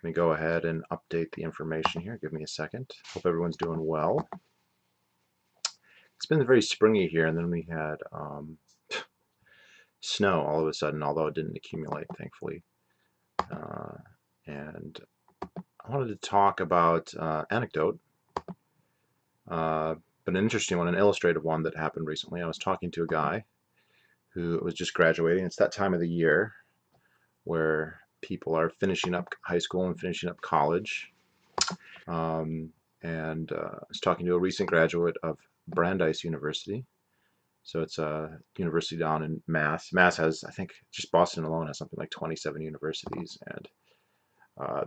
Let me go ahead and update the information here. Give me a second. Hope everyone's doing well. It's been very springy here, and then we had snow all of a sudden, although it didn't accumulate, thankfully. And I wanted to talk about anecdote, but an interesting one, an illustrative one that happened recently. I was talking to a guy who was just graduating. It's that time of the year where people are finishing up high school and finishing up college. I was talking to a recent graduate of Brandeis University. So it's a university down in Mass. Mass has, I think, just Boston alone has something like 27 universities. And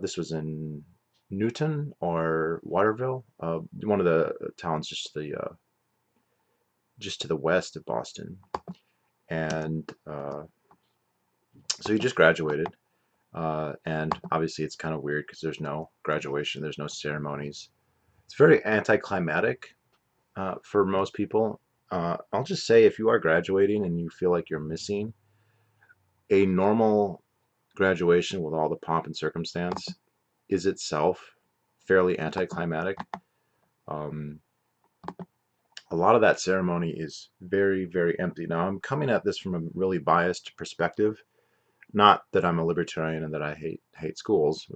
this was in Newton or Waterville, one of the towns just to the west of Boston. And so he just graduated. And obviously it's kind of weird because there's no graduation, there's no ceremonies. It's very anticlimactic for most people. I'll just say if you are graduating and you feel like you're missing a normal graduation with all the pomp and circumstance is itself fairly anticlimactic. A lot of that ceremony is very, very empty. Now, I'm coming at this from a really biased perspective. Not that I'm a libertarian and that I hate schools,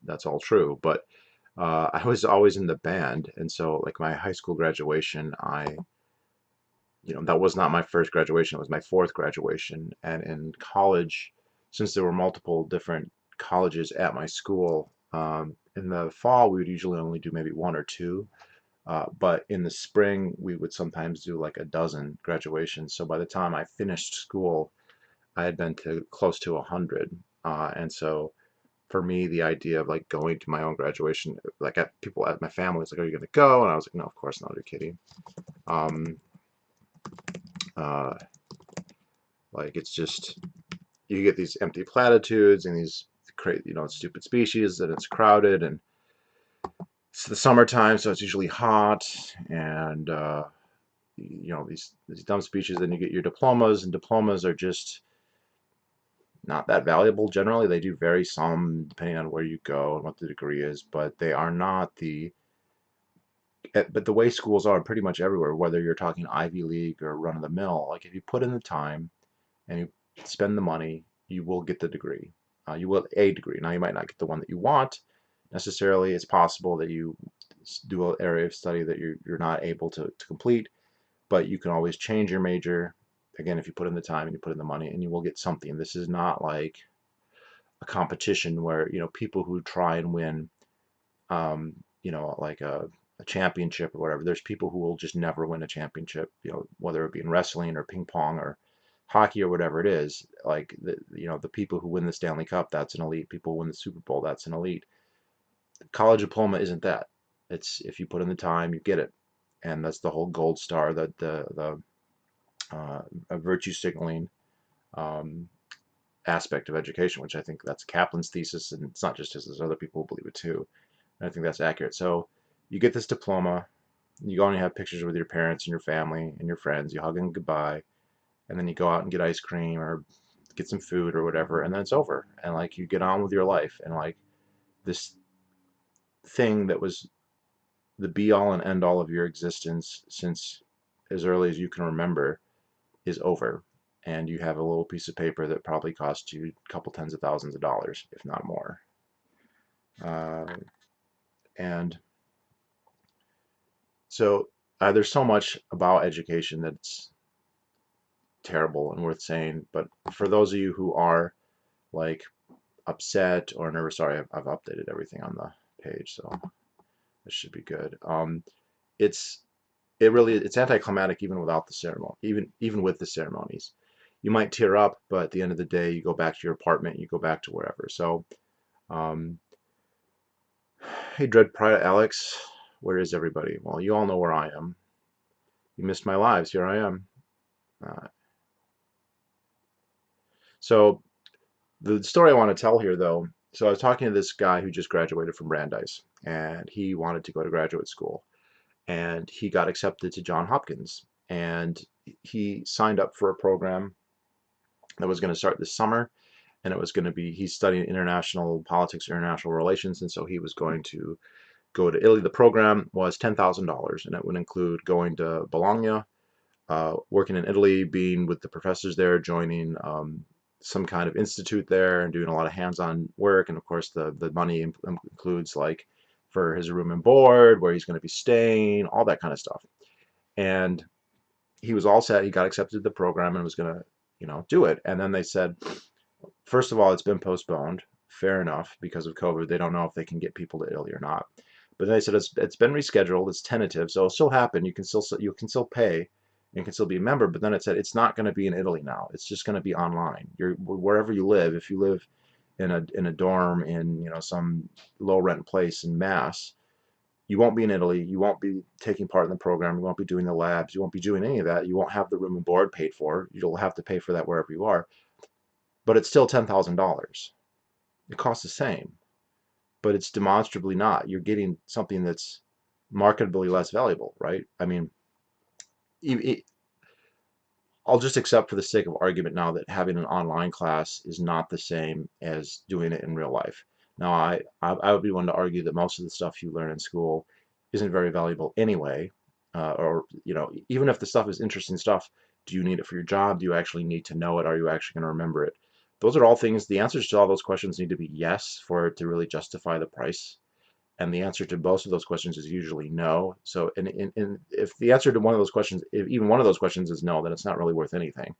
that's all true, but I was always in the band, and so like my high school graduation, that was not my first graduation, it was my fourth graduation. And in college, since there were multiple different colleges at my school, in the fall we would usually only do maybe one or two, but in the spring we would sometimes do like a dozen graduations. So by the time I finished school, I had been to close to 100, and so for me, the idea of like going to my own graduation, like people at my family was like, "Are you going to go?" And I was like, "No, of course not. You're kidding." Um, uh, like it's just you get these empty platitudes and these stupid speeches, and it's crowded, and it's the summertime, so it's usually hot, and these dumb speeches. Then you get your diplomas, and diplomas are just not that valuable generally. They do vary some depending on where you go and what the degree is, but they are not but the way schools are pretty much everywhere, whether you're talking Ivy League or run of the mill, like if you put in the time and you spend the money, you will get the degree. You will a degree. Now you might not get the one that you want necessarily. It's possible that you do an area of study that you're not able to complete, but you can always change your major. Again, if you put in the time and you put in the money, and you will get something. This is not like a competition where people who try and win like a championship or whatever. There's people who will just never win a championship, whether it be in wrestling or ping pong or hockey or whatever it is. Like the people who win the Stanley Cup, that's an elite. People who win the Super Bowl, that's an elite. College diploma isn't that. It's if you put in the time, you get it, and that's the whole gold star, that the virtue signaling aspect of education, which I think that's Kaplan's thesis, and it's not just his, there's other people who believe it too. And I think that's accurate. So you get this diploma, you go and you have pictures with your parents and your family and your friends, you hug them goodbye, and then you go out and get ice cream or get some food or whatever, and then it's over. And like you get on with your life, and like this thing that was the be all and end all of your existence since as early as you can remember is over. And you have a little piece of paper that probably cost you a couple tens of thousands of dollars, if not more. And so there's so much about education that's terrible and worth saying. But for those of you who are like upset or nervous, sorry, I've updated everything on the page, so this should be good. It's anticlimactic even without the ceremony, even with the ceremonies. You might tear up, but at the end of the day, you go back to your apartment, you go back to wherever. So, hey, Dread Pride Alex, where is everybody? Well, you all know where I am. You missed my lives. Here I am. So the story I want to tell here, though, so I was talking to this guy who just graduated from Brandeis, and he wanted to go to graduate school, and he got accepted to Johns Hopkins, and he signed up for a program that was going to start this summer, and it was going to be, he's studying international politics, international relations, and so he was going to go to Italy. The program was $10,000, and it would include going to Bologna, working in Italy, being with the professors there, joining some kind of institute there, and doing a lot of hands-on work. And of course, the money includes like for his room and board, where he's going to be staying, all that kind of stuff. And he was all set. He got accepted to the program and was going to, do it. And then they said, first of all, it's been postponed. Fair enough, because of COVID. They don't know if they can get people to Italy or not. But then they said it's been rescheduled. It's tentative, so it'll still happen. You can still pay, and can still be a member. But then it said it's not going to be in Italy now. It's just going to be online. You're wherever you live. If you live in a dorm in some low rent place in Mass, you won't be in Italy. You won't be taking part in the program. You won't be doing the labs. You won't be doing any of that. You won't have the room and board paid for. You'll have to pay for that wherever you are. But it's still $10,000. It costs the same, but it's demonstrably not. You're getting something that's marketably less valuable, right? I mean, I'll just accept for the sake of argument now that having an online class is not the same as doing it in real life. Now, I would be one to argue that most of the stuff you learn in school isn't very valuable anyway, or even if the stuff is interesting stuff, do you need it for your job? Do you actually need to know it? Are you actually going to remember it? Those are all things. The answers to all those questions need to be yes for it to really justify the price. And the answer to most of those questions is usually no. So, if the answer to one of those questions, if even one of those questions is no, then it's not really worth anything,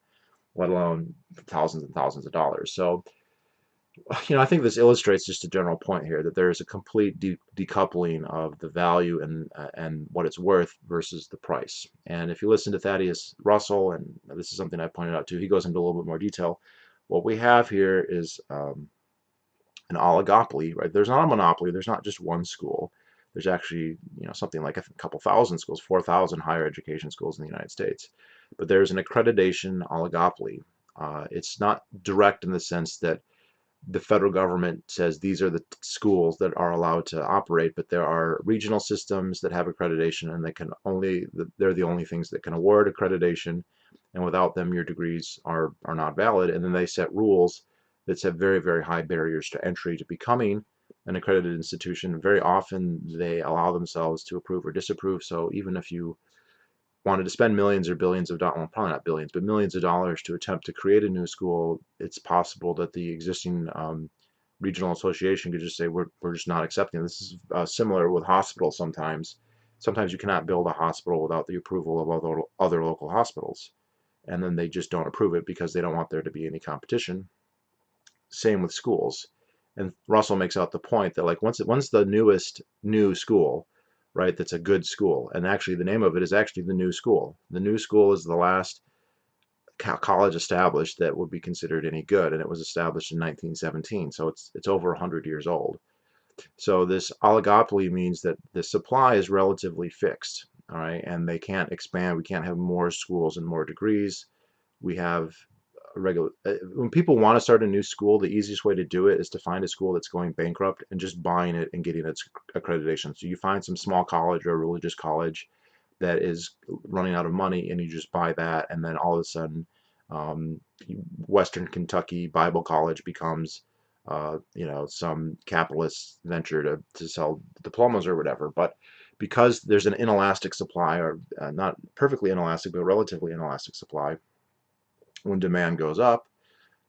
let alone thousands and thousands of dollars. So, I think this illustrates just a general point here that there is a complete decoupling of the value and what it's worth versus the price. And if you listen to Thaddeus Russell, and this is something I pointed out too, he goes into a little bit more detail. What we have here is an oligopoly, right? There's not a monopoly. There's not just one school. There's actually, something like a couple thousand schools, 4,000 higher education schools in the United States. But there's an accreditation oligopoly. It's not direct in the sense that the federal government says these are the schools that are allowed to operate, but there are regional systems that have accreditation, and they're the only things that can award accreditation, and without them, your degrees are not valid. And then they set rules that set very, very high barriers to entry to becoming an accredited institution. Very often, they allow themselves to approve or disapprove. So even if you wanted to spend millions or billions of dollars, well, probably not billions, but millions of dollars to attempt to create a new school, it's possible that the existing regional association could just say, we're just not accepting. This is similar with hospitals sometimes. Sometimes you cannot build a hospital without the approval of other local hospitals. And then they just don't approve it because they don't want there to be any competition. Same with schools. And Russell makes out the point that like once the newest new school, right, that's a good school, and actually the name of it is actually the new school. The new school is the last college established that would be considered any good, and it was established in 1917, so it's over 100 years old. So this oligopoly means that the supply is relatively fixed, all right, and they can't expand. We can't have more schools and more degrees. We have when people want to start a new school, the easiest way to do it is to find a school that's going bankrupt and just buying it and getting its accreditation. So you find some small college or a religious college that is running out of money, and you just buy that, and then all of a sudden Western Kentucky Bible College becomes some capitalist venture to sell diplomas or whatever. But because there's an inelastic supply, or not perfectly inelastic, but relatively inelastic supply, when demand goes up,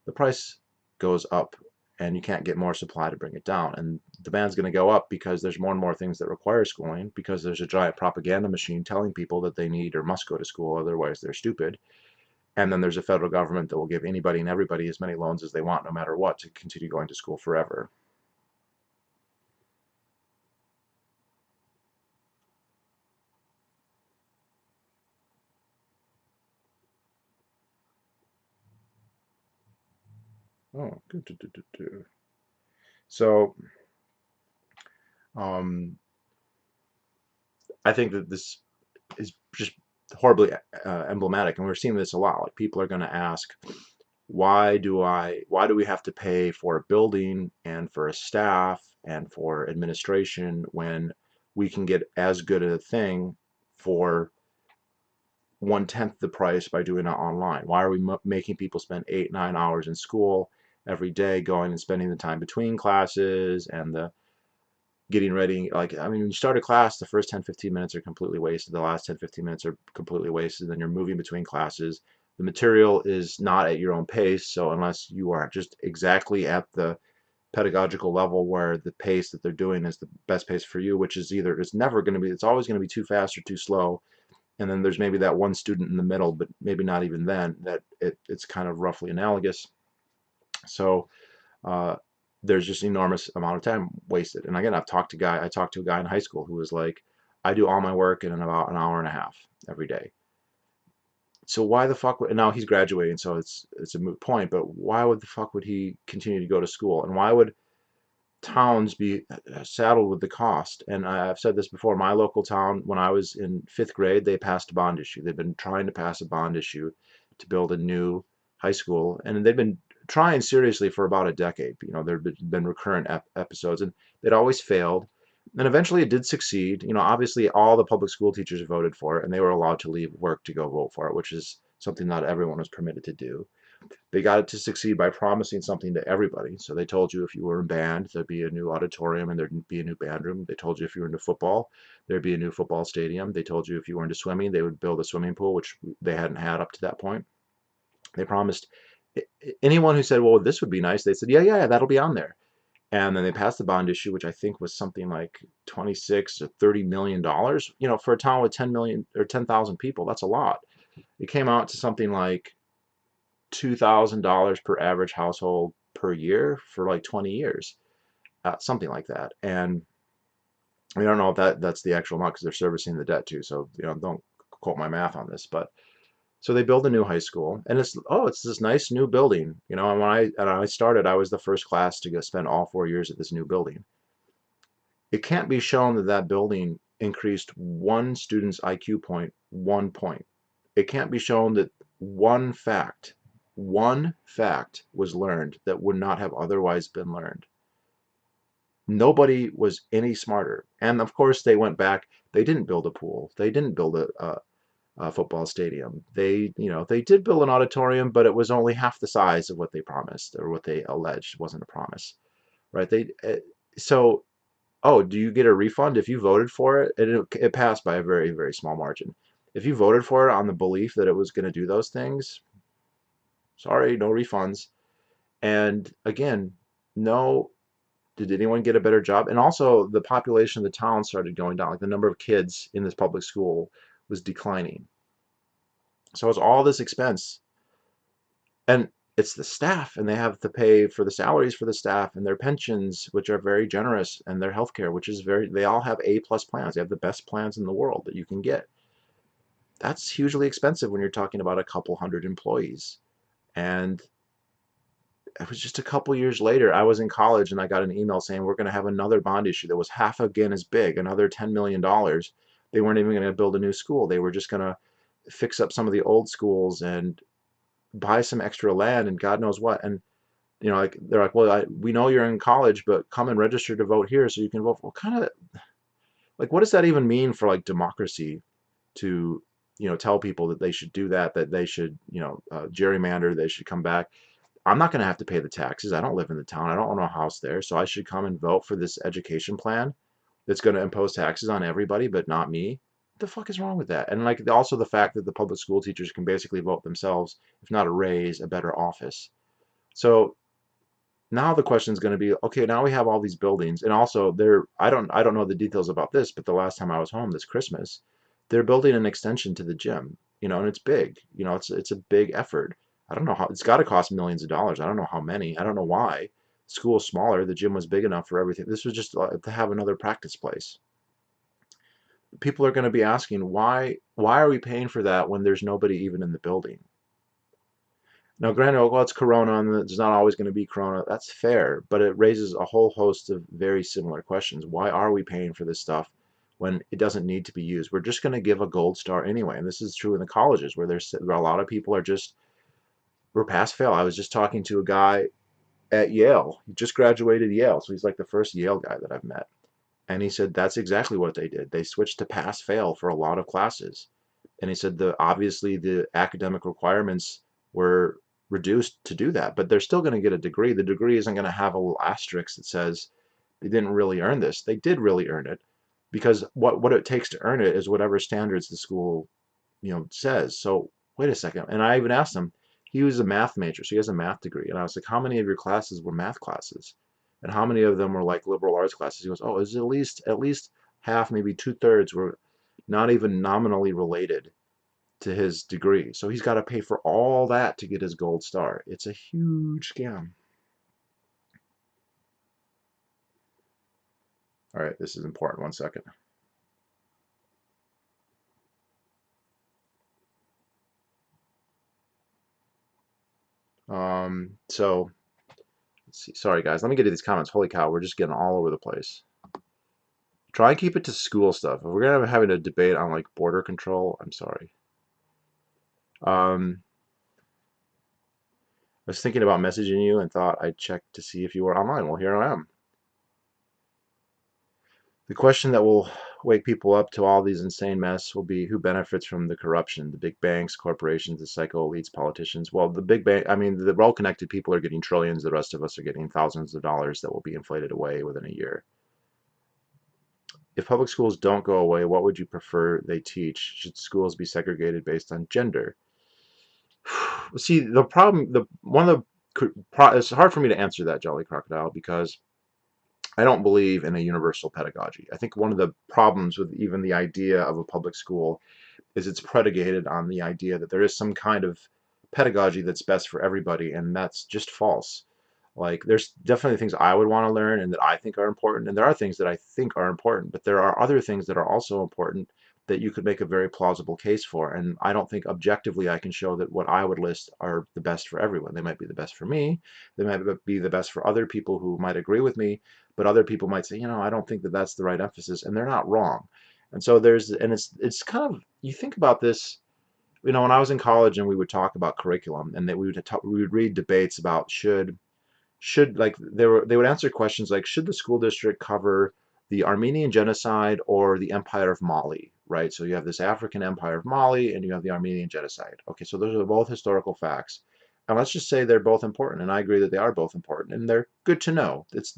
the price goes up, and you can't get more supply to bring it down. And demand's going to go up because there's more and more things that require schooling, because there's a giant propaganda machine telling people that they need or must go to school, otherwise they're stupid. And then there's a federal government that will give anybody and everybody as many loans as they want, no matter what, to continue going to school forever. Oh, good. So, um, I think that this is just horribly emblematic, and we're seeing this a lot. Like, people are going to ask, why do we have to pay for a building and for a staff and for administration when we can get as good a thing for 1/10 the price by doing it online? Why are we making people spend 8, 9 hours in school every day, going and spending the time between classes and the getting ready. Like, I mean, when you start a class, the first 10, 15 minutes are completely wasted. The last 10, 15 minutes are completely wasted. Then you're moving between classes. The material is not at your own pace. So unless you are just exactly at the pedagogical level where the pace that they're doing is the best pace for you, which is either, it's never going to be, it's always going to be too fast or too slow. And then there's maybe that one student in the middle, but maybe not even then, that it's kind of roughly analogous. So uh, there's just an enormous amount of time wasted. And again, I talked to a guy in high school who was like, I do all my work in about an hour and a half every day. So why the fuck would, and now he's graduating, so it's a moot point, but why would the fuck would he continue to go to school? And why would towns be saddled with the cost? And I've said this before, my local town, when I was in 5th grade, they passed a bond issue. They've been trying to pass a bond issue to build a new high school, and they've been trying seriously for about a decade. You know, there have been recurrent episodes, and they'd always failed. And eventually it did succeed. You know, obviously all the public school teachers voted for it, and they were allowed to leave work to go vote for it, which is something not everyone was permitted to do. They got it to succeed by promising something to everybody. So they told you if you were in band, there'd be a new auditorium and there'd be a new band room. They told you if you were into football, there'd be a new football stadium. They told you if you were into swimming, they would build a swimming pool, which they hadn't had up to that point. They promised anyone who said, well, this would be nice, they said, yeah, yeah, that'll be on there. And then they passed the bond issue, which I think was something like 26 or 30 million dollars. You know, for a town with 10 million or 10,000 people, that's a lot. It came out to something like $2,000 per average household per year for like 20 years, something like that. And I don't know if that's the actual amount because they're servicing the debt too. So, you know, don't quote my math on this, but so they build a new high school, and it's this nice new building, you know. And when I started, I was the first class to go spend all 4 years at this new building. It can't be shown that that building increased one student's IQ point 1 point. It can't be shown that one fact was learned that would not have otherwise been learned. Nobody was any smarter. And of course, they went back. They didn't build a pool. They didn't build a football stadium. They did build an auditorium, but it was only half the size of what they promised or what they alleged wasn't a promise, right? So, oh, do you get a refund if you voted for it? It passed by a very, very small margin. If you voted for it on the belief that it was going to do those things, sorry, no refunds. And again, no, did anyone get a better job? And also, the population of the town started going down. Like the number of kids in this public school was declining. So it's all this expense, and it's the staff, and they have to pay for the salaries for the staff and their pensions, which are very generous, and their health care, which is they all have A+ plans. They have the best plans in the world that you can get. That's hugely expensive when you're talking about a couple hundred employees. And it was just a couple years later, I was in college and I got an email saying we're going to have another bond issue that was half again as big, another $10 million. They weren't even going to build a new school. They were just going to fix up some of the old schools and buy some extra land and God knows what. And you know, like they're like, well, we know you're in college, but come and register to vote here so you can vote. What kind of, like, what does that even mean for like democracy to, you know, tell people that they should do that, that they should, you know, gerrymander, they should come back. I'm not going to have to pay the taxes. I don't live in the town. I don't own a house there. So I should come and vote for this education plan that's going to impose taxes on everybody, but not me. What the fuck is wrong with that? And like also the fact that the public school teachers can basically vote themselves, if not a raise, a better office. So now the question is going to be, okay, now we have all these buildings, and also I don't know the details about this, but the last time I was home this Christmas, they're building an extension to the gym, you know, and it's big, you know, it's a big effort. I don't know how it's got to cost millions of dollars. I don't know how many. I don't know why. The school's smaller. The gym was big enough for everything. This was just to have another practice place. People are going to be asking why are we paying for that when there's nobody even in the building? Now, granted, well, it's Corona, and there's not always going to be Corona. That's fair, but it raises a whole host of very similar questions. Why are we paying for this stuff when it doesn't need to be used? We're just going to give a gold star anyway, and this is true in the colleges where where a lot of people are just we're pass fail. I was just talking to a guy at Yale. He just graduated Yale, so he's like the first Yale guy that I've met, and he said that's exactly what they did. They switched to pass fail for a lot of classes, and he said obviously the academic requirements were reduced to do that, but they're still going to get a degree. The degree isn't going to have a little asterisk that says they didn't really earn this. They did really earn it, because what it takes to earn it is whatever standards the school, says. So wait a second. And I even asked him, he was a math major, so he has a math degree. And I was like, how many of your classes were math classes? And how many of them were like liberal arts classes? He goes, oh, it's at least half, maybe two-thirds were not even nominally related to his degree. So he's got to pay for all that to get his gold star. It's a huge scam. All right, this is important. One second. So let's see. Sorry, guys. Let me get to these comments. Holy cow, we're just getting all over the place. Try and keep it to school stuff. If we're gonna be having a debate on like border control, I'm sorry. I was thinking about messaging you and thought I'd check to see if you were online. Well, here I am. The question that will wake people up to all these insane mess will be who benefits from the corruption? The big banks, corporations, the psycho elites, politicians. Well, the big bank, I mean, the well-connected people are getting trillions. The rest of us are getting thousands of dollars that will be inflated away within a year. If public schools don't go away, what would you prefer they teach? Should schools be segregated based on gender? See, the problem, it's hard for me to answer that, Jolly Crocodile, because I don't believe in a universal pedagogy. I think one of the problems with even the idea of a public school is it's predicated on the idea that there is some kind of pedagogy that's best for everybody, and that's just false. Like, there's definitely things I would want to learn and that I think are important, and there are things that I think are important, but there are other things that are also important that you could make a very plausible case for. And I don't think objectively I can show that what I would list are the best for everyone. They might be the best for me, they might be the best for other people who might agree with me, but other people might say, I don't think that that's the right emphasis, and they're not wrong. And so it's kind of, you think about this, when I was in college and we would talk about curriculum, and that we would read debates about should like they would answer questions like, should the school district cover the Armenian genocide or the Empire of Mali, right? So you have this African Empire of Mali and you have the Armenian genocide. Okay, so those are both historical facts. And let's just say they're both important, and I agree that they are both important, and they're good to know. It's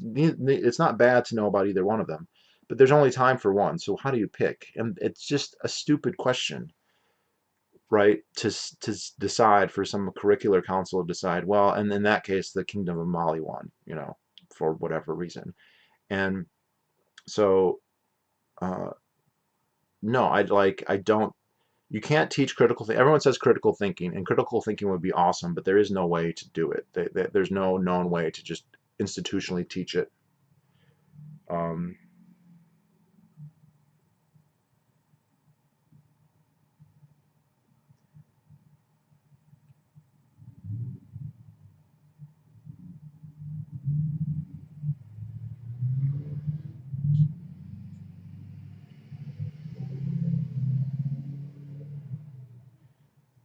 not bad to know about either one of them, but there's only time for one. So how do you pick? And it's just a stupid question, right, to decide for some curricular council to decide, well, and in that case, the Kingdom of Mali won, for whatever reason. And so, uh, no, I don't, you can't teach critical thinking. Everyone says critical thinking, and critical thinking would be awesome, but there is no way to do it. There's no known way to just institutionally teach it. Um,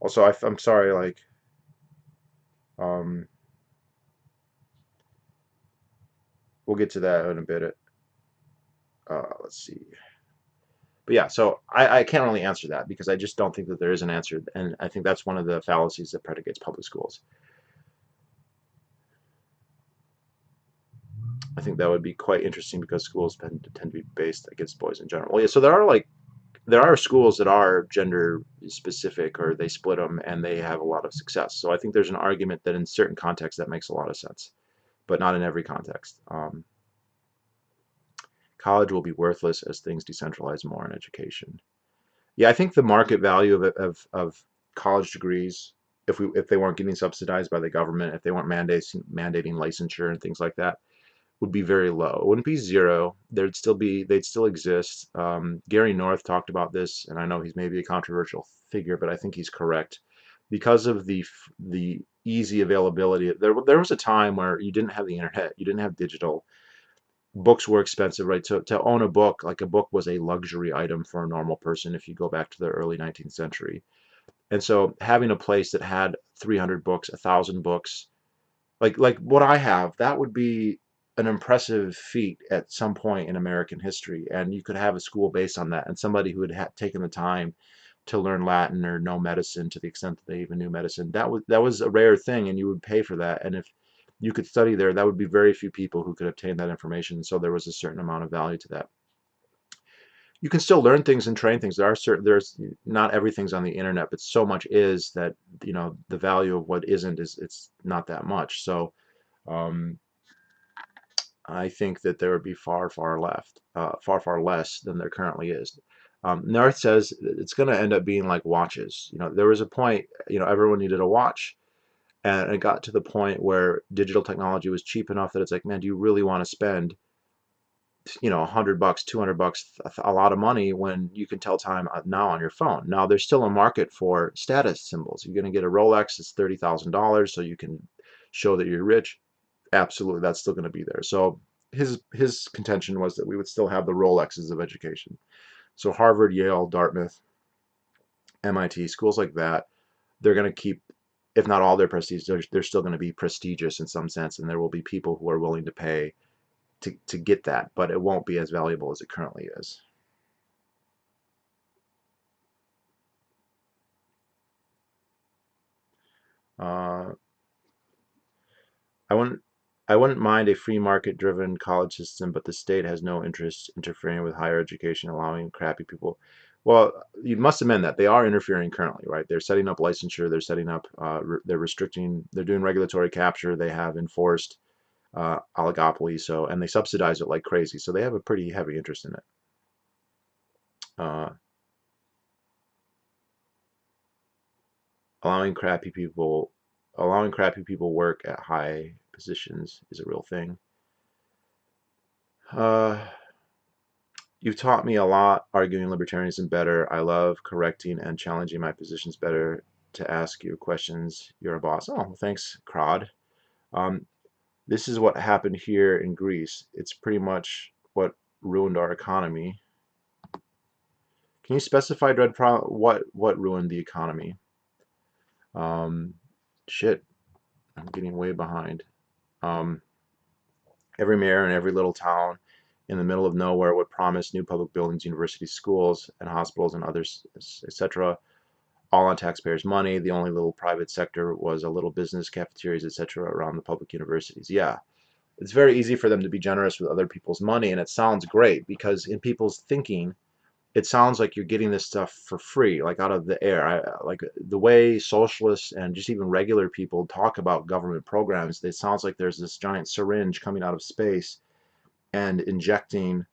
Also, I'm sorry, like, um, we'll get to that in a bit. Let's see. But yeah, so I can't really answer that because I just don't think that there is an answer. And I think that's one of the fallacies that predicates public schools. I think that would be quite interesting because schools tend to be based against boys in general. Well, yeah, so there are schools that are gender specific, or they split them and they have a lot of success. So I think there's an argument that in certain contexts that makes a lot of sense, but not in every context. College will be worthless as things decentralize more in education. Yeah, I think the market value of college degrees, if they weren't getting subsidized by the government, if they weren't mandating licensure and things like that, would be very low. It wouldn't be zero. They'd still exist. Gary North talked about this, and I know he's maybe a controversial figure, but I think he's correct because of the easy availability. There was a time where you didn't have the internet, you didn't have digital. Books were expensive, right? To own a book, like a book was a luxury item for a normal person if you go back to the early 19th century. And so having a place that had 300 books, 1,000 books, like what I have, that would be an impressive feat at some point in American history. And you could have a school based on that, and somebody who had taken the time to learn Latin or know medicine to the extent that they even knew medicine. That was a rare thing, and you would pay for that. And if you could study there, that would be very few people who could obtain that information. So there was a certain amount of value to that. You can still learn things and train things. There's not everything's on the internet, but so much is that the value of what isn't is it's not that much. So um, I think that there would be far less than there currently is. Narth says it's going to end up being like watches. There was a point, everyone needed a watch, and it got to the point where digital technology was cheap enough that it's like, man, do you really want to spend, $100, $200, a lot of money when you can tell time now on your phone? Now, there's still a market for status symbols. You're going to get a Rolex, it's $30,000, so you can show that you're rich. Absolutely, that's still going to be there. So his contention was that we would still have the Rolexes of education. So Harvard, Yale, Dartmouth, MIT, schools like that, they're going to keep, if not all their prestige, they're still going to be prestigious in some sense, and there will be people who are willing to pay to get that, but it won't be as valuable as it currently is. Uh, I wouldn't I wouldn't mind a free market driven college system, but the state has no interest interfering with higher education, allowing crappy people. Well, you must amend that. They are interfering currently, right? They're setting up licensure, they're setting up, they're restricting, they're doing regulatory capture, they have enforced oligopoly, and they subsidize it like crazy. So they have a pretty heavy interest in it. Uh, allowing crappy people, allowing crappy people work at high positions is a real thing. Uh, You've taught me a lot arguing libertarianism better. I love correcting and challenging my positions better to ask you questions. You're a boss. Oh, thanks, Crod. Um, this is what happened here in Greece. It's pretty much what ruined our economy. Can you specify, what ruined the economy? Um, shit, I'm getting way behind. Um, every mayor in every little town in the middle of nowhere would promise new public buildings, universities, schools, and hospitals and others, etc., all on taxpayers' money. The only little private sector was a little business, cafeterias, etc., around the public universities. Yeah, it's very easy for them to be generous with other people's money, and it sounds great because in people's thinking, it sounds like you're getting this stuff for free, like out of the air. Like the way socialists and just even regular people talk about government programs, it sounds like there's this giant syringe coming out of space and injecting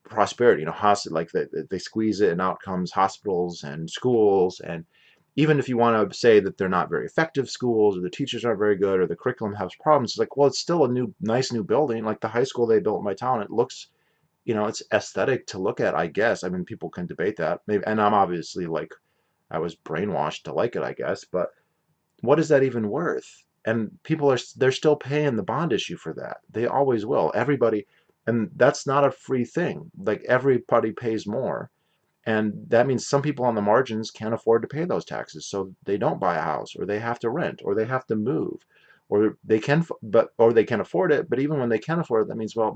prosperity. Like they squeeze it and out comes hospitals and schools. And even if you want to say that they're not very effective schools, or the teachers aren't very good, or the curriculum has problems, it's like, well, it's still a nice new building. Like the high school they built in my town, it looks, it's aesthetic to look at, I guess. I mean, people can debate that. Maybe, and I'm obviously like, I was brainwashed to like it, I guess. But what is that even worth? And they're still paying the bond issue for that. They always will. Everybody, and that's not a free thing. Like everybody pays more. And that means some people on the margins can't afford to pay those taxes, so they don't buy a house, or they have to rent, or they have to move, or they can afford it. But even when they can afford it, that means, well,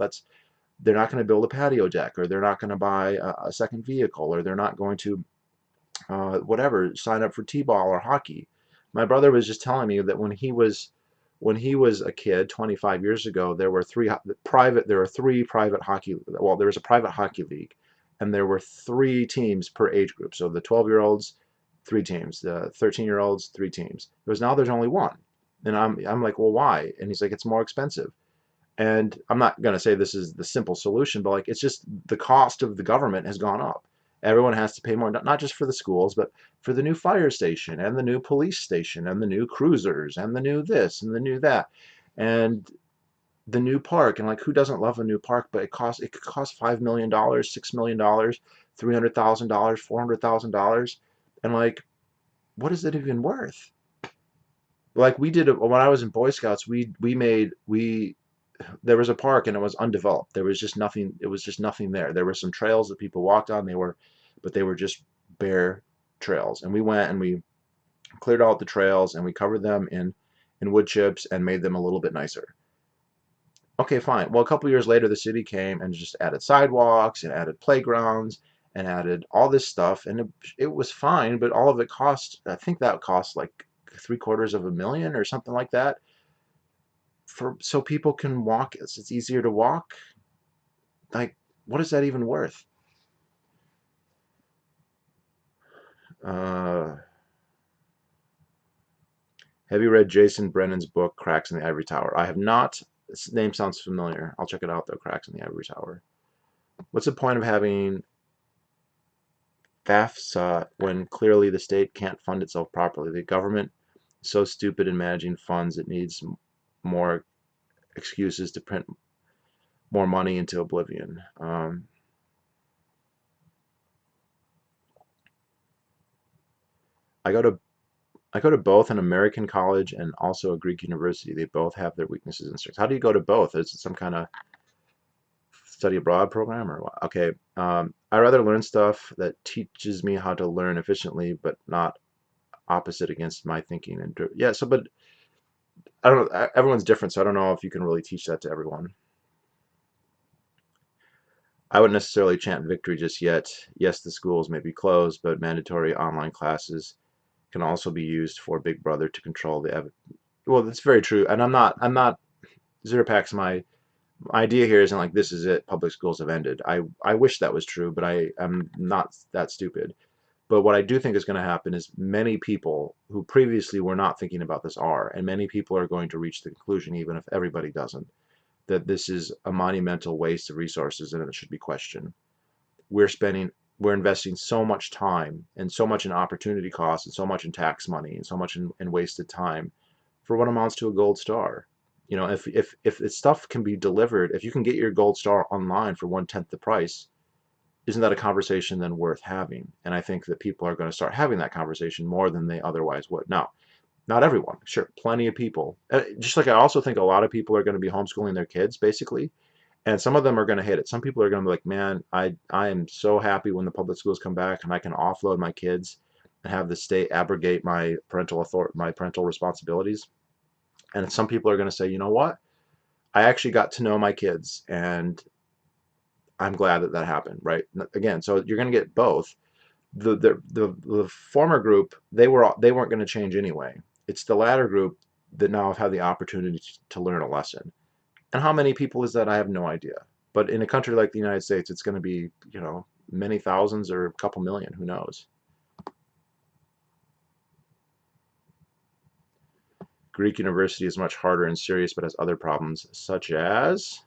they're not going to build a patio deck, or they're not going to buy a second vehicle, or they're not going to whatever, sign up for t-ball or hockey. My brother was just telling me that when he was a kid 25 years ago, there were three private hockey. Well, there was a private hockey league, and there were three teams per age group. So the 12-year-olds, three teams. The 13-year-olds, three teams. Now there's only one, and I'm like, well, why? And he's like, it's more expensive. And I'm not going to say this is the simple solution, but like it's just the cost of the government has gone up. Everyone has to pay more, not just for the schools, but for the new fire station and the new police station and the new cruisers and the new this and the new that and the new park. And like, who doesn't love a new park? But it could cost $5 million, $6 million, $300,000, $400,000, and like, what is it even worth? Like we did when I was in Boy Scouts, we there was a park and it was undeveloped. There was just nothing. It was just nothing there. There were some trails that people walked on. But they were just bare trails. And we went and we cleared out the trails and we covered them in wood chips and made them a little bit nicer. Okay, fine. Well, a couple years later, the city came and just added sidewalks and added playgrounds and added all this stuff, and it was fine, but all of it cost, I think that cost like $750,000 or something like that, for so people can walk. It's easier to walk. Like, what is that even worth? Uh, have you read Jason Brennan's book, Cracks in the Ivory Tower? I have not. This name sounds familiar. I'll check it out, though. Cracks in the Ivory Tower. What's the point of having FAFSA when clearly the state can't fund itself properly? The government is so stupid in managing funds, it needs more excuses to print more money into oblivion. I go to I go to both an American college and also a Greek university. They both have their weaknesses and strengths. How do you go to both? Is it some kind of study abroad program or what? Okay. I rather learn stuff that teaches me how to learn efficiently, but not opposite against my thinking. And yeah, so, but I don't know. Everyone's different, so I don't know if you can really teach that to everyone. I wouldn't necessarily chant victory just yet. Yes, the schools may be closed, but mandatory online classes can also be used for Big Brother to control the. Well, that's very true, and I'm not Zerpax. My idea here isn't like this is it. Public schools have ended. I wish that was true, but I am not that stupid. But what I do think is going to happen is many people who previously were not thinking about this are, and many people are going to reach the conclusion, even if everybody doesn't, that this is a monumental waste of resources and it should be questioned. We're spending, we're investing so much time and so much in opportunity costs and so much in tax money and so much in wasted time for what amounts to a gold star. You know, if the stuff can be delivered, if you can get your gold star online for 1/10 the price, isn't that a conversation then worth having? And I think that people are going to start having that conversation more than they otherwise would. Now, not everyone, sure, plenty of people. Just like I also think a lot of people are going to be homeschooling their kids, basically, and some of them are going to hate it. Some people are going to be like, man, I am so happy when the public schools come back and I can offload my kids and have the state abrogate my parental authority, my parental responsibilities. And some people are going to say, you know what? I actually got to know my kids, and I'm glad that that happened, right? Again, so you're going to get both. The former group, they weren't going to change anyway. It's the latter group that now have had the opportunity to learn a lesson. And how many people is that? I have no idea. But in a country like the United States, it's going to be, many thousands or a couple million, who knows? Greek university is much harder and serious, but has other problems, such as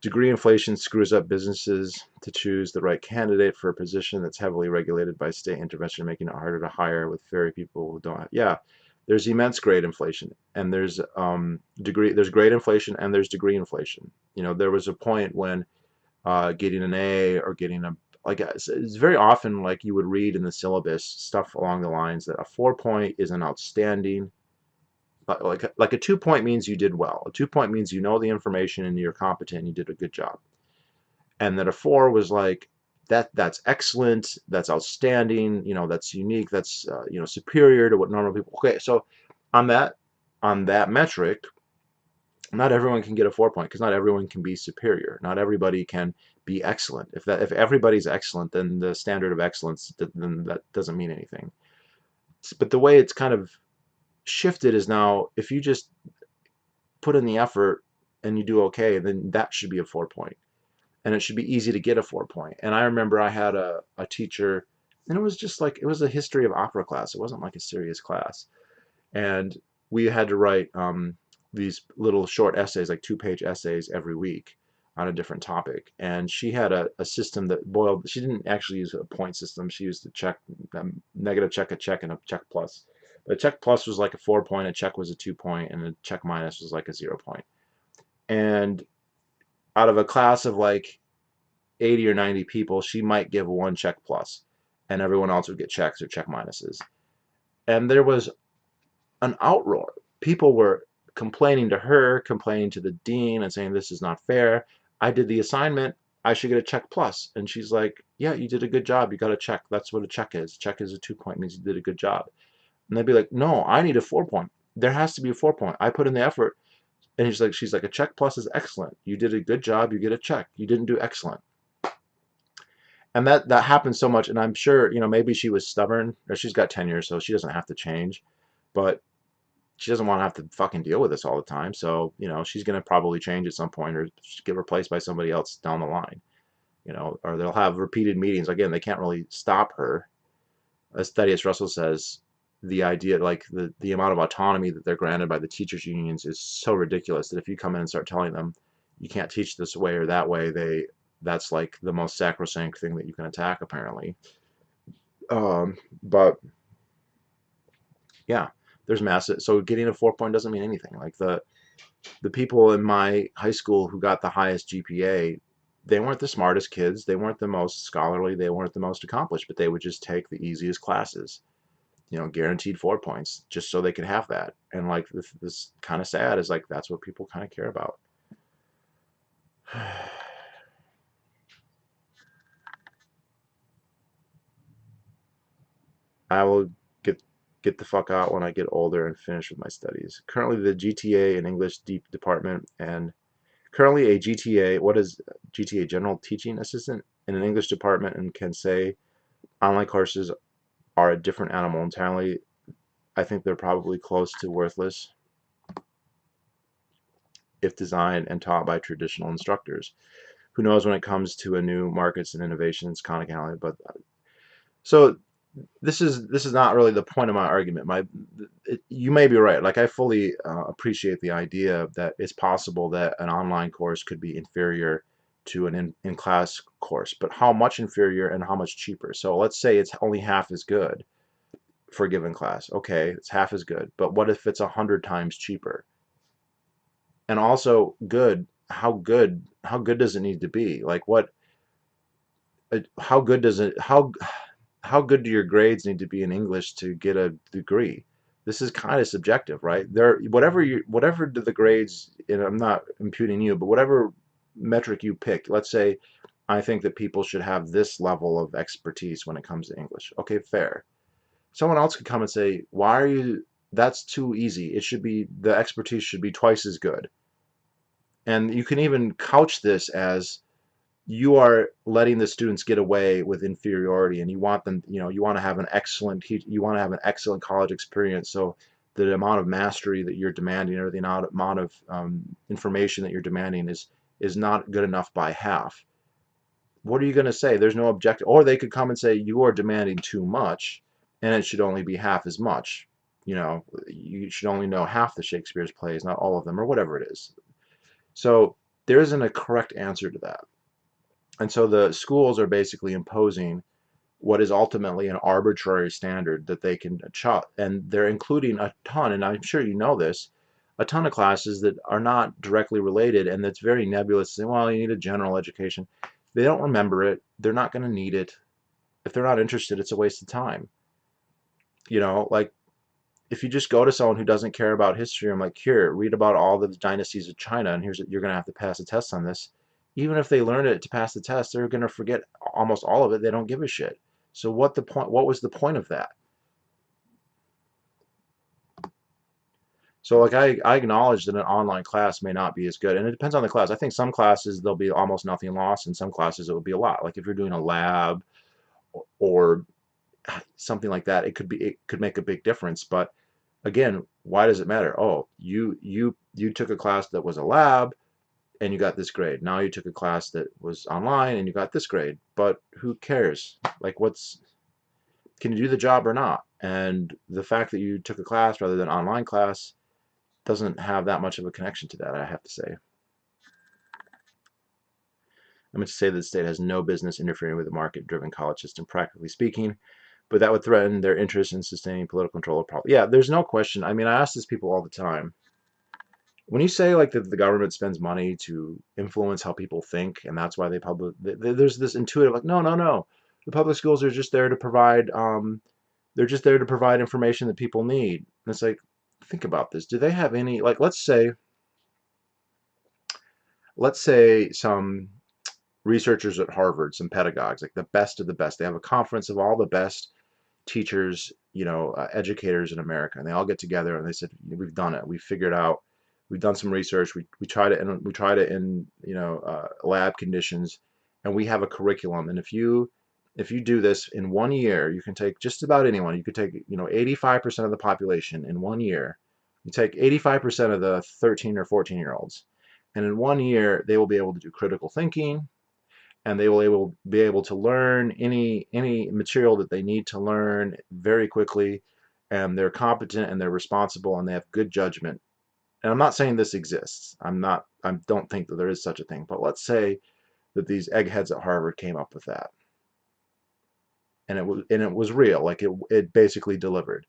degree inflation screws up businesses to choose the right candidate for a position that's heavily regulated by state intervention, making it harder to hire with very people who don't have. Yeah, there's immense grade inflation, and there's grade inflation, and there's degree inflation. There was a point when getting an A or getting a like it's very often like you would read in the syllabus stuff along the lines that a 4 point is an outstanding. Like a 2 point means you did well. A 2 point means you know the information and you're competent and you did a good job. And that a 4 was like that's excellent, that's outstanding, that's unique, that's superior to what normal people. Okay, so on that metric, not everyone can get a 4 point because not everyone can be superior. Not everybody can be excellent. If everybody's excellent, then the standard of excellence, then that doesn't mean anything. But the way it's kind of shifted is now if you just put in the effort and you do okay, then that should be a 4 point. And it should be easy to get a 4 point. And I remember I had a teacher, and it was just like, it was a history of opera class. It wasn't like a serious class. And we had to write these little short essays, like 2-page essays every week on a different topic. And she had a system that boiled, she didn't actually use a point system. She used a check, negative check, a check, and a check plus. A check plus was like a 4 point, a check was a 2 point, and a check minus was like a 0 point. And out of a class of like 80 or 90 people, she might give one check plus, and everyone else would get checks or check minuses. And there was an outroar. People were complaining to her, complaining to the dean, and saying, this is not fair. I did the assignment. I should get a check plus. And she's like, yeah, you did a good job. You got a check. That's what a check is. Check is a 2 point, means you did a good job. And they'd be like, no, I need a 4 point. There has to be a 4 point. I put in the effort. And she's like, a check plus is excellent. You did a good job. You get a check. You didn't do excellent. and that happens so much. And I'm sure, maybe she was stubborn, or she's got tenure, so she doesn't have to change, but she doesn't want to have to fucking deal with this all the time. So, she's going to probably change at some point, or get replaced by somebody else down the line, or they'll have repeated meetings. Again, they can't really stop her. As Thaddeus Russell says, the idea, like the amount of autonomy that they're granted by the teachers unions is so ridiculous that if you come in and start telling them you can't teach this way or that way, that's like the most sacrosanct thing that you can attack, apparently. But yeah, there's massive. So getting a 4 doesn't mean anything. Like the people in my high school who got the highest GPA, they weren't the smartest kids, they weren't the most scholarly, they weren't the most accomplished, but they would just take the easiest classes, guaranteed 4 just so they could have that. And like this kind of sad is like that's what people kind of care about. I will get the fuck out when I get older and finish with my studies. Currently the GTA in English deep department, and currently a GTA, what is GTA, General Teaching Assistant in an English department, and can say online courses are a different animal entirely. I think they're probably close to worthless if designed and taught by traditional instructors. Who knows when it comes to a new markets and innovations, Khan, but so this is not really the point of my argument. You may be right. Like I fully appreciate the idea that it's possible that an online course could be inferior to an in-class course, but how much inferior and how much cheaper? So let's say it's only half as good for a given class. Okay, it's half as good, but what if it's 100 times cheaper? And also good, how good does it need to be? Like how good does it how good do your grades need to be in English to get a degree? This is kind of subjective, right? Whatever the grades, and I'm not imputing you, but whatever metric you pick, let's say I think that people should have this level of expertise when it comes to English. Okay, fair. Someone else could come and say, why are you, that's too easy. The expertise should be twice as good. And you can even couch this as you are letting the students get away with inferiority, and you want them, you want to have an excellent college experience. So the amount of mastery that you're demanding, or the amount of information that you're demanding is not good enough by half. What are you going to say? There's no objective. Or they could come and say you are demanding too much, and it should only be half as much. You should only know half the Shakespeare's plays, not all of them, or whatever it is. So there isn't a correct answer to that. And so the schools are basically imposing what is ultimately an arbitrary standard that they can chop, and they're including a ton, and I'm sure you know this, a ton of classes that are not directly related, and that's very nebulous. Saying, well, you need a general education. They don't remember it. They're not going to need it. If they're not interested, it's a waste of time. Like if you just go to someone who doesn't care about history, I'm like, here, read about all the dynasties of China, and you're going to have to pass a test on this. Even if they learn it to pass the test, they're going to forget almost all of it. They don't give a shit. So what was the point of that? So like I acknowledge that an online class may not be as good, and it depends on the class. I think some classes there'll be almost nothing lost, and some classes it will be a lot. Like if you're doing a lab or something like that, it could make a big difference. But again, why does it matter? Oh, you took a class that was a lab and you got this grade. Now you took a class that was online and you got this grade. But who cares? Like can you do the job or not? And the fact that you took a class rather than online class doesn't have that much of a connection to that, I have to say. I'm going to say that the state has no business interfering with the market-driven college system, practically speaking, but that would threaten their interest in sustaining political control of power. Yeah, there's no question. I mean, I ask these people all the time. When you say like that the government spends money to influence how people think, and that's why there's this intuitive like, no. The public schools are just there to provide they're just there to provide information that people need. And it's like, think about this. Do they have any, like, let's say some researchers at Harvard, some pedagogues, like the best of the best. They have a conference of all the best teachers, educators in America, and they all get together and they said, we've done it. We've figured out. We've done some research. We tried it, and we tried it in lab conditions, and we have a curriculum. And if you if you do this in 1 year, you can take just about anyone. You could take, 85% of the population in 1 year. You take 85% of the 13 or 14-year-olds, and in 1 year, they will be able to do critical thinking, and they will be able to learn any material that they need to learn very quickly, and they're competent and they're responsible and they have good judgment. And I'm not saying this exists. I don't think that there is such a thing. But let's say that these eggheads at Harvard came up with that, and it was real. Like it basically delivered.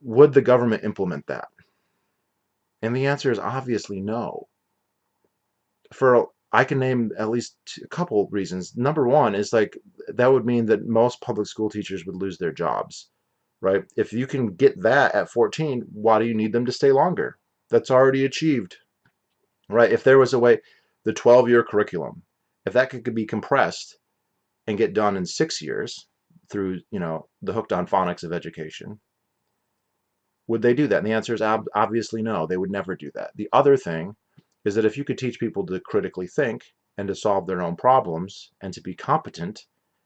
Would the government implement that? And the answer is obviously no. I can name at least a couple reasons. Number one is like that would mean that most public school teachers would lose their jobs, right? If you can get that at 14, why do you need them to stay longer? That's already achieved, right? If there was a way, the 12-year curriculum, if that could be compressed and get done in 6 years through, the hooked on phonics of education, would they do that? And the answer is obviously no. They would never do that. The other thing is that if you could teach people to critically think and to solve their own problems and to be competent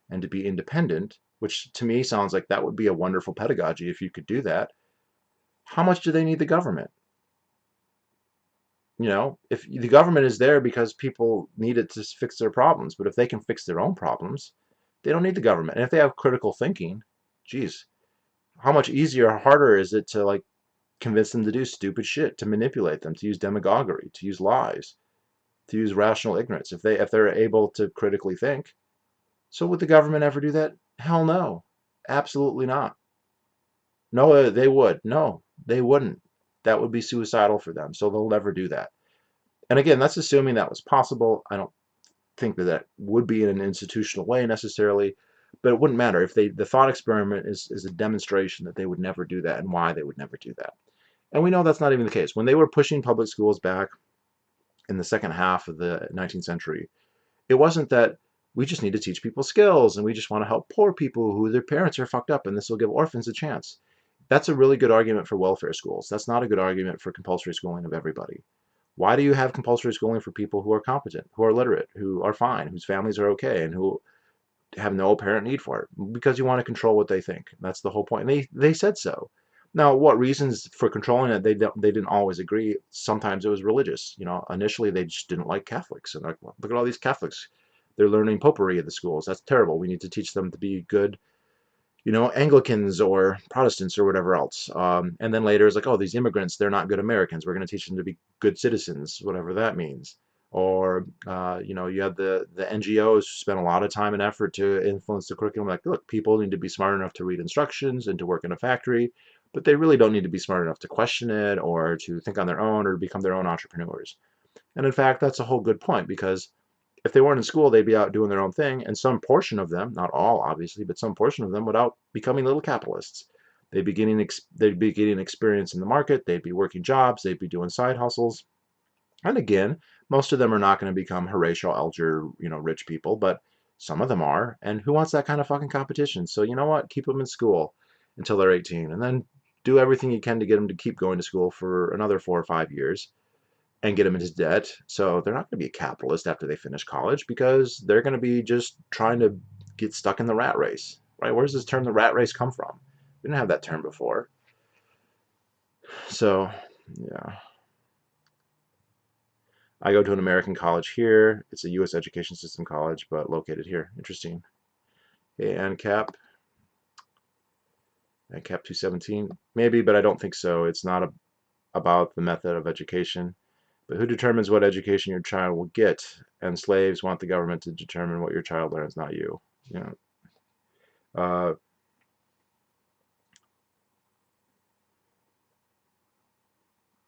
and to be independent, which to me sounds like that would be a wonderful pedagogy if you could do that, how much do they need the government? If the government is there because people need it to fix their problems, but if they can fix their own problems, they don't need the government. And if they have critical thinking, geez, how much easier or harder is it to like convince them to do stupid shit, to manipulate them, to use demagoguery, to use lies, to use rational ignorance if they're able to critically think. So would the government ever do that? Hell no. Absolutely not. No, they would. No, they wouldn't. That would be suicidal for them. So they'll never do that. And again, that's assuming that was possible. I don't think that would be in an institutional way necessarily, but it wouldn't matter if the thought experiment is a demonstration that they would never do that and why they would never do that. And we know that's not even the case. When they were pushing public schools back in the second half of the 19th century, it wasn't that we just need to teach people skills and we just want to help poor people who their parents are fucked up and this will give orphans a chance. That's a really good argument for welfare schools. That's not a good argument for compulsory schooling of everybody. Why do you have compulsory schooling for people who are competent, who are literate, who are fine, whose families are okay, and who have no apparent need for it? Because you want to control what they think. That's the whole point. And they said so. Now, what reasons for controlling it? They didn't always agree. Sometimes it was religious. Initially they just didn't like Catholics, and like, well, look at all these Catholics. They're learning popery at the schools. That's terrible. We need to teach them to be good, Anglicans or Protestants or whatever else. And then later it's like, oh, these immigrants, they're not good Americans. We're going to teach them to be good citizens, whatever that means. Or, you have the NGOs who spend a lot of time and effort to influence the curriculum. Like, look, people need to be smart enough to read instructions and to work in a factory, but they really don't need to be smart enough to question it or to think on their own or become their own entrepreneurs. And in fact, that's a whole good point, because if they weren't in school, they'd be out doing their own thing, and some portion of them, not all obviously, but some portion of them would out becoming little capitalists. They'd be getting experience in the market, they'd be working jobs, they'd be doing side hustles. And again, most of them are not going to become Horatio Alger, rich people, but some of them are. And who wants that kind of fucking competition? So you know what? Keep them in school until they're 18, and then do everything you can to get them to keep going to school for another 4 or 5 years and get them into debt. So they're not going to be a capitalist after they finish college, because they're going to be just trying to get stuck in the rat race, right? Where does this term, the rat race, come from? We didn't have that term before. So, yeah. I go to an American college here. It's a U.S. education system college, but located here. Interesting. Hey, ANCAP 217. Maybe, but I don't think so. It's not about the method of education. But who determines what education your child will get? And slaves want the government to determine what your child learns, not you. Uh,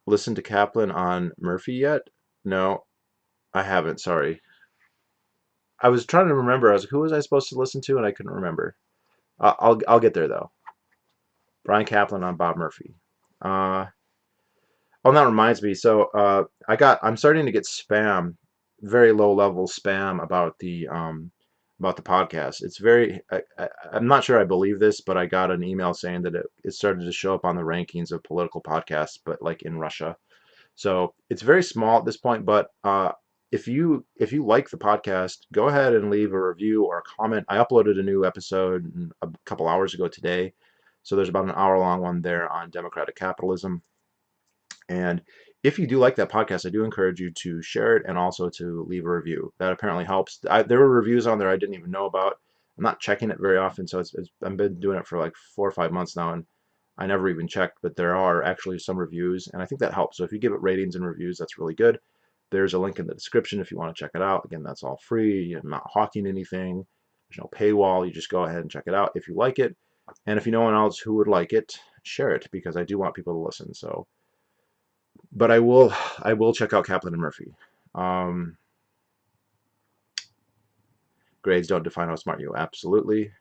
listen to Kaplan on Murphy yet? No, I haven't. Sorry. I was trying to remember. I was like, who was I supposed to listen to? And I couldn't remember. I'll get there though. Brian Kaplan on Bob Murphy. Oh, that reminds me. So I'm starting to get spam, very low level spam about the podcast. It's I'm not sure I believe this, but I got an email saying that it started to show up on the rankings of political podcasts, but like in Russia. So it's very small at this point, but if you like the podcast, go ahead and leave a review or a comment. I uploaded a new episode a couple hours ago today, so there's about an hour-long one there on democratic capitalism. And if you do like that podcast, I do encourage you to share it and also to leave a review. That apparently helps. There were reviews on there I didn't even know about. I'm not checking it very often, so I've been doing it for like 4 or 5 months now, and I never even checked. But there are actually some reviews, and I think that helps. So if you give it ratings and reviews, that's really good. There's a link in the description if you want to check it out. Again, that's all free. I'm not hawking anything. There's no paywall. You just go ahead and check it out if you like it. And if you know anyone else who would like it, share it because I do want people to listen. So but I will check out Kaplan and Murphy. Um, Grades don't define how smart you are. Absolutely.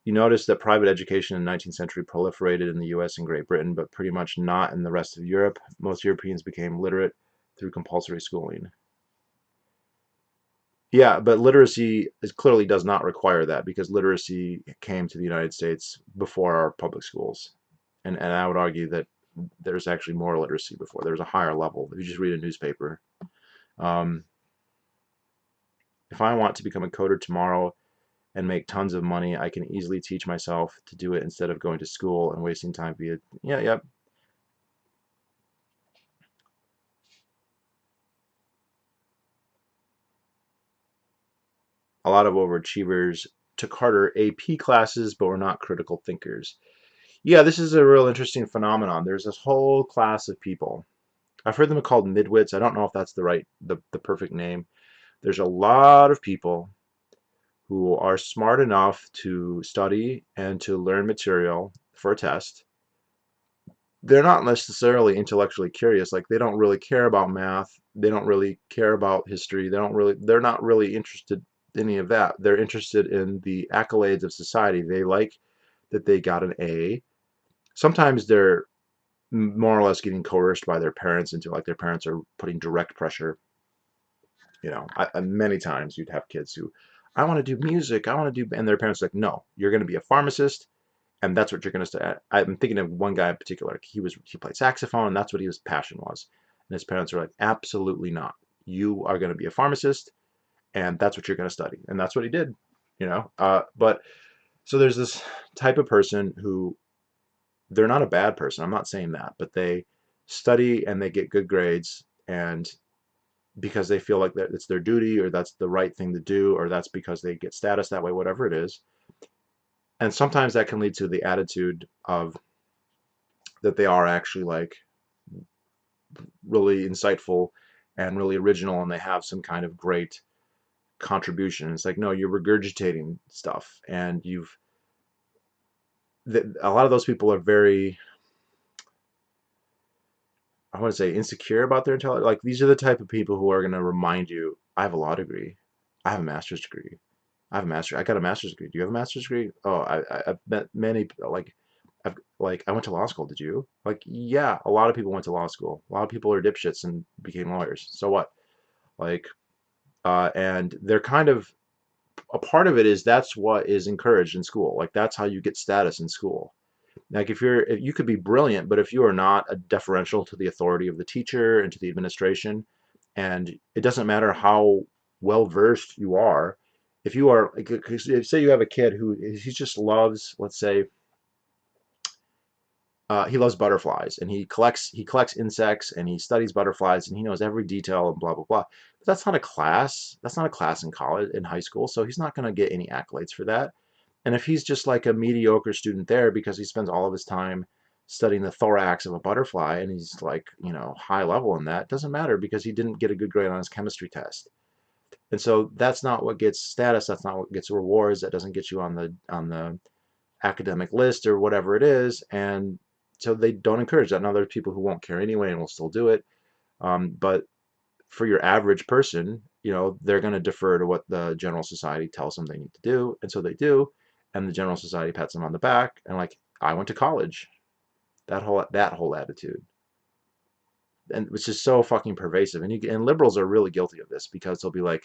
You notice that private education in the 19th century proliferated in the US and Great Britain, but pretty much not in the rest of Europe. Most Europeans became literate through compulsory schooling. Yeah, but literacy clearly does not require that because literacy came to the United States before our public schools. And I would argue that there's actually more literacy before. There's a higher level. If you just read a newspaper. Um, if I want to become a coder tomorrow and make tons of money, I can easily teach myself to do it instead of going to school and wasting time via, yeah, yep. A lot of overachievers took harder AP classes, but were not critical thinkers. Yeah, this is a real interesting phenomenon. There's this whole class of people. I've heard them called midwits. I don't know if that's the perfect name. There's a lot of people who are smart enough to study and to learn material for a test. They're not necessarily intellectually curious. Like they don't really care about math. They don't really care about history. They're not really interested in any of that. They're interested in the accolades of society. They like that they got an A. Sometimes they're more or less getting coerced by their parents into like their parents are putting direct pressure. Many times you'd have kids who, I want to do music, I want to do, and their parents are like, no, you're going to be a pharmacist, and that's what you're going to study. I'm thinking of one guy in particular. He played saxophone, and that's what his passion was. And his parents are like, absolutely not. You are going to be a pharmacist, and that's what you're going to study. And that's what he did. But so there's this type of person who they're not a bad person. I'm not saying that, but they study and they get good grades, and because they feel like that it's their duty or that's the right thing to do or that's because they get status that way, whatever it is. And sometimes that can lead to the attitude of that they are actually like really insightful and really original and they have some kind of great contribution. It's like, no, you're regurgitating stuff and a lot of those people are very, I want to say, insecure about their intelligence. Like these are the type of people who are going to remind you, I have a law degree, I have a master's degree, I got a master's degree. Do you have a master's degree? Oh, I've met many I went to law school. Did you? Like, yeah, a lot of people went to law school. A lot of people are dipshits and became lawyers. So what? Like, and they're kind of a part of it is that's what is encouraged in school. Like that's how you get status in school. Like if you could be brilliant, but if you are not a deferential to the authority of the teacher and to the administration, and it doesn't matter how well versed you are, if you are, like, say you have a kid who he just loves, let's say, he loves butterflies and he collects insects and he studies butterflies and he knows every detail and blah blah blah. But that's not a class. That's not a class in college, in high school. So he's not going to get any accolades for that. And if he's just like a mediocre student there because he spends all of his time studying the thorax of a butterfly and he's like, high level in that, doesn't matter because he didn't get a good grade on his chemistry test. And so that's not what gets status. That's not what gets rewards. That doesn't get you on the academic list or whatever it is. And so they don't encourage that. Now there's people who won't care anyway and will still do it. But for your average person, they're going to defer to what the general society tells them they need to do. And so they do. And the general society pats them on the back and like, I went to college. That whole attitude. And which is so fucking pervasive. And liberals are really guilty of this because they'll be like,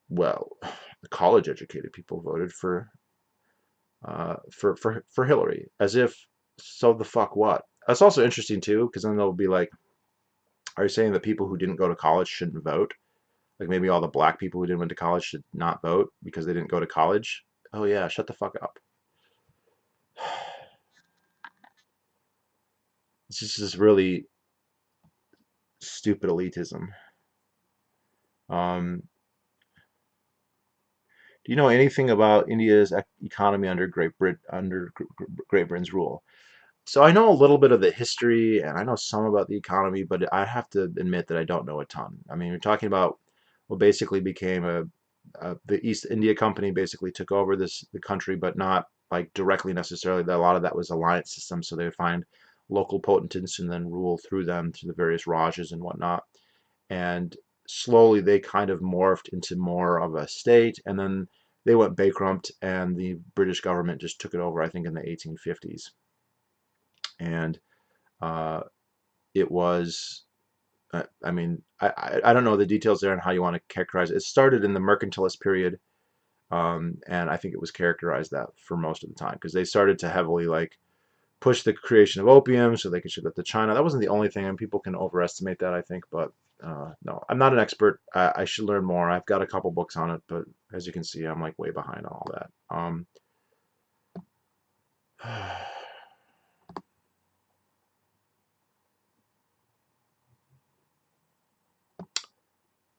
well, the college educated people voted for Hillary, as if, so the fuck what? That's also interesting too, because then they'll be like, Are you saying that people who didn't go to college shouldn't vote? Like maybe all the black people who didn't went to college should not vote because they didn't go to college? Oh yeah, shut the fuck up. It's just this really stupid elitism. Um, do you know anything about India's economy under Great Britain's rule? So I know a little bit of the history and I know some about the economy, but I have to admit that I don't know a ton. I mean, we're talking about what basically became the East India Company basically took over the country, but not like directly necessarily. That a lot of that was alliance system, so they would find local potentates and then rule through them through the various rajas and whatnot. And slowly they kind of morphed into more of a state, and then they went bankrupt, and the British government just took it over, I think, in the 1850s. And uh, it was, I mean, I don't know the details there and how you want to characterize it. It started in the mercantilist period, and I think it was characterized that for most of the time because they started to heavily like push the creation of opium so they could ship that to China. That wasn't the only thing, and people can overestimate that, I think, but no, I'm not an expert. I should learn more. I've got a couple books on it, but as you can see, I'm like way behind on all that.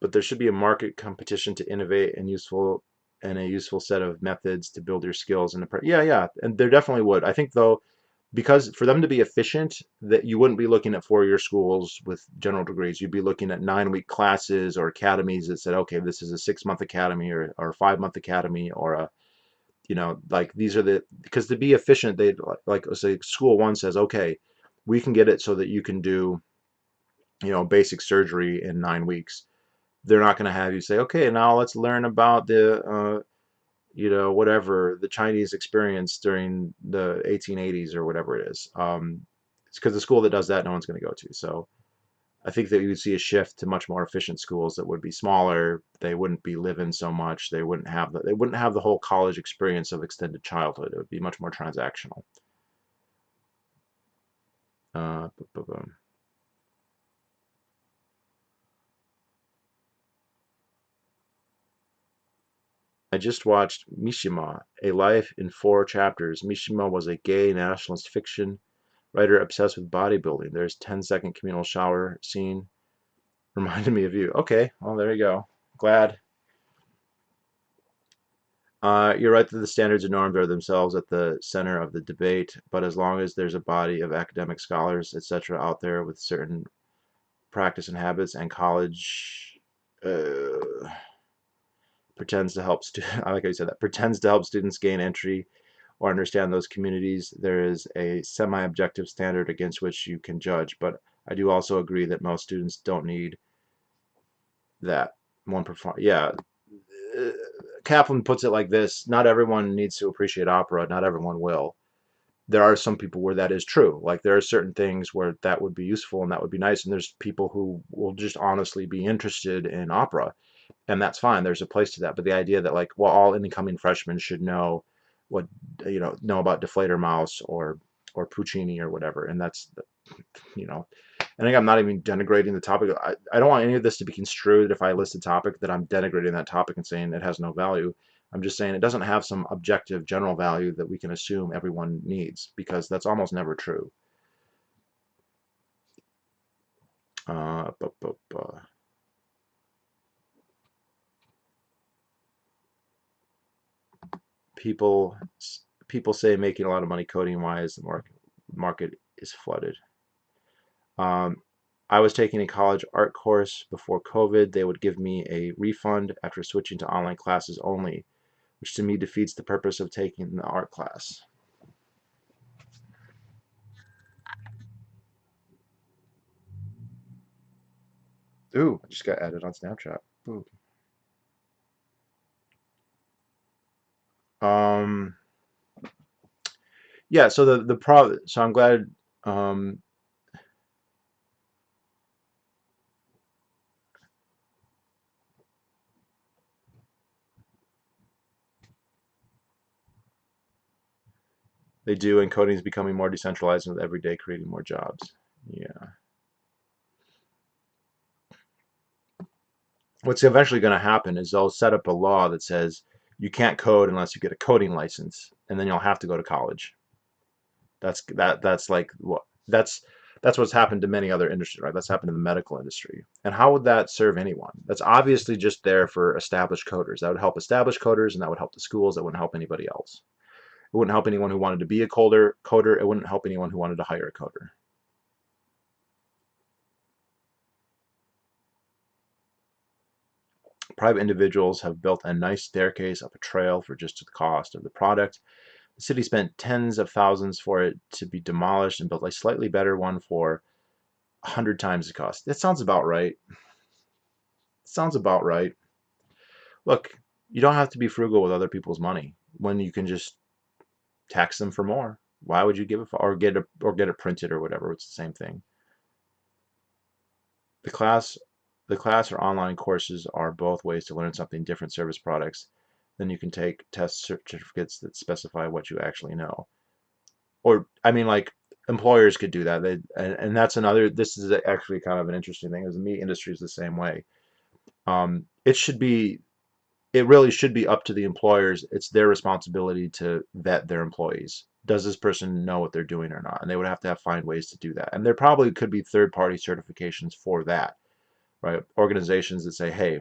But there should be a market competition to innovate and a useful set of methods to build your skills yeah, yeah, and there definitely would. I think though, because for them to be efficient, that you wouldn't be looking at four-year schools with general degrees. You'd be looking at 9-week classes or academies that said, okay, this is a 6-month academy or a 5-month academy or a, like these are because to be efficient, they like say school one says, okay, we can get it so that you can do, basic surgery in 9 weeks. They're not going to have you say, okay, now let's learn about whatever the Chinese experience during the 1880s or whatever it is. It's because the school that does that, no one's going to go to. So I think that you would see a shift to much more efficient schools that would be smaller. They wouldn't be living so much. They wouldn't have the whole college experience of extended childhood. It would be much more transactional. Uh, I just watched Mishima, A Life in Four Chapters. Mishima was a gay nationalist fiction writer obsessed with bodybuilding. There's 10-second communal shower scene. Reminded me of you. Okay, well, there you go. Glad. You're right that the standards and norms are themselves at the center of the debate, but as long as there's a body of academic scholars, etc., out there with certain practice and habits, and college uh, pretends to help I like how you said that, pretends to help students gain entry or understand those communities, there is a semi-objective standard against which you can judge. But I do also agree that most students don't need that one perform. Yeah, uh, Kaplan puts it like this: not everyone needs to appreciate opera. Not everyone will. There are some people where that is true. Like there are certain things where that would be useful and that would be nice, and there's people who will just honestly be interested in opera, and that's fine. There's a place to that. But the idea that like, well, all incoming freshmen should know what know about Deflator Mouse or Puccini or whatever, and that's you know. I think I'm not even denigrating the topic. I don't want any of this to be construed if I list a topic that I'm denigrating that topic and saying it has no value. I'm just saying it doesn't have some objective general value that we can assume everyone needs because that's almost never true. Uh, bu- bu- bu- people people say making a lot of money coding wise, the market is flooded. Um, I was taking a college art course before COVID. They would give me a refund after switching to online classes only, which to me defeats the purpose of taking the art class. Ooh, I just got added on Snapchat. Ooh. Um, yeah, so so I'm glad um, they do, and coding is becoming more decentralized with every day creating more jobs. Yeah. what's eventually going to happen is they'll set up a law that says you can't code unless you get a coding license, and then you'll have to go to college. That's like what that's what's happened to many other industries, right? That's happened in the medical industry. And how would that serve anyone? That's obviously just there for established coders. That would help established coders, and that would help the schools. That wouldn't help anybody else. It wouldn't help anyone who wanted to be a coder. It wouldn't help anyone who wanted to hire a coder. Private individuals have built a nice staircase up a trail for just the cost of the product. The city spent tens of thousands for it to be demolished and built a slightly better one for 100 times the cost. That sounds about right. Sounds about right. Look, you don't have to be frugal with other people's money when you can just tax them for more. Why would you give it or get it printed or whatever? It's the same thing. The class the class or online courses are both ways to learn something different service products. Then you can take test certificates that specify what you actually know. Or I mean, like employers could do that. And that's another. This is actually kind of an interesting thing. Is the meat industry is the same way. It should be. It really should be up to the employers. It's their responsibility to vet their employees. Does this person know what they're doing or not? And they would have to find ways to do that. And there probably could be third-party certifications for that, right? Organizations that say, hey,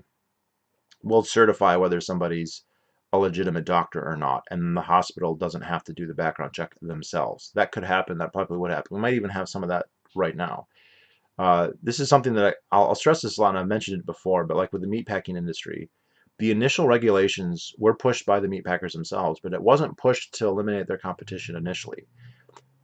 we'll certify whether somebody's a legitimate doctor or not, and the hospital doesn't have to do the background check themselves. That could happen. That probably would happen. We might even have some of that right now. This is something that I'll stress this a lot, and I've mentioned it before, but like with the meatpacking industry, the initial regulations were pushed by the meatpackers themselves, but it wasn't pushed to eliminate their competition initially.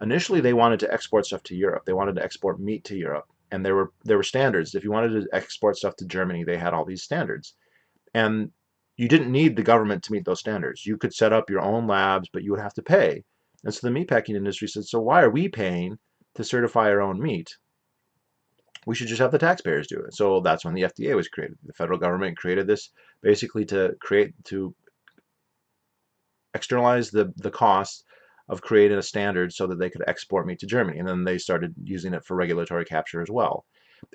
Initially, they wanted to export stuff to Europe. They wanted to export meat to Europe, and there were standards. If you wanted to export stuff to Germany, they had all these standards. And you didn't need the government to meet those standards. You could set up your own labs, but you would have to pay. And so the meatpacking industry said, so why are we paying to certify our own meat? We should just have the taxpayers do it. So that's when the FDA was created. The federal government created this basically to externalize the cost of creating a standard so that they could export meat to Germany. And then they started using it for regulatory capture as well.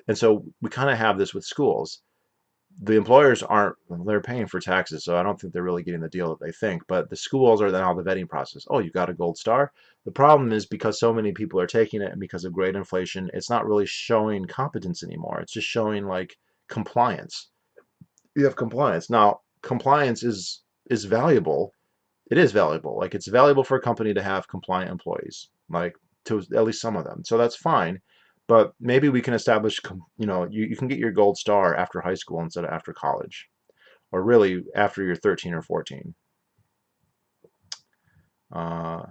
And so we kind of have this with schools. The employers aren't, they're paying for taxes, so I don't think they're really getting the deal that they think. But the schools are then all the vetting process. Oh, you got a gold star? The problem is because so many people are taking it and because of great inflation, it's not really showing competence anymore. It's just showing like compliance. You have compliance. Now, compliance is valuable. It is valuable. Like it's valuable for a company to have compliant employees, like to at least some of them. So that's fine. But maybe we can establish, you can get your gold star after high school instead of after college, or really after you're 13 or 14. Uh,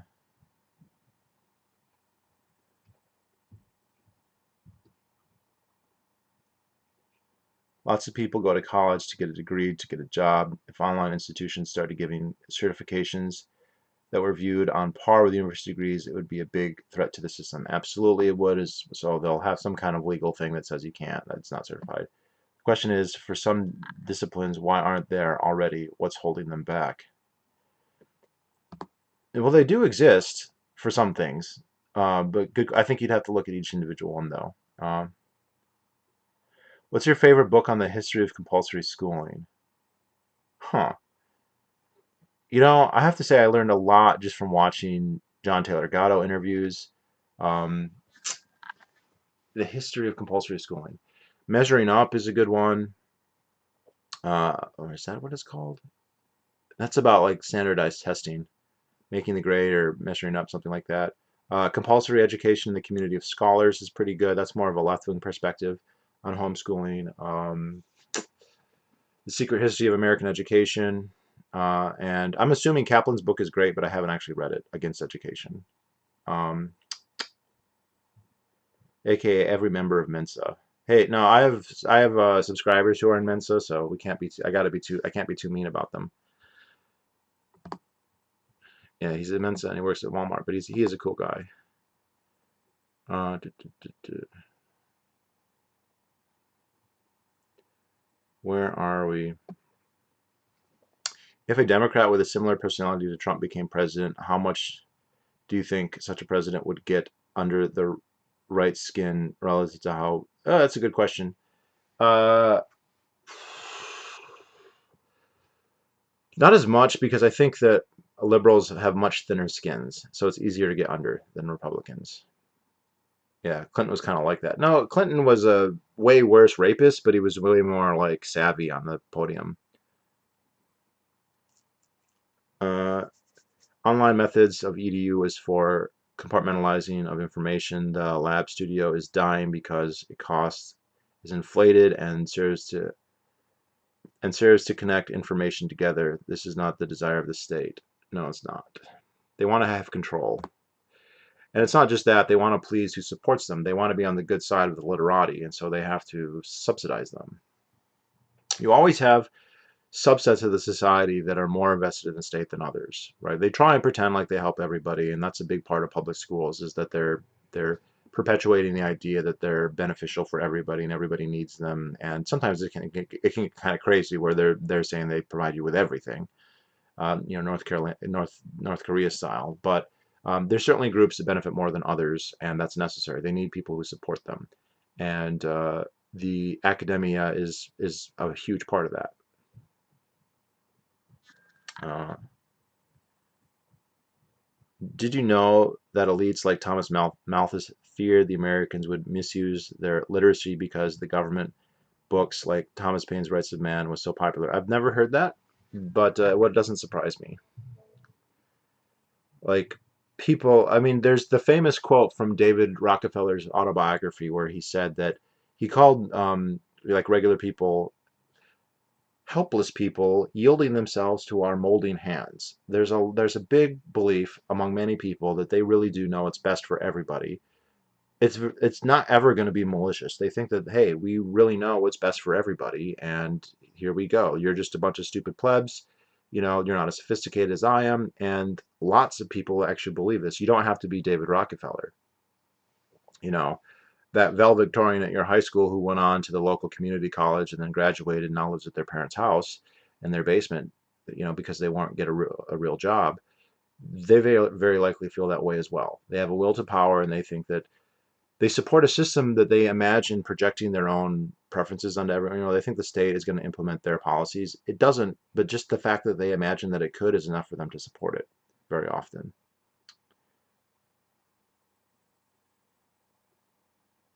Lots of people go to college to get a degree, to get a job. If online institutions started giving certifications that were viewed on par with university degrees, it would be a big threat to the system. Absolutely, it would. So they'll have some kind of legal thing that says you can't, that's not certified. The question is, for some disciplines, why aren't there already? What's holding them back? Well, they do exist for some things, but good. I think you'd have to look at each individual one, though. What's your favorite book on the history of compulsory schooling? Huh. I have to say I learned a lot just from watching John Taylor Gatto interviews. Um, the history of compulsory schooling. Measuring Up is a good one. Or is that what it's called? That's about like standardized testing, making the grade or measuring up, something like that. Compulsory Education in the Community of Scholars is pretty good. That's more of a left-wing perspective on homeschooling. The Secret History of American Education. And I'm assuming Kaplan's book is great, but I haven't actually read it, Against Education. Um, AKA every member of Mensa. Hey, no, I have subscribers who are in Mensa, so we can't be. I can't be too mean about them. Yeah, he's in Mensa and he works at Walmart, but he is a cool guy. Uh, duh, duh, duh, duh. Where are we? If a Democrat with a similar personality to Trump became president, how much do you think such a president would get under the right skin relative to how? Oh, that's a good question. Uh, Not as much because I think that liberals have much thinner skins, so it's easier to get under than Republicans. Yeah, Clinton was kind of like that. No, Clinton was a way worse rapist, but he was way more like savvy on the podium. Uh, Online methods of EDU is for compartmentalizing of information. The lab studio is dying because it costs is inflated and serves to connect information together. This is not the desire of the state. No, it's not. They want to have control. And it's not just that, they want to please who supports them. They want to be on the good side of the literati, and so they have to subsidize them. You always have subsets of the society that are more invested in the state than others, right? They try and pretend like they help everybody, and that's a big part of public schools is that they're perpetuating the idea that they're beneficial for everybody and everybody needs them. And sometimes it can get kind of crazy where they're saying they provide you with everything, North Korea style. But there's certainly groups that benefit more than others, and that's necessary. They need people who support them, and the academia is a huge part of that. Uh, did you know that elites like Thomas Malthus feared the Americans would misuse their literacy because the government books like Thomas Paine's Rights of Man was so popular? I've never heard that, but what doesn't surprise me. Like people, I mean, there's the famous quote from David Rockefeller's autobiography where he said that he called like regular people helpless people yielding themselves to our molding hands. There's a big belief among many people that they really do know what's best for everybody. It's not ever going to be malicious. They think that, hey, we really know what's best for everybody, and here we go. You're just a bunch of stupid plebs. You're not as sophisticated as I am, and lots of people actually believe this. You don't have to be David Rockefeller. You know, that valedictorian at your high school who went on to the local community college and then graduated and now lives at their parents' house in their basement, because they won't get a real job, they very, very likely feel that way as well. They have a will to power and they think that they support a system that they imagine projecting their own preferences onto everyone. They think the state is going to implement their policies. It doesn't, but just the fact that they imagine that it could is enough for them to support it very often.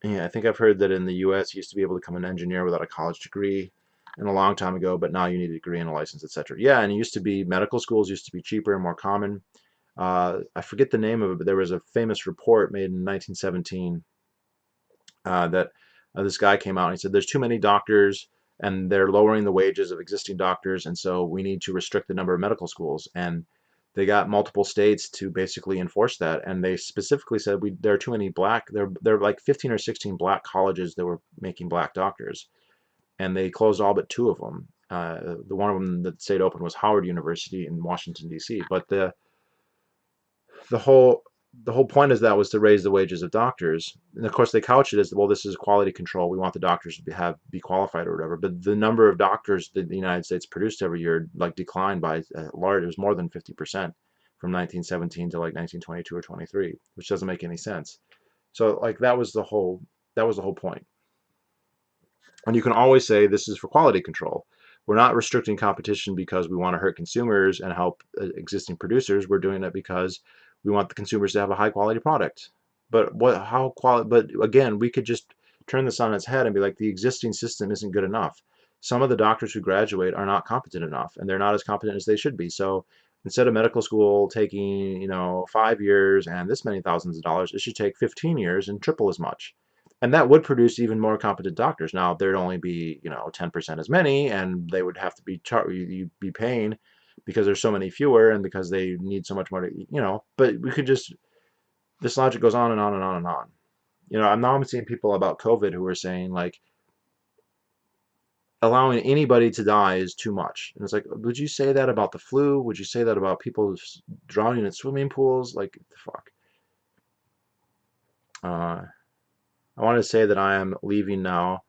Yeah, I think I've heard that in the US, you used to be able to become an engineer without a college degree and a long time ago, but now you need a degree and a license, etc. Yeah, and it used to be medical schools used to be cheaper and more common. I forget the name of it, but there was a famous report made in 1917 that this guy came out and he said there's too many doctors and they're lowering the wages of existing doctors, and so we need to restrict the number of medical schools. And they got multiple states to basically enforce that, and they specifically said there are too many there are like 15 or 16 black colleges that were making black doctors, and they closed all but two of them. The one of them that stayed open was Howard University in Washington D.C. But the whole the whole point is that was to raise the wages of doctors, and of course they couch it as, well, this is quality control. We want the doctors to be qualified or whatever. But the number of doctors that the United States produced every year like declined by large. It was more than 50% from 1917 to like 1922 or 23, which doesn't make any sense. So like that was the whole point. And you can always say this is for quality control. We're not restricting competition because we want to hurt consumers and help existing producers. We're doing it because we want the consumers to have a high quality product. But but again, we could just turn this on its head and be like, the existing system isn't good enough. Some of the doctors who graduate are not competent enough, and they're not as competent as they should be. So instead of medical school taking, 5 years and this many thousands of dollars, it should take 15 years and triple as much, and that would produce even more competent doctors. Now there'd only be 10% as many, and they would have to be you'd be paying because there's so many fewer and because they need so much more but we could just, this logic goes on and on and on and on. I'm seeing people about COVID who are saying like allowing anybody to die is too much, and it's like, would you say that about the flu? Would you say that about people drowning in swimming pools? Like, fuck. uh, I want to say that I am leaving now,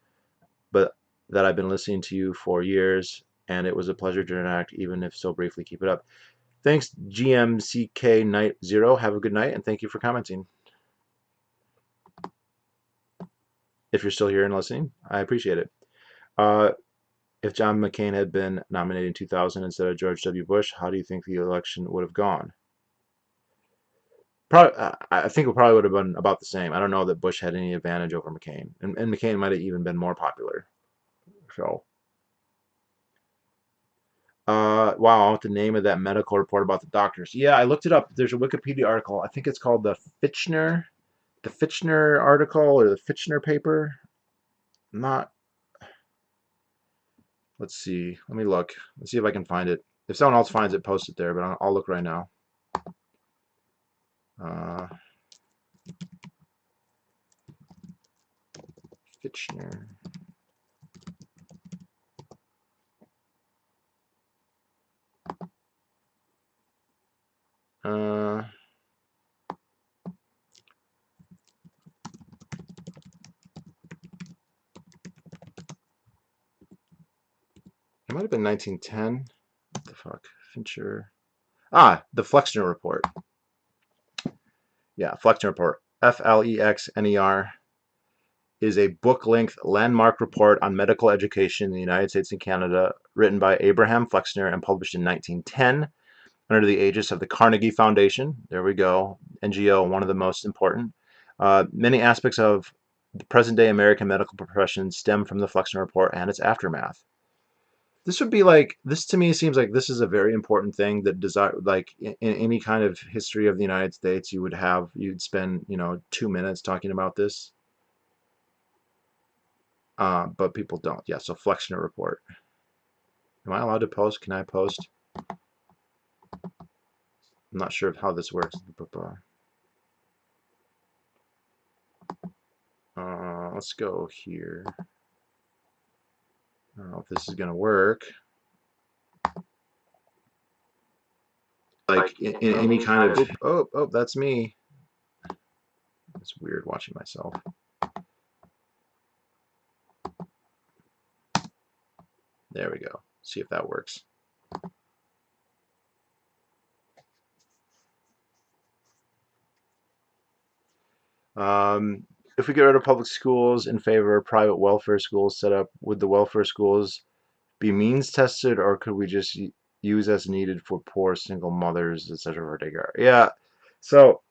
but that I've been listening to you for years, and it was a pleasure to interact, even if so briefly. Keep it up. Thanks, GMCK Night Zero. Have a good night, and thank you for commenting. If you're still here and listening, I appreciate it. Uh, If John McCain had been nominated in 2000 instead of George W. Bush, how do you think the election would have gone? Probably, I think it probably would have been about the same. I don't know that Bush had any advantage over McCain, and McCain might have even been more popular. So, wow, I want the name of that medical report about the doctors. Yeah, I looked it up. There's a Wikipedia article. I think it's called the Fitchner article or the Fitchner paper. Not. Let's see. Let me look. Let's see if I can find it. If someone else finds it, post it there. But I'll look right now. Uh, Fitchner. Uh, it might have been 1910. What the fuck? Fincher. The Flexner report. Yeah, Flexner report. Flexner is a book-length landmark report on medical education in the United States and Canada, written by Abraham Flexner and published in 1910 under the aegis of the Carnegie Foundation. There we go. NGO, one of the most important. Many aspects of the present-day American medical profession stem from the Flexner report and its aftermath. This would be like, this to me seems like this is a very important thing that like in any kind of history of the United States, you'd spend, 2 minutes talking about this. But people don't. Yeah, so Flexner report. Am I allowed to post? Can I post? I'm not sure of how this works. Let's go here. I don't know if this is going to work. Like in any kind of... Oh, that's me. It's weird watching myself. There we go. See if that works. If we get rid of public schools in favor of private welfare schools set up, would the welfare schools be means tested, or could we just use as needed for poor single mothers, etc. for daycare? Yeah. So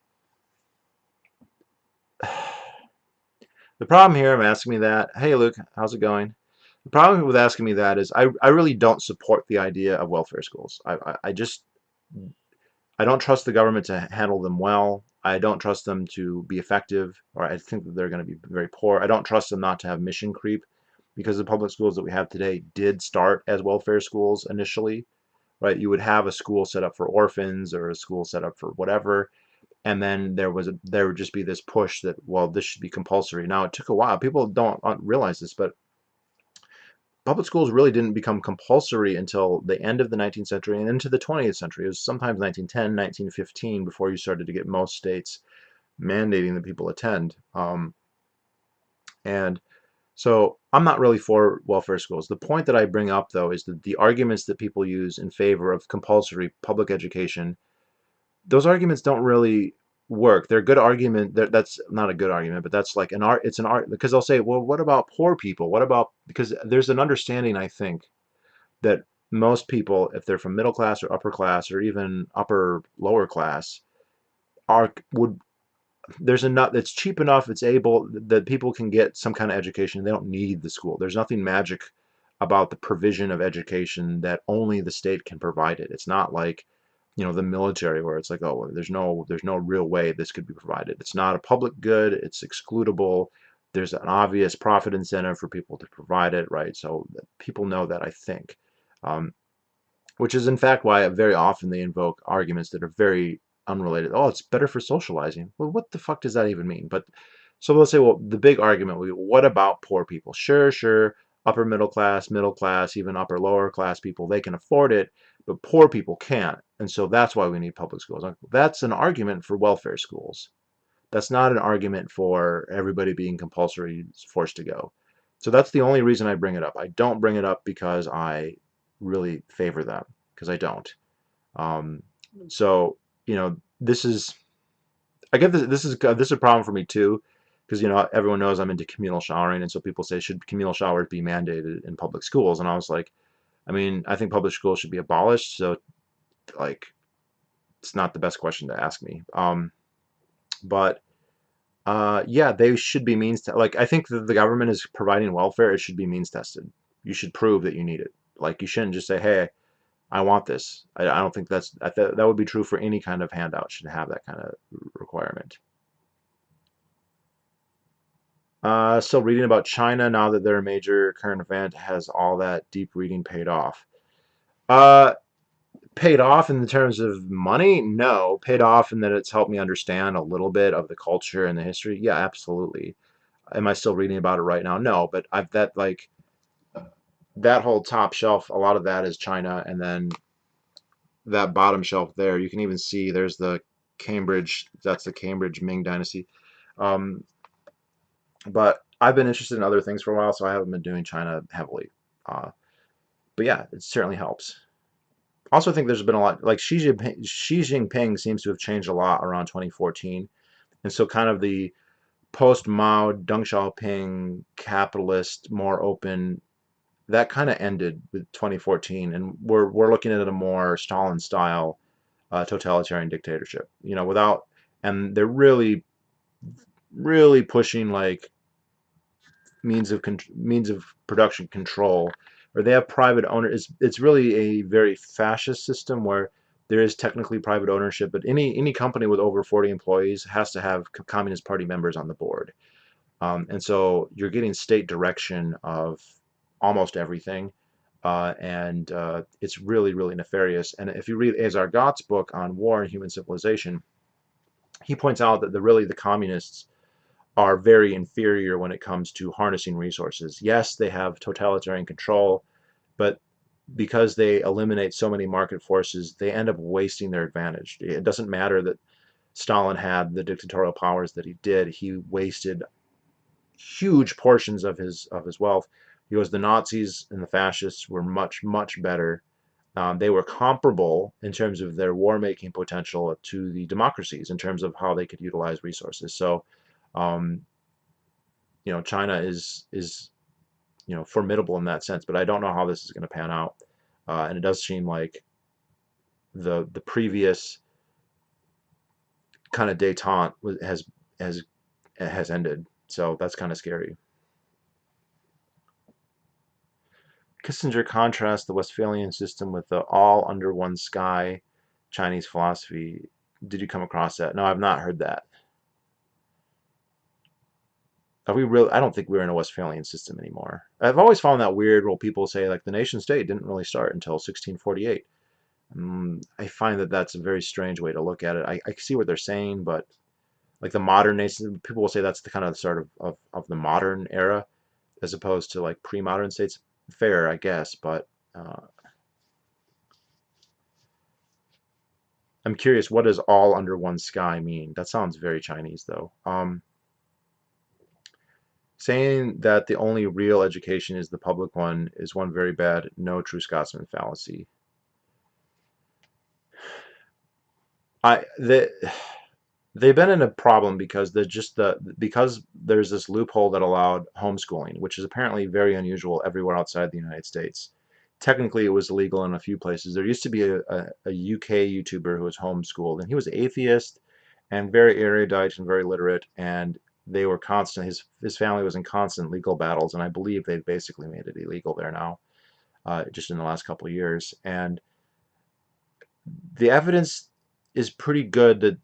the problem here, I'm asking me that. Hey, Luke, how's it going? The problem with asking me that is I really don't support the idea of welfare schools. I don't trust the government to handle them well. I don't trust them to be effective, or I think that they're going to be very poor. I don't trust them not to have mission creep, because the public schools that we have today did start as welfare schools initially, right? You would have a school set up for orphans or a school set up for whatever, and then there would just be this push that, well, this should be compulsory. Now, it took a while. People don't realize this, but public schools really didn't become compulsory until the end of the 19th century and into the 20th century. It was sometimes 1910, 1915 before you started to get most states mandating that people attend. And so I'm not really for welfare schools. The point that I bring up, though, is that the arguments that people use in favor of compulsory public education, those arguments don't really work. They're a good argument. That's not a good argument, but that's like an art. It's an art, because they'll say, well, what about poor people? What about, because there's an understanding, I think, that most people, if they're from middle class or upper class or even upper lower class, would there's enough that's cheap enough, it's able that people can get some kind of education. They don't need the school. There's nothing magic about the provision of education that only the state can provide it. It's not like, the military, where it's like, oh, there's no real way this could be provided. It's not a public good. It's excludable. There's an obvious profit incentive for people to provide it, right? So people know that, I think, which is in fact why very often they invoke arguments that are very unrelated. Oh, it's better for socializing. Well, what the fuck does that even mean? But so let's say, well, the big argument will be, what about poor people? Sure, upper middle class, even upper lower class people, they can afford it, but poor people can't. And so that's why we need public schools. That's an argument for welfare schools. That's not an argument for everybody being compulsory forced to go. So that's the only reason I bring it up. I don't bring it up because I really favor them, because I don't. So this is, I get this is a problem for me too, because everyone knows I'm into communal showering, and so people say, should communal showers be mandated in public schools? And I was like, I mean, I think public schools should be abolished. So like, it's not the best question to ask me. But yeah, they should be means to like. I think that the government is providing welfare. It should be means tested. You should prove that you need it. Like you shouldn't just say, "Hey, I want this." I don't think that would be true for any kind of handout. Should have that kind of requirement. Still reading about China now that their major current event has all that deep reading paid off. Uh, Paid off in the terms of money? No. Paid off in that it's helped me understand a little bit of the culture and the history? Yeah, absolutely. Am I still reading about it right now? No, but I've that like that whole top shelf, a lot of that is China, and then that bottom shelf there, you can even see there's the Cambridge, that's the Cambridge Ming Dynasty. Um, but I've been interested in other things for a while, so I haven't been doing China heavily. Uh, but yeah, it certainly helps. Also, I think there's been a lot, like Xi Jinping seems to have changed a lot around 2014. And so kind of the post-Mao, Deng Xiaoping, capitalist, more open, that kind of ended with 2014, and we're looking at a more Stalin style totalitarian dictatorship. Without, and they're really pushing like means of production control, or they have private owner. It's really a very fascist system where there is technically private ownership, but any company with over 40 employees has to have Communist Party members on the board. And so you're getting state direction of almost everything. And it's really, really nefarious. And if you read Azar Gott's book on war and human civilization, he points out that the communists are very inferior when it comes to harnessing resources. Yes, they have totalitarian control, but because they eliminate so many market forces, they end up wasting their advantage. It doesn't matter that Stalin had the dictatorial powers that he did. He wasted huge portions of his wealth. He goes, the Nazis and the fascists were much, much better. They were comparable in terms of their war-making potential to the democracies in terms of how they could utilize resources. So, um, China is formidable in that sense, but I don't know how this is going to pan out. And it does seem like the previous kind of détente has has ended. So that's kind of scary. Kissinger contrasts the Westphalian system with the all under one sky Chinese philosophy. Did you come across that? No, I've not heard that. Are we really? I don't think we're in a Westphalian system anymore. I've always found that weird when people say like the nation state didn't really start until 1648. I find that that's a very strange way to look at it. I see what they're saying, but like the modern nation, people will say that's the kind of start of the modern era as opposed to like pre-modern states. Fair, I guess, but I'm curious, what does all under one sky mean? That sounds very Chinese, though. Saying that the only real education is the public one is one very bad, no true Scotsman fallacy. I the They've been in a problem because because there's this loophole that allowed homeschooling, which is apparently very unusual everywhere outside the United States. Technically, it was illegal in a few places. There used to be a UK YouTuber who was homeschooled, and he was atheist and very erudite and very literate, and they were constant. His family was in constant legal battles, and I believe they've basically made it illegal there now, just in the last couple of years. And the evidence is pretty good that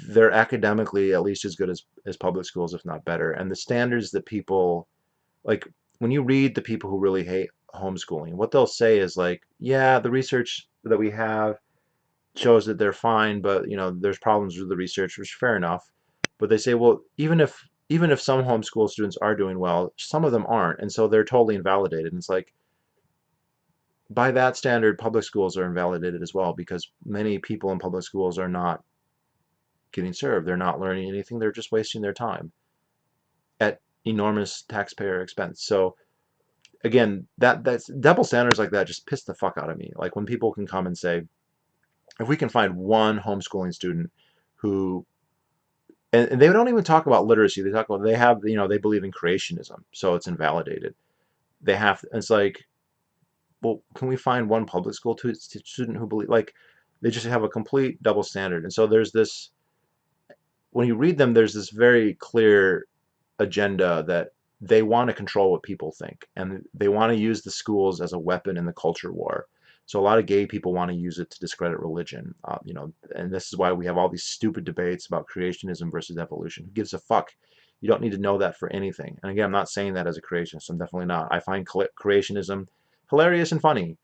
they're academically at least as good as public schools, if not better. And the standards that people like, when you read the people who really hate homeschooling, what they'll say is like, yeah, the research that we have shows that they're fine, but there's problems with the research, which is fair enough. But they say, well, even if some homeschool students are doing well, some of them aren't, and so they're totally invalidated. And it's like, by that standard, public schools are invalidated as well because many people in public schools are not getting served. They're not learning anything. They're just wasting their time at enormous taxpayer expense. So again, that's double standards like that just piss the fuck out of me. Like when people can come and say, if we can find one homeschooling student who And they don't even talk about literacy. They talk about they have, they believe in creationism, so it's invalidated. They have, it's like, well, can we find one public school student who believe, like, they just have a complete double standard. And so there's this, when you read them, there's this very clear agenda that they want to control what people think, and they want to use the schools as a weapon in the culture war. So a lot of gay people want to use it to discredit religion, and this is why we have all these stupid debates about creationism versus evolution. Who gives a fuck? You don't need to know that for anything. And again, I'm not saying that as a creationist. I'm definitely not. I find creationism hilarious and funny,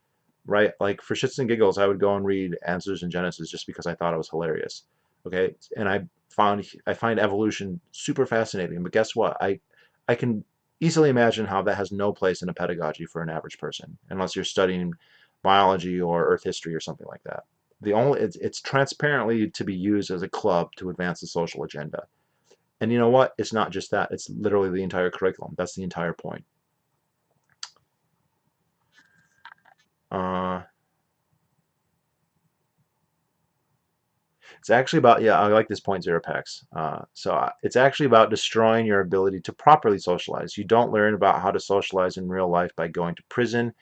right? Like for shits and giggles, I would go and read Answers in Genesis just because I thought it was hilarious. Okay, and I find evolution super fascinating. But guess what? I can easily imagine how that has no place in a pedagogy for an average person, unless you're studying biology or Earth history or something like that. It's transparently to be used as a club to advance the social agenda. And you know what? It's not just that. It's literally the entire curriculum. That's the entire point. Uh, It's actually about, yeah, I like this point zero packs. It's actually about destroying your ability to properly socialize. You don't learn about how to socialize in real life by going to prison.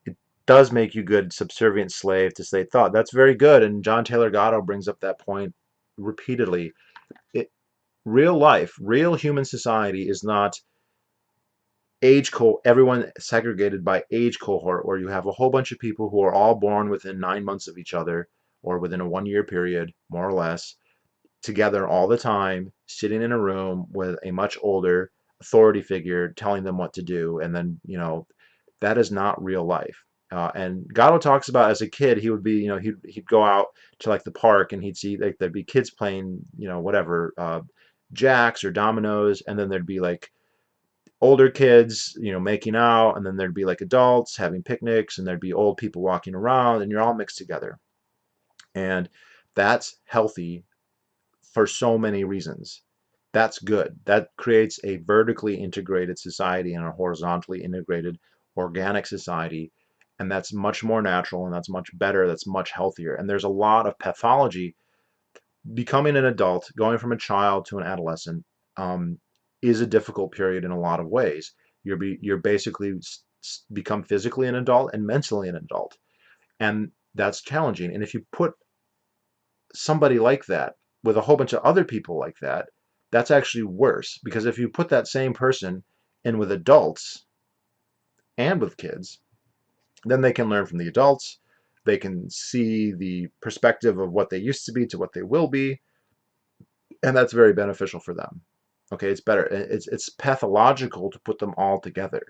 It does make you good subservient slave to state thought. That's very good. And John Taylor Gatto brings up that point repeatedly. It, real life, real human society is not everyone segregated by age cohort, where you have a whole bunch of people who are all born within 9 months of each other or within a 1 year period, more or less, together all the time, sitting in a room with a much older authority figure telling them what to do. And then, that is not real life. And Gatto talks about as a kid, he would be, he'd go out to like the park and he'd see like there'd be kids playing, whatever, jacks or dominoes, and then there'd be like older kids, making out, and then there'd be like adults having picnics, and there'd be old people walking around, and you're all mixed together. And that's healthy for so many reasons. That's good. That creates a vertically integrated society and a horizontally integrated organic society. And that's much more natural and that's much better. That's much healthier. And there's a lot of pathology. Becoming an adult, going from a child to an adolescent, is a difficult period in a lot of ways. You're basically become physically an adult and mentally an adult. And that's challenging. And if you put somebody like that with a whole bunch of other people like that, that's actually worse. Because if you put that same person in with adults and with kids, then they can learn from the adults. They can see the perspective of what they used to be to what they will be, and that's very beneficial for them. Okay, it's better. It's pathological to put them all together.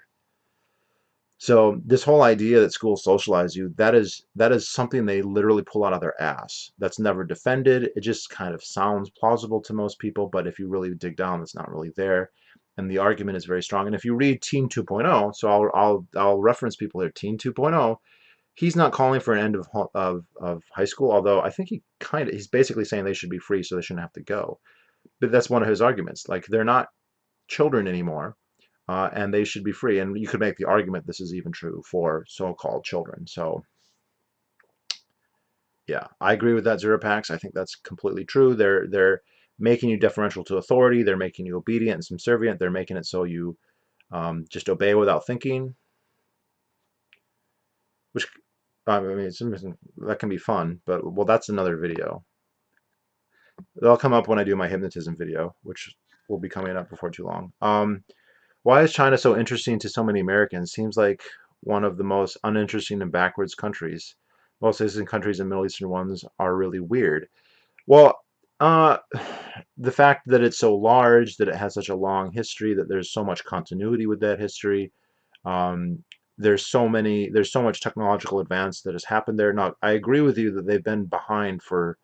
So this whole idea that schools socialize you, that is something they literally pull out of their ass. That's never defended. It just kind of sounds plausible to most people, but if you really dig down, it's not really there. And the argument is very strong. And if you read Teen 2.0, so I'll reference people here. Teen 2.0, he's not calling for an end of high school, although I think he's basically saying they should be free, so they shouldn't have to go. But that's one of his arguments. Like they're not children anymore, and they should be free. And you could make the argument this is even true for so-called children. So yeah, I agree with that, Zero Packs. I think that's completely true. They're making you deferential to authority. They're making you obedient and subservient. They're making it so you just obey without thinking, which I mean, that can be fun. But well, that's another video. They'll come up when I do my hypnotism video, which will be coming up before too long. Why is China so interesting to so many Americans? Seems like one of the most uninteresting and backwards countries. Most Asian countries and Middle Eastern ones are really weird. Well, uh, the fact that it's so large, that it has such a long history, that there's so much continuity with that history. Um, there's so much technological advance that has happened there. Now, I agree with you that they've been behind for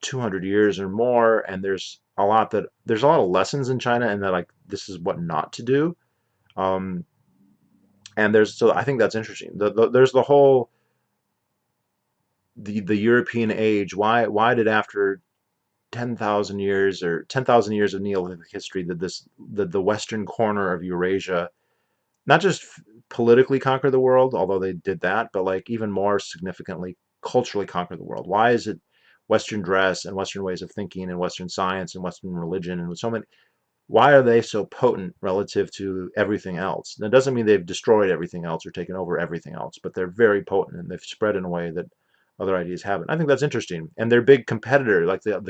200 years or more, and there's a lot of lessons in China, and that like this is what not to do. Um, and so I think that's interesting. There's the whole the European age. Why did after 10,000 years or 10,000 years of Neolithic history did the western corner of Eurasia not just politically conquer the world, although they did that, but like even more significantly culturally conquer the world? Western dress and Western ways of thinking and Western science and Western religion and so many. Why are they so potent relative to everything else? That doesn't mean they've destroyed everything else or taken over everything else, but they're very potent and they've spread in a way that other ideas haven't. I think that's interesting. And their big competitor, like the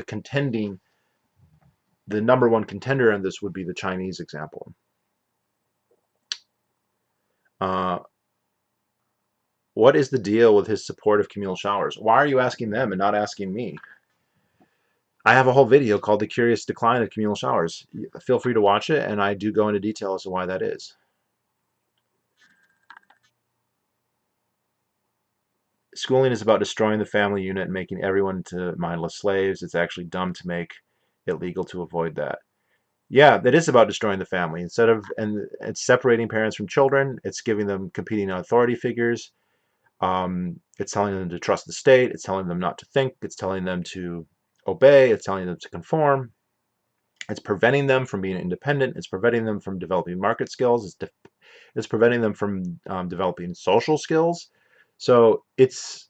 number one contender in this would be the Chinese example. Uh, what is the deal with his support of communal showers? Why are you asking them and not asking me? I have a whole video called The Curious Decline of Communal Showers. Feel free to watch it, and I do go into detail as to why that is. Schooling is about destroying the family unit and making everyone into mindless slaves. It's actually dumb to make it legal to avoid that. Yeah, that is about destroying the family. And it's separating parents from children. It's giving them competing authority figures. It's telling them to trust the state. It's telling them not to think. It's telling them to obey. It's telling them to conform. It's preventing them from being independent. It's preventing them from developing market skills. It's preventing them from developing social skills. So it's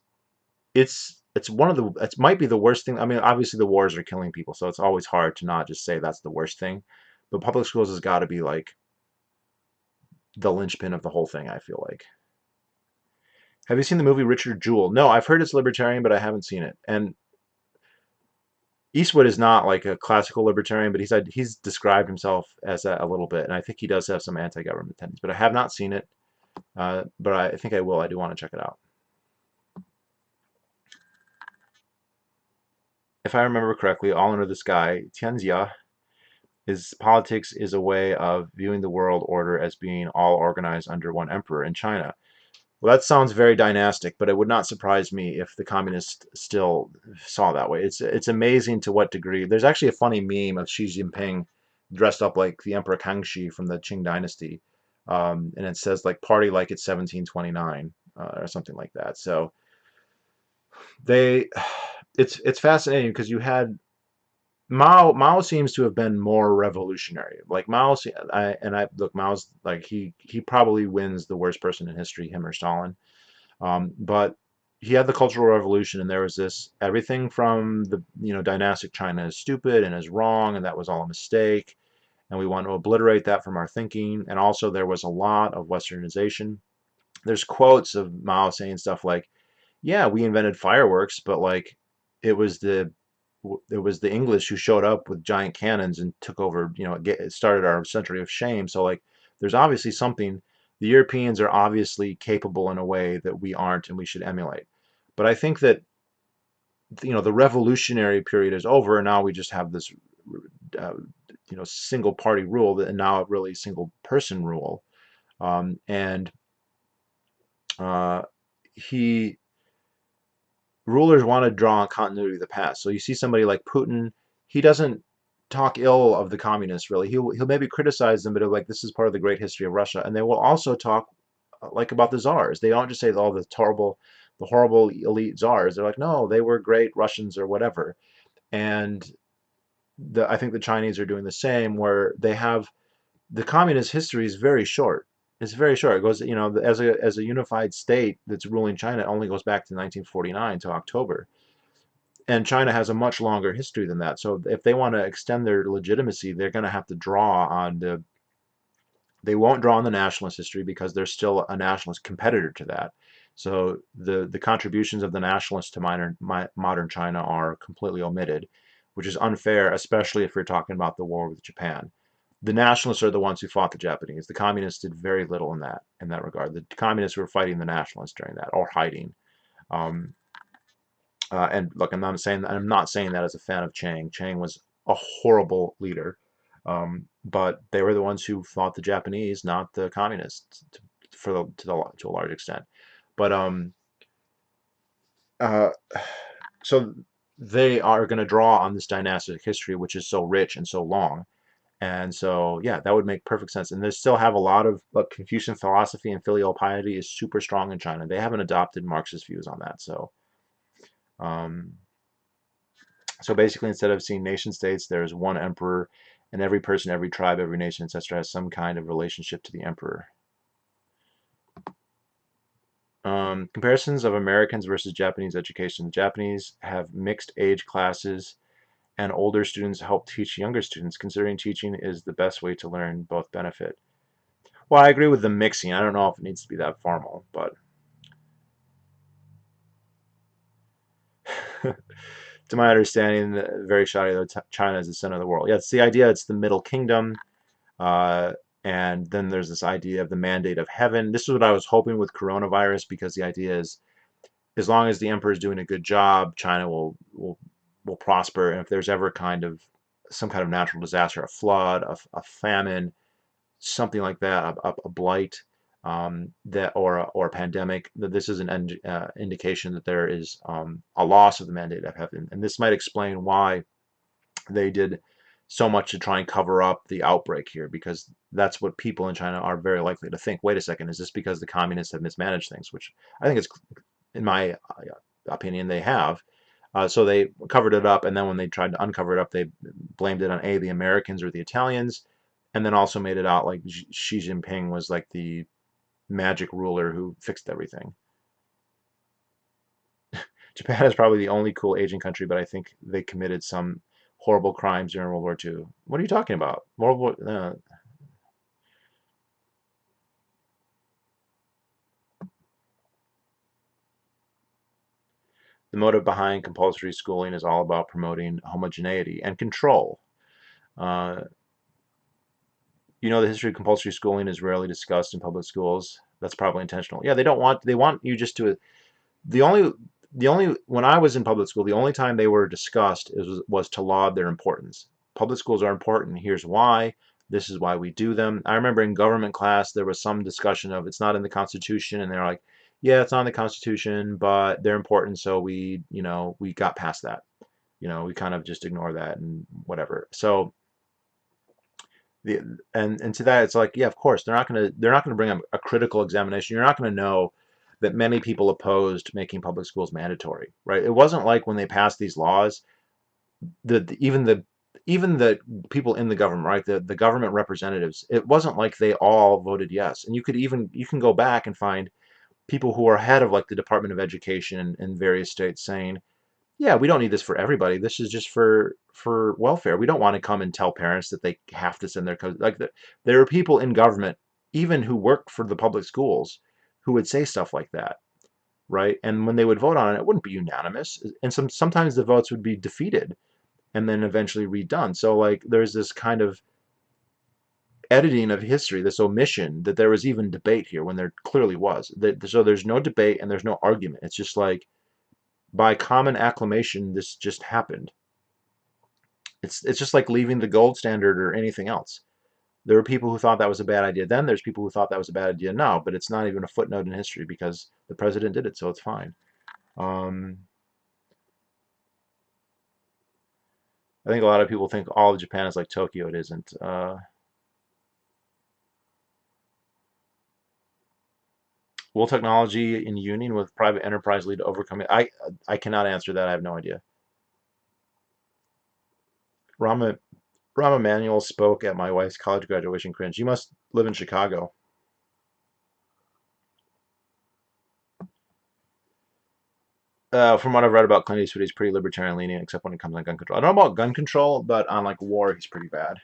one of the it might be the worst thing. I mean, obviously the wars are killing people, so it's always hard to not just say that's the worst thing. But public schools has got to be like the linchpin of the whole thing, I feel like. Have you seen the movie Richard Jewell? No, I've heard it's libertarian, but I haven't seen it. And Eastwood is not like a classical libertarian, but he's described himself as that a little bit, and I think he does have some anti-government tendencies. But I have not seen it, but I think I will. I do want to check it out. If I remember correctly, all under the sky, Tianjia is politics is a way of viewing the world order as being all organized under one emperor in China. Well, that sounds very dynastic, but it would not surprise me if the communists still saw that way. It's amazing to what degree. There's actually a funny meme of Xi Jinping dressed up like the Emperor Kangxi from the Qing Dynasty, and it says like "Party like it's 1729" or something like that. So they, it's fascinating because you had Mao seems to have been more revolutionary. Like I look, Mao's like he probably wins the worst person in history, him or Stalin. But he had the Cultural Revolution, and there was this everything from the dynastic China is stupid and is wrong, and that was all a mistake, and we want to obliterate that from our thinking. And also there was a lot of Westernization. There's quotes of Mao saying stuff like, "Yeah, we invented fireworks, but like it was the it was the English who showed up with giant cannons and took over, it started our century of shame. So like there's obviously something the Europeans are obviously capable in a way that we aren't and we should emulate. But I think that the revolutionary period is over and now we just have this uh, single party rule and now really single person rule. And uh, he rulers want to draw on continuity of the past. So you see somebody like Putin, he doesn't talk ill of the communists really. He'll maybe criticize them, but like this is part of the great history of Russia. And they will also talk like about the czars. They don't just say all the horrible elite czars. They're like, no, they were great Russians or whatever. And I think the Chinese are doing the same, where they have the communist history is very short. It's very short. It goes, as a unified state that's ruling China, it only goes back to 1949 to October. And China has a much longer history than that. So if they want to extend their legitimacy, they're going to have to draw on they won't draw on the nationalist history because there's still a nationalist competitor to that. So the contributions of the nationalists to modern China are completely omitted, which is unfair, especially if you're talking about the war with Japan. The nationalists are the ones who fought the Japanese. The communists did very little in that regard. The communists were fighting the nationalists during that, or hiding. Um, and look, I'm not saying that as a fan of Chiang. Chiang was a horrible leader, but they were the ones who fought the Japanese, not the communists, to a large extent. But uh, so they are going to draw on this dynastic history, which is so rich and so long. And so, yeah, that would make perfect sense. And they still have a lot of Confucian philosophy and filial piety is super strong in China. They haven't adopted Marxist views on that. Um, so basically, instead of seeing nation states, there's one emperor, and every person, every tribe, every nation, etc., has some kind of relationship to the emperor. Comparisons of Americans versus Japanese education. The Japanese have mixed age classes, and older students help teach younger students, considering teaching is the best way to learn. Both benefit. Well, I agree with the mixing. I don't know if it needs to be that formal, but to my understanding, very shoddy though, China is the center of the world. Yeah, it's the idea. It's the Middle Kingdom, uh, and then there's this idea of the mandate of heaven. This is what I was hoping with coronavirus, because the idea is, as long as the emperor is doing a good job, China will prosper. And if there's ever some kind of natural disaster, a flood, a famine, something like that, a blight, that or a pandemic, that this is an indication that there is a loss of the mandate of heaven. And this might explain why they did so much to try and cover up the outbreak here, because that's what people in China are very likely to think. Wait a second, is this because the communists have mismanaged things? Which I think it's, in my opinion, they have. So they covered it up, and then when they tried to uncover it up, they blamed it on the Americans or the Italians, and then also made it out like Xi Jinping was like the magic ruler who fixed everything. Japan is probably the only cool Asian country, but I think they committed some horrible crimes during World War II. What are you talking about? The motive behind compulsory schooling is all about promoting homogeneity and control. Uh, the history of compulsory schooling is rarely discussed in public schools. That's probably intentional. Yeah, they want you just to, the only, when I was in public school, the only time they were discussed was to laud their importance. Public schools are important. Here's why. This is why we do them. I remember in government class, there was some discussion of it's not in the Constitution, and they're like, yeah, it's not in the Constitution, but they're important, so we got past that. We kind of just ignore that and whatever. So the and to that, it's like, yeah, of course they're not gonna bring up a critical examination. You're not gonna know that many people opposed making public schools mandatory, right? It wasn't like when they passed these laws, even the people in the government, right, the government representatives, it wasn't like they all voted yes. And you can go back and find people who are head of like the Department of Education in various states saying, yeah, we don't need this for everybody. This is just for welfare. We don't want to come and tell parents that they have to send their kids. There are people in government, even who work for the public schools, who would say stuff like that, right? And when they would vote on it, it wouldn't be unanimous, and sometimes the votes would be defeated and then eventually redone. So like there's this kind of editing of history, this omission that there was even debate here when there clearly was. So there's no debate and there's no argument. It's just like by common acclamation, this just happened. It's just like leaving the gold standard or anything else. There were people who thought that was a bad idea then. There's people who thought that was a bad idea now, but it's not even a footnote in history because the president did it, so it's fine. Um, I think a lot of people think all of Japan is like Tokyo. It isn't. Will technology in union with private enterprise lead to overcoming? I cannot answer that. I have no idea. Rama Rahm Emanuel spoke at my wife's college graduation. Cringe. You must live in Chicago. From what I've read about Clint Eastwood, he's pretty libertarian leaning, except when it comes on gun control. I don't know about gun control, but on like war, he's pretty bad.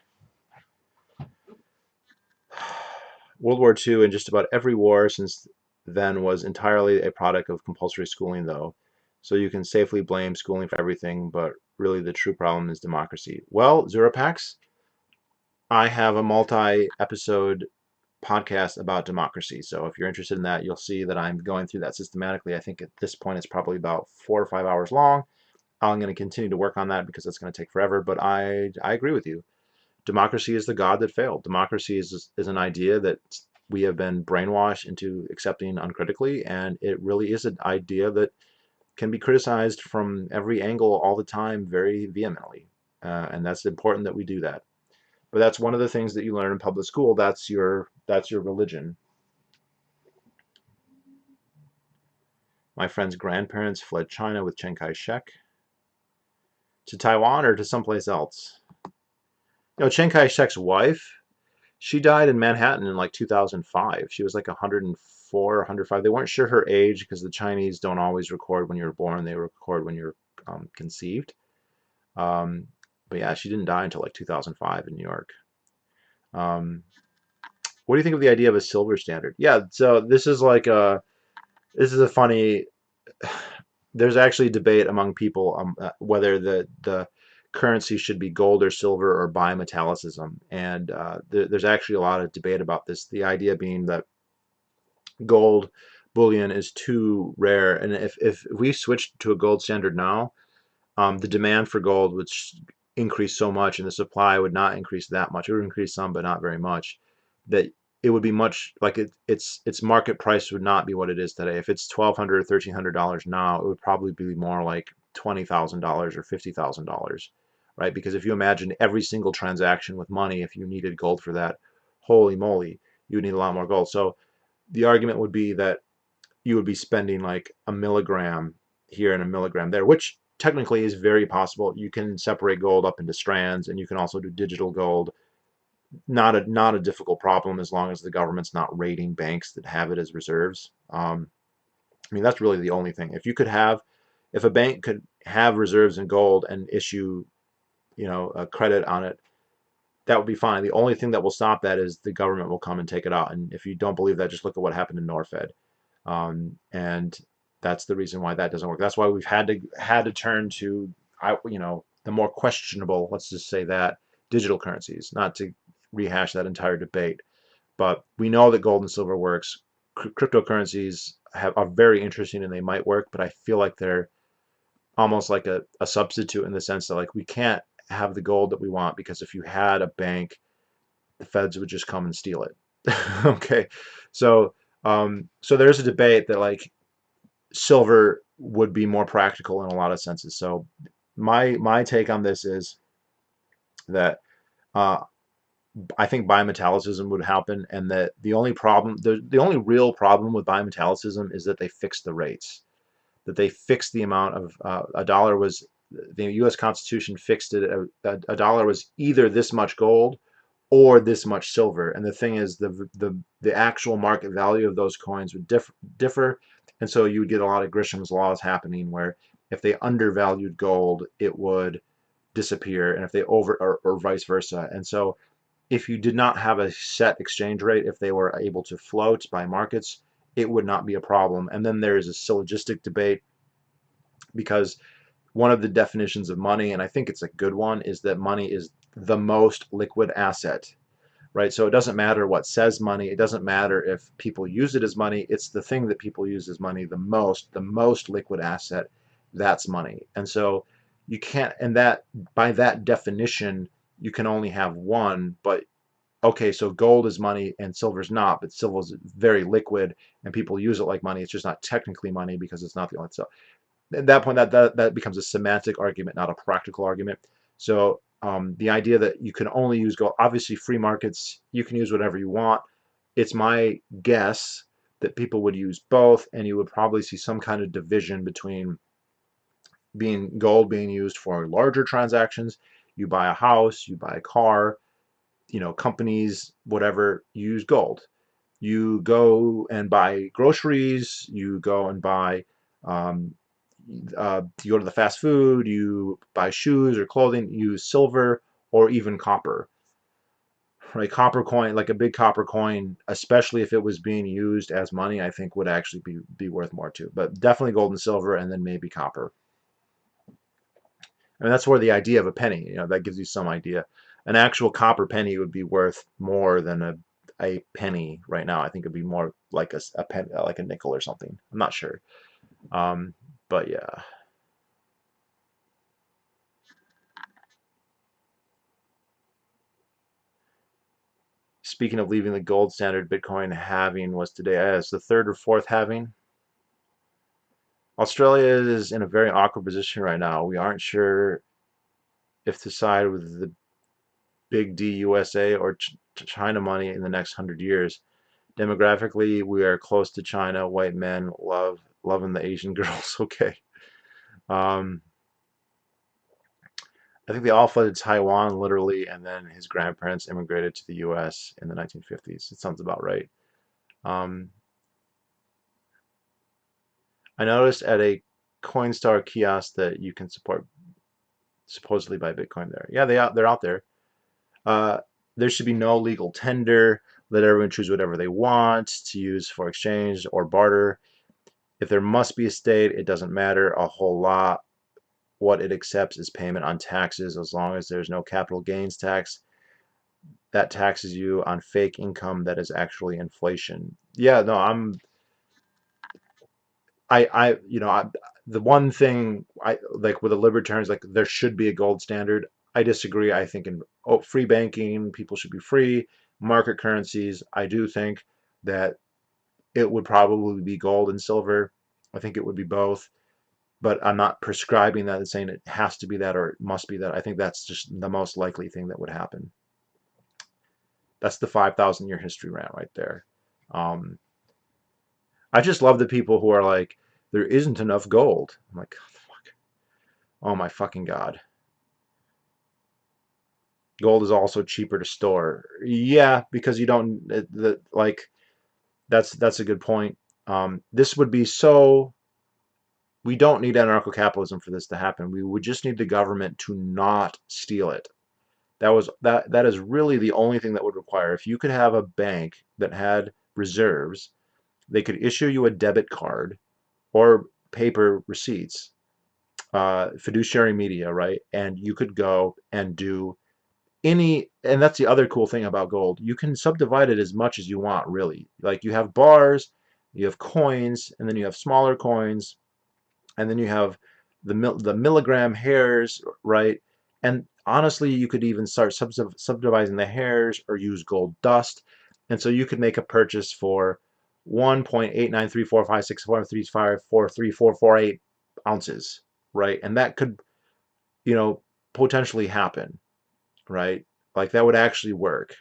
World War II and just about every war since then was entirely a product of compulsory schooling, though. So you can safely blame schooling for everything, but really the true problem is democracy. Well, Zurapax, I have a multi-episode podcast about democracy. So if you're interested in that, you'll see that I'm going through that systematically. I think at this point it's probably about 4 or 5 hours long. I'm going to continue to work on that because it's going to take forever. But I agree with you. Democracy is the god that failed. Democracy is an idea that we have been brainwashed into accepting uncritically, and it really is an idea that can be criticized from every angle all the time very vehemently. And that's important that we do that. But that's one of the things that you learn in public school. That's your religion. My friend's grandparents fled China with Chiang Kai-shek to Taiwan or to someplace else. Chiang Kai-shek's wife, she died in Manhattan in like 2005. She was like 104 104 or 105. They weren't sure her age because the Chinese don't always record when you were born. They record when you're conceived. Um, but yeah, she didn't die until like 2005 in New York. Um, what do you think of the idea of a silver standard? Yeah, so this is a funny. There's actually debate among people whether the currency should be gold or silver or bimetallicism, and there's actually a lot of debate about this. The idea being that gold bullion is too rare, and if we switched to a gold standard now, the demand for gold would increase so much, and the supply would not increase that much. It would increase some, but not very much. That it would be much like its market price would not be what it is today. If it's $1,200 or $1,300 now, it would probably be more like $20,000 or $50,000, right? Because if you imagine every single transaction with money, if you needed gold for that, holy moly, you would need a lot more gold. So the argument would be that you would be spending like a milligram here and a milligram there, which technically is very possible. You can separate gold up into strands, and you can also do digital gold. Not a difficult problem as long as the government's not raiding banks that have it as reserves. I mean, that's really the only thing. If a bank could have reserves in gold and issue, a credit on it, that would be fine. The only thing that will stop that is the government will come and take it out. And if you don't believe that, just look at what happened in Norfed. And that's the reason why that doesn't work. That's why we've had to turn to the more questionable, let's just say that, digital currencies. Not to rehash that entire debate, but we know that gold and silver works. Cryptocurrencies are very interesting and they might work, but I feel like they're almost like a substitute in the sense that like we can't have the gold that we want because if you had a bank, the feds would just come and steal it. Okay, so so there's a debate that like silver would be more practical in a lot of senses. So my take on this is that uh, I think bimetallicism would happen, and that the only real problem with bimetallicism is that they fixed the rates, that they fixed the amount of a dollar was the U.S. Constitution fixed it. A dollar was either this much gold or this much silver. And the thing is, the actual market value of those coins would differ, and so you would get a lot of Grisham's laws happening, where if they undervalued gold, it would disappear, and if they or vice versa. And so, if you did not have a set exchange rate, if they were able to float by markets, it would not be a problem. And then there is a syllogistic debate because one of the definitions of money, and I think it's a good one, is that money is the most liquid asset, right? So it doesn't matter what says money. It doesn't matter if people use it as money. It's the thing that people use as money the most liquid asset. That's money. And so you can't, and that by that definition, you can only have one. But okay, so gold is money and silver's not, but silver is very liquid and people use it like money. It's just not technically money because it's not the only. So at that point, that becomes a semantic argument, not a practical argument. So the idea that you can only use gold, obviously free markets, you can use whatever you want. It's my guess that people would use both, and you would probably see some kind of division between gold being used for larger transactions. You buy a house, you buy a car, companies, whatever, use gold. You go and buy groceries, you go and buy um, you go to the fast food, you buy shoes or clothing, you use silver or even copper. Right, copper coin, like a big copper coin, especially if it was being used as money, I think would actually be worth more too. But definitely gold and silver, and then maybe copper. I mean, that's where the idea of a penny, that gives you some idea. An actual copper penny would be worth more than a penny right now. I think it'd be more like a pen, like a nickel or something. I'm not sure. Um, but yeah. Speaking of leaving the gold standard, Bitcoin halving was today. It's the third or fourth halving. Australia is in a very awkward position right now. We aren't sure if to side with the big D USA or China money in the next 100 years. Demographically, we are close to China. White men loving the Asian girls. Okay. Um, I think they all fled to Taiwan literally, and then his grandparents immigrated to the U.S. in the 1950s. It sounds about right. Um, I noticed at a Coinstar kiosk that you can support supposedly buy Bitcoin there. Yeah, they're out there. Uh, there should be no legal tender. Let everyone choose whatever they want to use for exchange or barter. If there must be a state, it doesn't matter a whole lot. What it accepts is payment on taxes as long as there's no capital gains tax that taxes you on fake income that is actually inflation. Yeah, no, the one thing I like with the libertarians, like there should be a gold standard. I disagree. I think in free banking, people should be free. Market currencies, I do think that it would probably be gold and silver. I think it would be both, but I'm not prescribing that and saying it has to be that or it must be that. I think that's just the most likely thing that would happen. That's the 5,000-year history rant right there. Um, I just love the people who are like, there isn't enough gold. I'm like, fuck. Oh my fucking God. Gold is also cheaper to store. Yeah, because you don't like that's a good point. This would be so we don't need anarcho-capitalism for this to happen. We would just need the government to not steal it. That is really the only thing that would require. If you could have a bank that had reserves, they could issue you a debit card or paper receipts, fiduciary media, right? And you could go and do and that's the other cool thing about gold. You can subdivide it as much as you want, really. Like you have bars, you have coins, and then you have smaller coins, and then you have the milligram hairs, right? And honestly, you could even start subdividing the hairs or use gold dust. And so you could make a purchase for 1.89345643543438 ounces, right? And that could, potentially happen, right? Like that would actually work.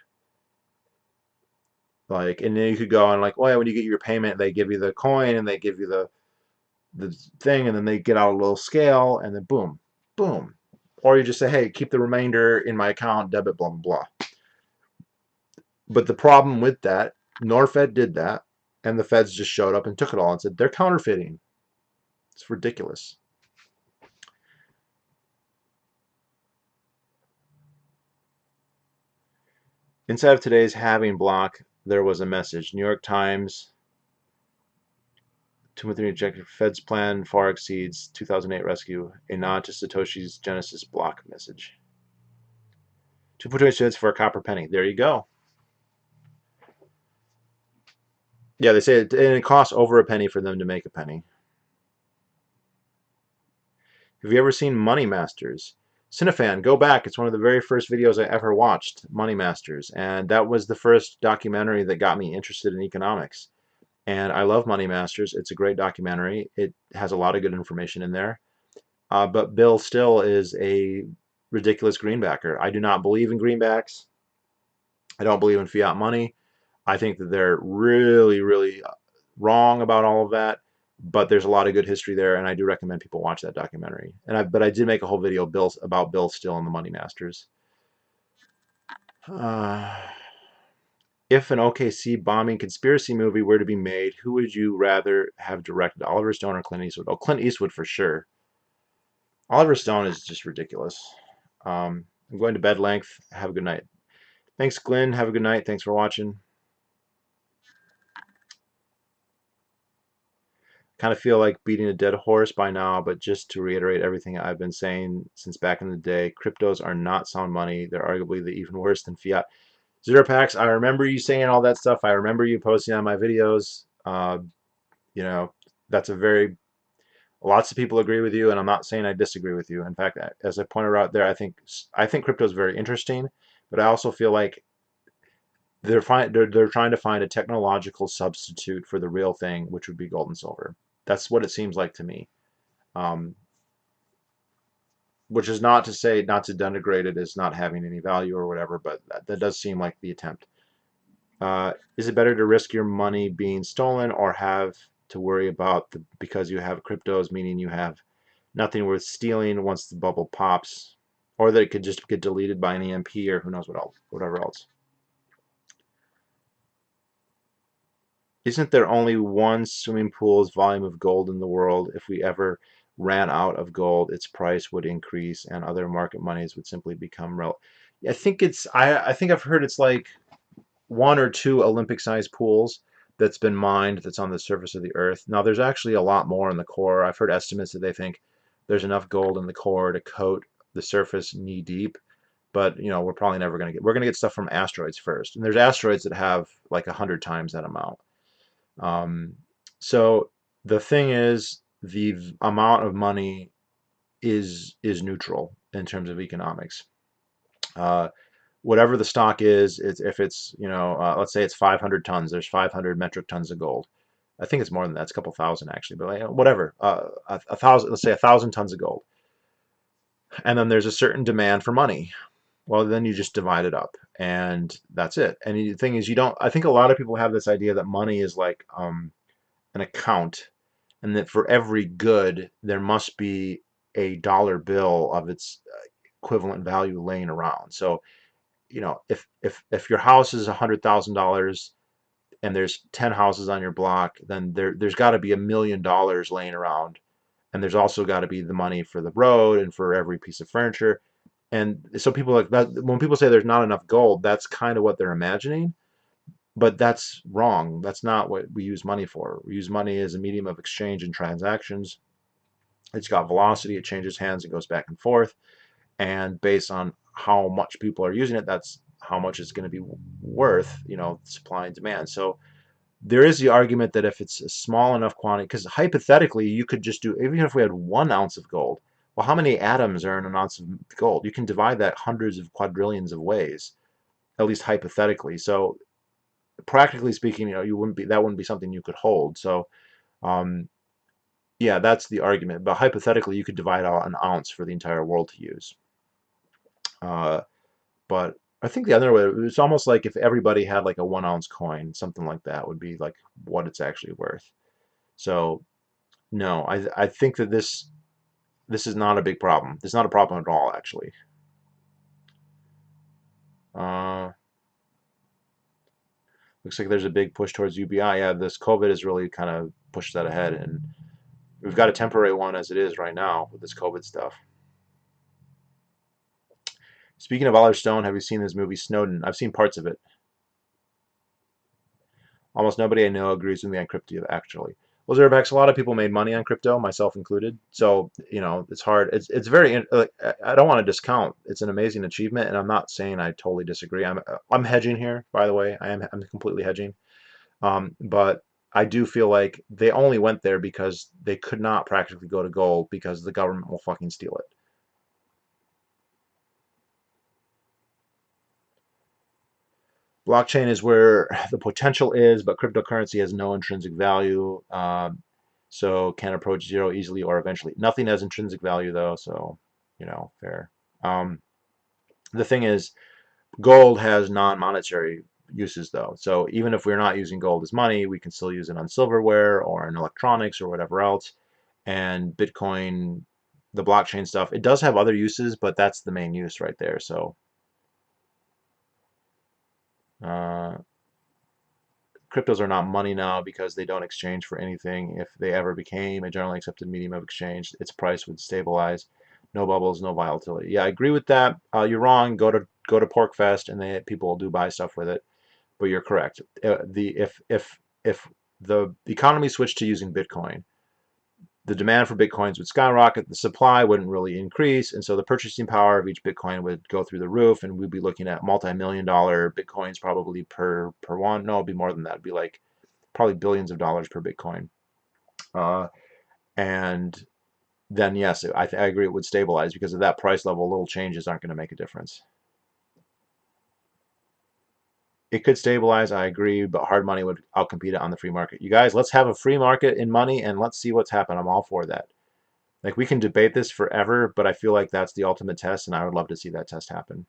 Like, and then you could go and like, oh yeah, when you get your payment, they give you the coin and they give you the thing, and then they get out a little scale, and then boom, boom. Or you just say, hey, keep the remainder in my account, debit, blah, blah, blah. But the problem with that, Norfed did that, and the feds just showed up and took it all and said, they're counterfeiting. It's ridiculous. Inside of today's halving block, there was a message. New York Times, 2 3 rejected Fed's plan far exceeds 2008 rescue. A nod to Satoshi's Genesis block message. 2.2 cents for a copper penny. There you go. Yeah, they say it costs over a penny for them to make a penny. Have you ever seen Money Masters? Cinefan, go back. It's one of the very first videos I ever watched, Money Masters. And that was the first documentary that got me interested in economics. And I love Money Masters. It's a great documentary. It has a lot of good information in there. But Bill Still is a ridiculous greenbacker. I do not believe in greenbacks. I don't believe in fiat money. I think that they're really, really wrong about all of that. But there's a lot of good history there, and I do recommend people watch that documentary. But I did make a whole video about Bill Still and the Money Masters. Uh, if an OKC bombing conspiracy movie were to be made, who would you rather have directed, Oliver Stone or Clint Eastwood? Oh, Clint Eastwood for sure. Oliver Stone is just ridiculous. I'm going to bed. Length. Have a good night. Thanks, Glenn. Have a good night. Thanks for watching. Kind of feel like beating a dead horse by now, but just to reiterate everything I've been saying since back in the day, cryptos are not sound money. They're arguably even worse than fiat. Zero Packs, I remember you saying all that stuff. I remember you posting on my videos. You know, that's lots of people agree with you, and I'm not saying I disagree with you. In fact, as I pointed out there, I think crypto is very interesting, but I also feel like they're trying to find a technological substitute for the real thing, which would be gold and silver. That's what it seems like to me. Um, which is not to say, not to denigrate it as not having any value or whatever, but that does seem like the attempt. Is it better to risk your money being stolen or have to worry about because you have cryptos, meaning you have nothing worth stealing once the bubble pops, or that it could just get deleted by an EMP or who knows what else, whatever else. Isn't there only one swimming pool's volume of gold in the world? If we ever ran out of gold, its price would increase and other market monies would simply become real. I think I've heard it's like one or two Olympic-sized pools that's been mined that's on the surface of the earth. Now there's actually a lot more in the core. I've heard estimates that they think there's enough gold in the core to coat the surface knee deep, but we're probably never going to get, we're going to get stuff from asteroids first. And there's asteroids that have like 100 times that amount. Um, so the thing is, the amount of money is neutral in terms of economics. Uh, Whatever the stock is, if it's let's say it's 500 tons, there's 500 metric tons of gold. I think it's more than that. It's a couple thousand actually, but whatever. A thousand, let's say 1,000 tons of gold, and then there's a certain demand for money. Well, then you just divide it up, and that's it. And the thing is, you don't. I think a lot of people have this idea that money is like an account, and that for every good there must be a dollar bill of its equivalent value laying around. So if your house is $100,000 and there's 10 houses on your block, then there's got to be $1 million laying around, and there's also got to be the money for the road and for every piece of furniture. And so people like that, when people say there's not enough gold, that's kind of what they're imagining, but that's wrong. That's not what we use money for. We use money as a medium of exchange and transactions. It's got velocity, it changes hands, it goes back and forth, and based on how much people are using it, that's how much it's going to be worth, supply and demand. So there is the argument that if it's a small enough quantity, because hypothetically you could just do, even if we had 1 ounce of gold, well, how many atoms are in an ounce of gold? You can divide that hundreds of quadrillions of ways, at least hypothetically. So practically speaking, that wouldn't be something you could hold. So um, yeah, that's the argument. But hypothetically, you could divide out an ounce for the entire world to use. Uh, But I think the other way, it's almost like if everybody had like a 1 ounce coin, something like that would be like what it's actually worth. So no, I think that this is not a big problem. It's not a problem at all, actually. Uh, Looks like there's a big push towards UBI. Yeah, this COVID has really kind of pushed that ahead, and we've got a temporary one as it is right now with this COVID stuff. Speaking of Oliver Stone, have you seen this movie Snowden? I've seen parts of it. Almost nobody I know agrees with me on crypto, actually. Well, Zerbex, a lot of people made money on crypto, myself included. So, it's hard. It's very, I don't want to discount. It's an amazing achievement, and I'm not saying I totally disagree. I'm hedging here, by the way. I'm completely hedging. But I do feel like they only went there because they could not practically go to gold because the government will fucking steal it. Blockchain is where the potential is, but cryptocurrency has no intrinsic value, so can approach zero easily or eventually. Nothing has intrinsic value though, so fair. Um, the thing is, gold has non-monetary uses though, so even if we're not using gold as money, we can still use it on silverware or in electronics or whatever else. And Bitcoin, the blockchain stuff, it does have other uses, but that's the main use right there. So. Uh, Cryptos are not money now because they don't exchange for anything. If they ever became a generally accepted medium of exchange, its price would stabilize. No bubbles, no volatility. Yeah, I agree with that. You're wrong. Go to PorkFest, and people do buy stuff with it. But you're correct. The if the economy switched to using Bitcoin, the demand for Bitcoins would skyrocket, the supply wouldn't really increase, and so the purchasing power of each Bitcoin would go through the roof, and we'd be looking at multi-million-dollar Bitcoins probably per one. No, it'd be more than that. It'd be like probably billions of dollars per Bitcoin. Uh, and then yes, I agree it would stabilize because at that price level, little changes aren't going to make a difference. It could stabilize, I agree, but hard money would outcompete it on the free market. You guys, let's have a free market in money and let's see what's happened. I'm all for that. Like we can debate this forever, but I feel like that's the ultimate test, and I would love to see that test happen.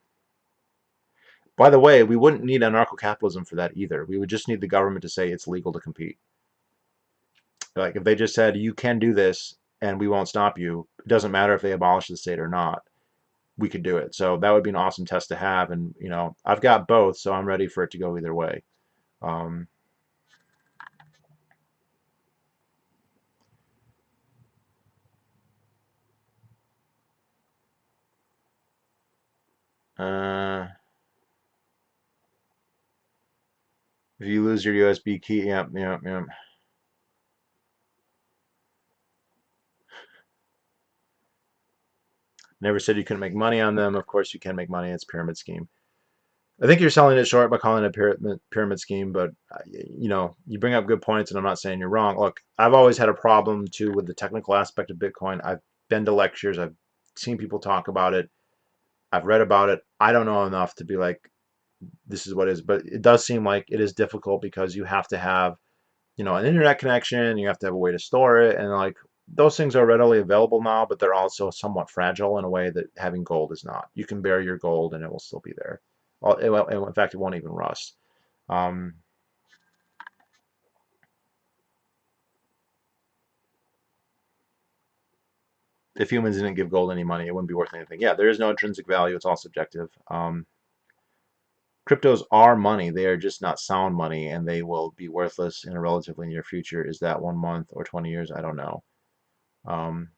By the way, we wouldn't need anarcho-capitalism for that either. We would just need the government to say it's legal to compete. Like if they just said you can do this and we won't stop you, it doesn't matter if they abolish the state or not. We could do it. So that would be an awesome test to have, and I've got both, so I'm ready for it to go either way. Um, Uh, if you lose your USB key, yep, yep, yep. Never said you couldn't make money on them. Of course you can make money. It's a pyramid scheme. I think you're selling it short by calling it a pyramid scheme, but you bring up good points, and I'm not saying you're wrong. Look, I've always had a problem too with the technical aspect of Bitcoin. I've been to lectures, I've seen people talk about it, I've read about it. I don't know enough to be like, this is what it is, but it does seem like it is difficult because you have to have, an internet connection, you have to have a way to store it, and like those things are readily available now, but they're also somewhat fragile in a way that having gold is not. You can bury your gold and it will still be there. Well, in fact, it won't even rust. Um, if humans didn't give gold any money, it wouldn't be worth anything. Yeah, there is no intrinsic value. It's all subjective. Cryptos are money. They are just not sound money, and they will be worthless in a relatively near future. Is that 1 month or 20 years? I don't know. Um,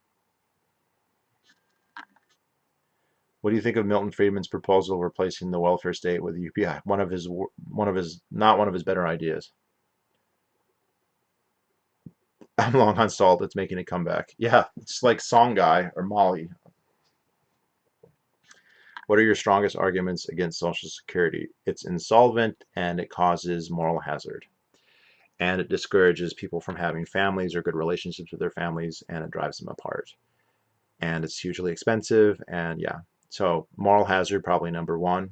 what do you think of Milton Friedman's proposal of replacing the welfare state with UPI? Not one of his better ideas. I'm long on salt. It's making a comeback. Yeah, it's like Song Guy or Molly. What are your strongest arguments against Social Security? It's insolvent and it causes moral hazard. And it discourages people from having families or good relationships with their families, and it drives them apart. And it's hugely expensive, and yeah. So moral hazard probably number one.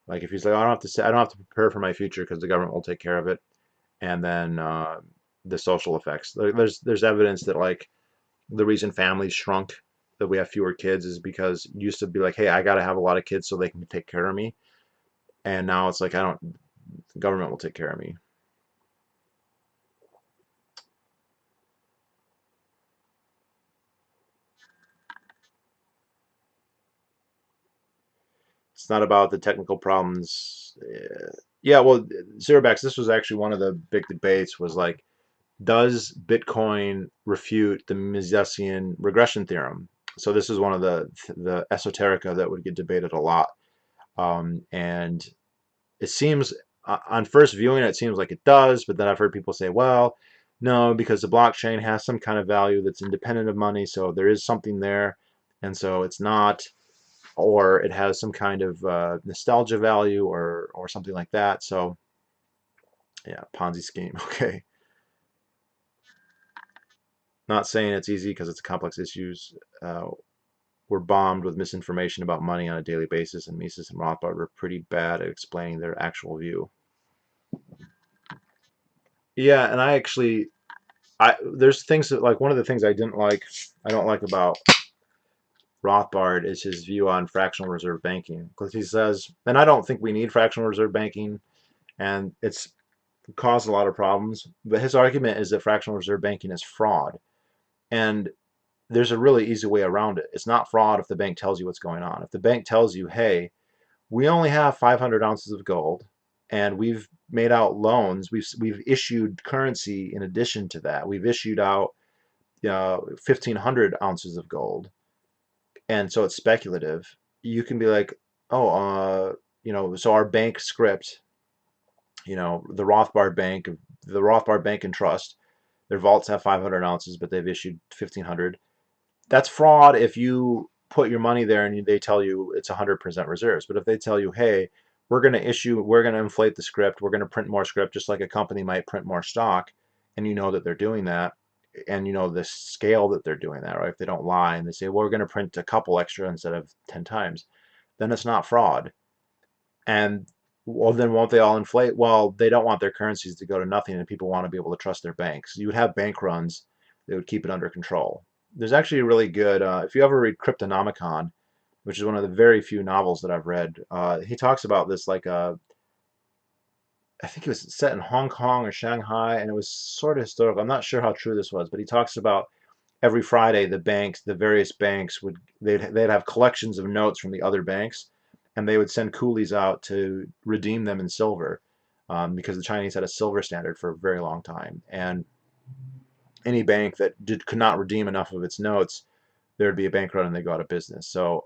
Like if he's like, I don't have to prepare for my future because the government will take care of it. And then the social effects. There's evidence that like the reason families shrunk, that we have fewer kids, is because it used to be like, hey, I got to have a lot of kids so they can take care of me, and now it's like I don't. The government will take care of me. It's not about the technical problems. Yeah, well, Zerobax, this was actually one of the big debates was like, does Bitcoin refute the Misesian regression theorem? So this is one of the esoterica that would get debated a lot. And it seems, on first viewing, it seems like it does, but then I've heard people say, well, no, because the blockchain has some kind of value that's independent of money, so there is something there, and so it's not, or it has some kind of nostalgia value or something like that. So yeah, Ponzi scheme. Okay, not saying it's easy because it's complex issues. We're bombed with misinformation about money on a daily basis, and Mises and Rothbard were pretty bad at explaining their actual view. Yeah, and I actually, there's things that like one of the things I don't like about Rothbard is his view on fractional reserve banking, because he says, and I don't think we need fractional reserve banking, and it's caused a lot of problems. But his argument is that fractional reserve banking is fraud, and there's a really easy way around it. It's not fraud if the bank tells you what's going on. If the bank tells you, hey, we only have 500 ounces of gold, and we've made out loans, we've issued currency in addition to that. We've issued out 1,500 ounces of gold, and so it's speculative. You can be like, oh, so our bank script, the Rothbard Bank and Trust, their vaults have 500 ounces, but they've issued 1,500. That's fraud if you put your money there and they tell you it's 100% reserves. But if they tell you, hey, we're going to inflate the script, we're going to print more script, just like a company might print more stock, and you know that they're doing that, and you know the scale that they're doing that, right? If they don't lie and they say, well, we're going to print a couple extra instead of 10 times, then it's not fraud. And well, then won't they all inflate? Well, they don't want their currencies to go to nothing, and people want to be able to trust their banks. You would have bank runs that would keep it under control. There's actually a really good, if you ever read Cryptonomicon, which is one of the very few novels that I've read, he talks about this like I think it was set in Hong Kong or Shanghai, and it was sort of historical. I'm not sure how true this was, but he talks about every Friday the various banks they'd have collections of notes from the other banks, and they would send coolies out to redeem them in silver, because the Chinese had a silver standard for a very long time, and any bank that could not redeem enough of its notes, there'd be a bank run and they go out of business. So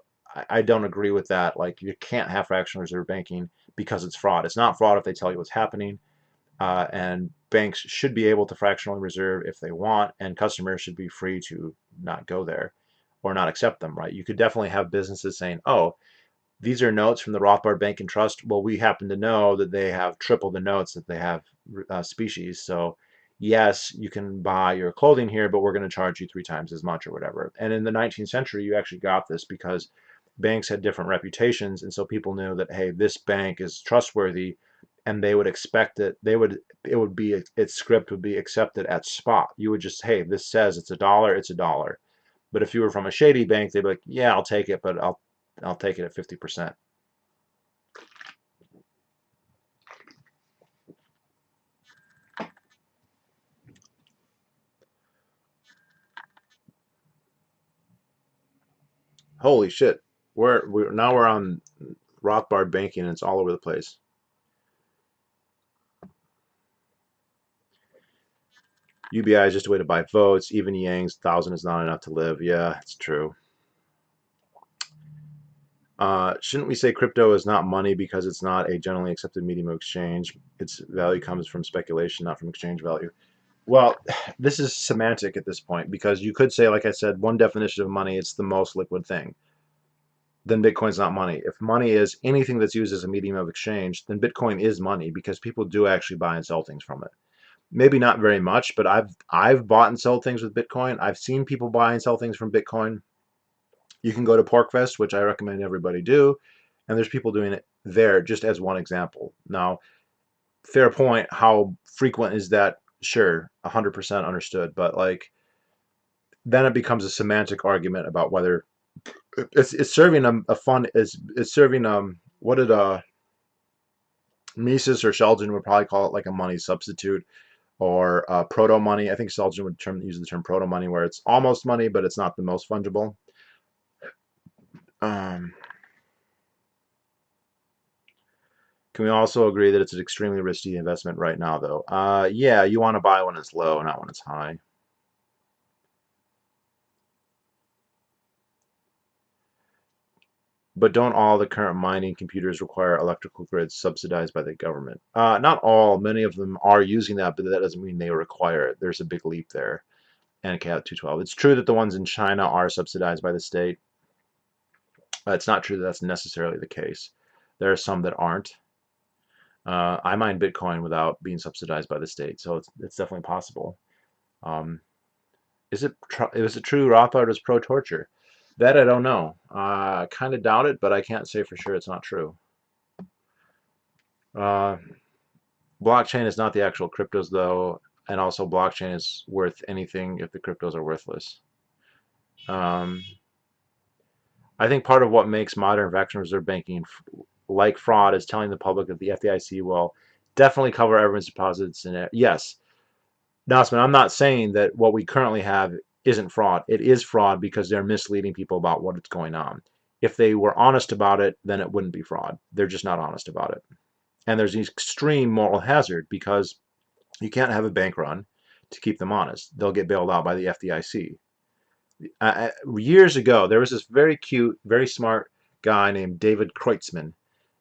I don't agree with that. Like, you can't have fractional reserve banking because it's fraud. It's not fraud if they tell you what's happening. And banks should be able to fractionally reserve if they want, and customers should be free to not go there or not accept them, right? You could definitely have businesses saying, oh, these are notes from the Rothbard Bank and Trust. Well, we happen to know that they have triple the notes that they have species. So, yes, you can buy your clothing here, but we're going to charge you 3 times as much or whatever. And in the 19th century, you actually got this because banks had different reputations. And so people knew that, hey, this bank is trustworthy, and they would expect it. It would be, its script would be accepted at spot. You would just, hey, this says it's $1, it's $1. But if you were from a shady bank, they'd be like, yeah, I'll take it, but I'll take it at 50%. Holy shit. We're on Rothbard banking and it's all over the place. UBI is just a way to buy votes. Even Yang's 1,000 is not enough to live. Yeah, it's true. Shouldn't we say crypto is not money because it's not a generally accepted medium of exchange? Its value comes from speculation, not from exchange value. Well, this is semantic at this point because you could say, like I said, one definition of money, it's the most liquid thing. Then Bitcoin's not money. If money is anything that's used as a medium of exchange, then Bitcoin is money because people do actually buy and sell things from it. Maybe not very much, but I've bought and sold things with Bitcoin. I've seen people buy and sell things from Bitcoin. You can go to PorkFest, which I recommend everybody do, and there's people doing it there just as one example. Now, fair point, how frequent is that? Sure, 100% understood, but like then it becomes a semantic argument about whether it's serving a fun it's serving what did Mises or Sheldon would probably call it, like a money substitute or proto money. I think Sheldon would use the term proto money, where it's almost money but it's not the most fungible. Um, can we also agree that it's an extremely risky investment right now, though? Yeah, you want to buy when it's low, not when it's high. But don't all the current mining computers require electrical grids subsidized by the government? Not all. Many of them are using that, but that doesn't mean they require it. There's a big leap there. And Cat 212. It's true that the ones in China are subsidized by the state. It's not true that that's necessarily the case. There are some that aren't. I mine Bitcoin without being subsidized by the state, so it's definitely possible. Um, is it true Rothbard was pro-torture? That I don't know. I kind of doubt it, but I can't say for sure it's not true. Uh, Blockchain is not the actual cryptos, though, and also blockchain is worth anything if the cryptos are worthless. Um, I think part of what makes modern fractional reserve banking like fraud is telling the public that the FDIC will definitely cover everyone's deposits. And yes, Nosman, I'm not saying that what we currently have isn't fraud. It is fraud because they're misleading people about what's going on. If they were honest about it, then it wouldn't be fraud. They're just not honest about it. And there's an extreme moral hazard because you can't have a bank run to keep them honest. They'll get bailed out by the FDIC. Years ago, there was this very cute, very smart guy named David Kreutzmann.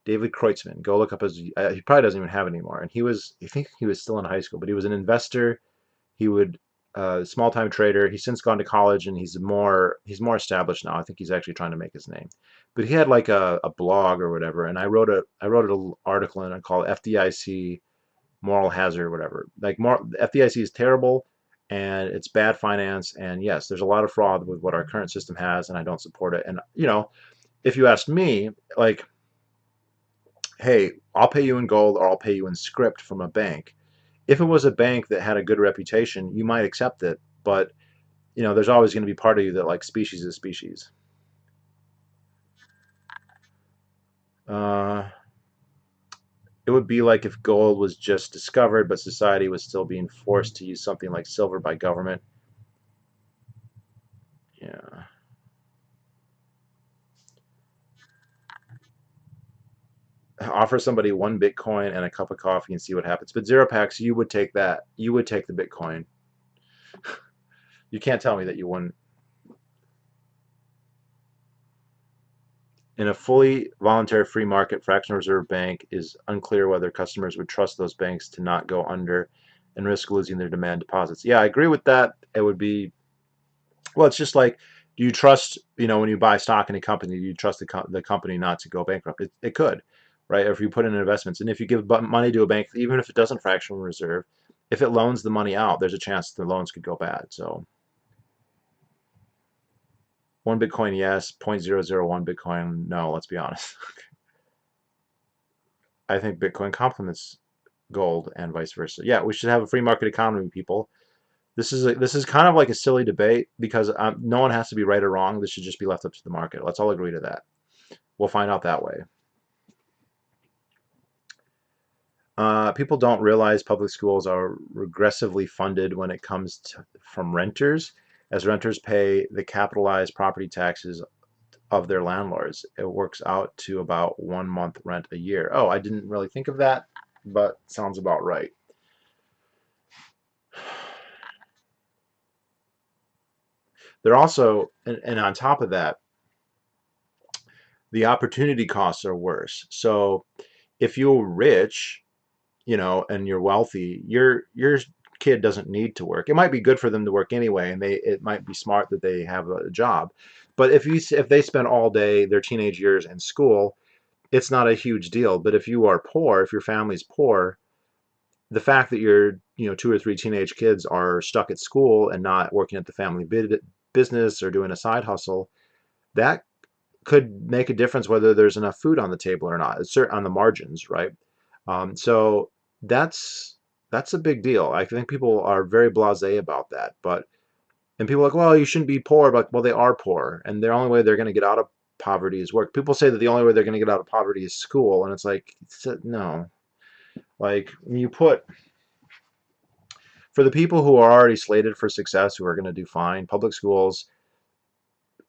David Kreutzmann. Go look up his. He probably doesn't even have it anymore. And he was, I think he was still in high school, but he was an investor. He would, small time trader. He's since gone to college and he's more established now. I think he's actually trying to make his name. But he had like a blog or whatever, and I wrote an article in it called FDIC moral hazard or whatever. Like more, the FDIC is terrible and it's bad finance. And yes, there's a lot of fraud with what our current system has, and I don't support it. And if you ask me, like, hey, I'll pay you in gold or I'll pay you in script from a bank. If it was a bank that had a good reputation, you might accept it, but there's always going to be part of you that like species is species. Uh, it would be like if gold was just discovered, but society was still being forced to use something like silver by government. Yeah. Offer somebody one Bitcoin and a cup of coffee and see what happens. But zero packs, you would take that. You would take the Bitcoin. You can't tell me that you wouldn't. In a fully voluntary free market, fractional reserve bank is unclear whether customers would trust those banks to not go under and risk losing their demand deposits. Yeah, I agree with that. It would be, well, it's just like, do you trust, when you buy stock in a company, do you trust the company not to go bankrupt? It could, right? Or if you put in investments, and if you give money to a bank, even if it doesn't fractional reserve, if it loans the money out, there's a chance the loans could go bad. So one Bitcoin, yes. 0.001 Bitcoin, no, let's be honest. I think Bitcoin complements gold and vice versa. Yeah, we should have a free market economy, people. This is kind of like a silly debate because no one has to be right or wrong. This should just be left up to the market. Let's all agree to that. We'll find out that way. People don't realize public schools are regressively funded when it comes from renters, as renters pay the capitalized property taxes of their landlords. It works out to about 1 month rent a year. Oh, I didn't really think of that, but sounds about right. They're also, and on top of that, the opportunity costs are worse. So if you're rich, and you're wealthy, your kid doesn't need to work. It might be good for them to work anyway, and it might be smart that they have a job. But if they spend all day their teenage years in school, it's not a huge deal. But if you are poor, if your family's poor, the fact that your two or three teenage kids are stuck at school and not working at the family business or doing a side hustle, that could make a difference whether there's enough food on the table or not. It's on the margins, right? So that's a big deal. I think people are very blasé about that. And people are like, well, you shouldn't be poor, but well, they are poor, and the only way they're going to get out of poverty is work. People say that the only way they're going to get out of poverty is school, and it's like, no. Like when you put for the people who are already slated for success, who are going to do fine, public schools,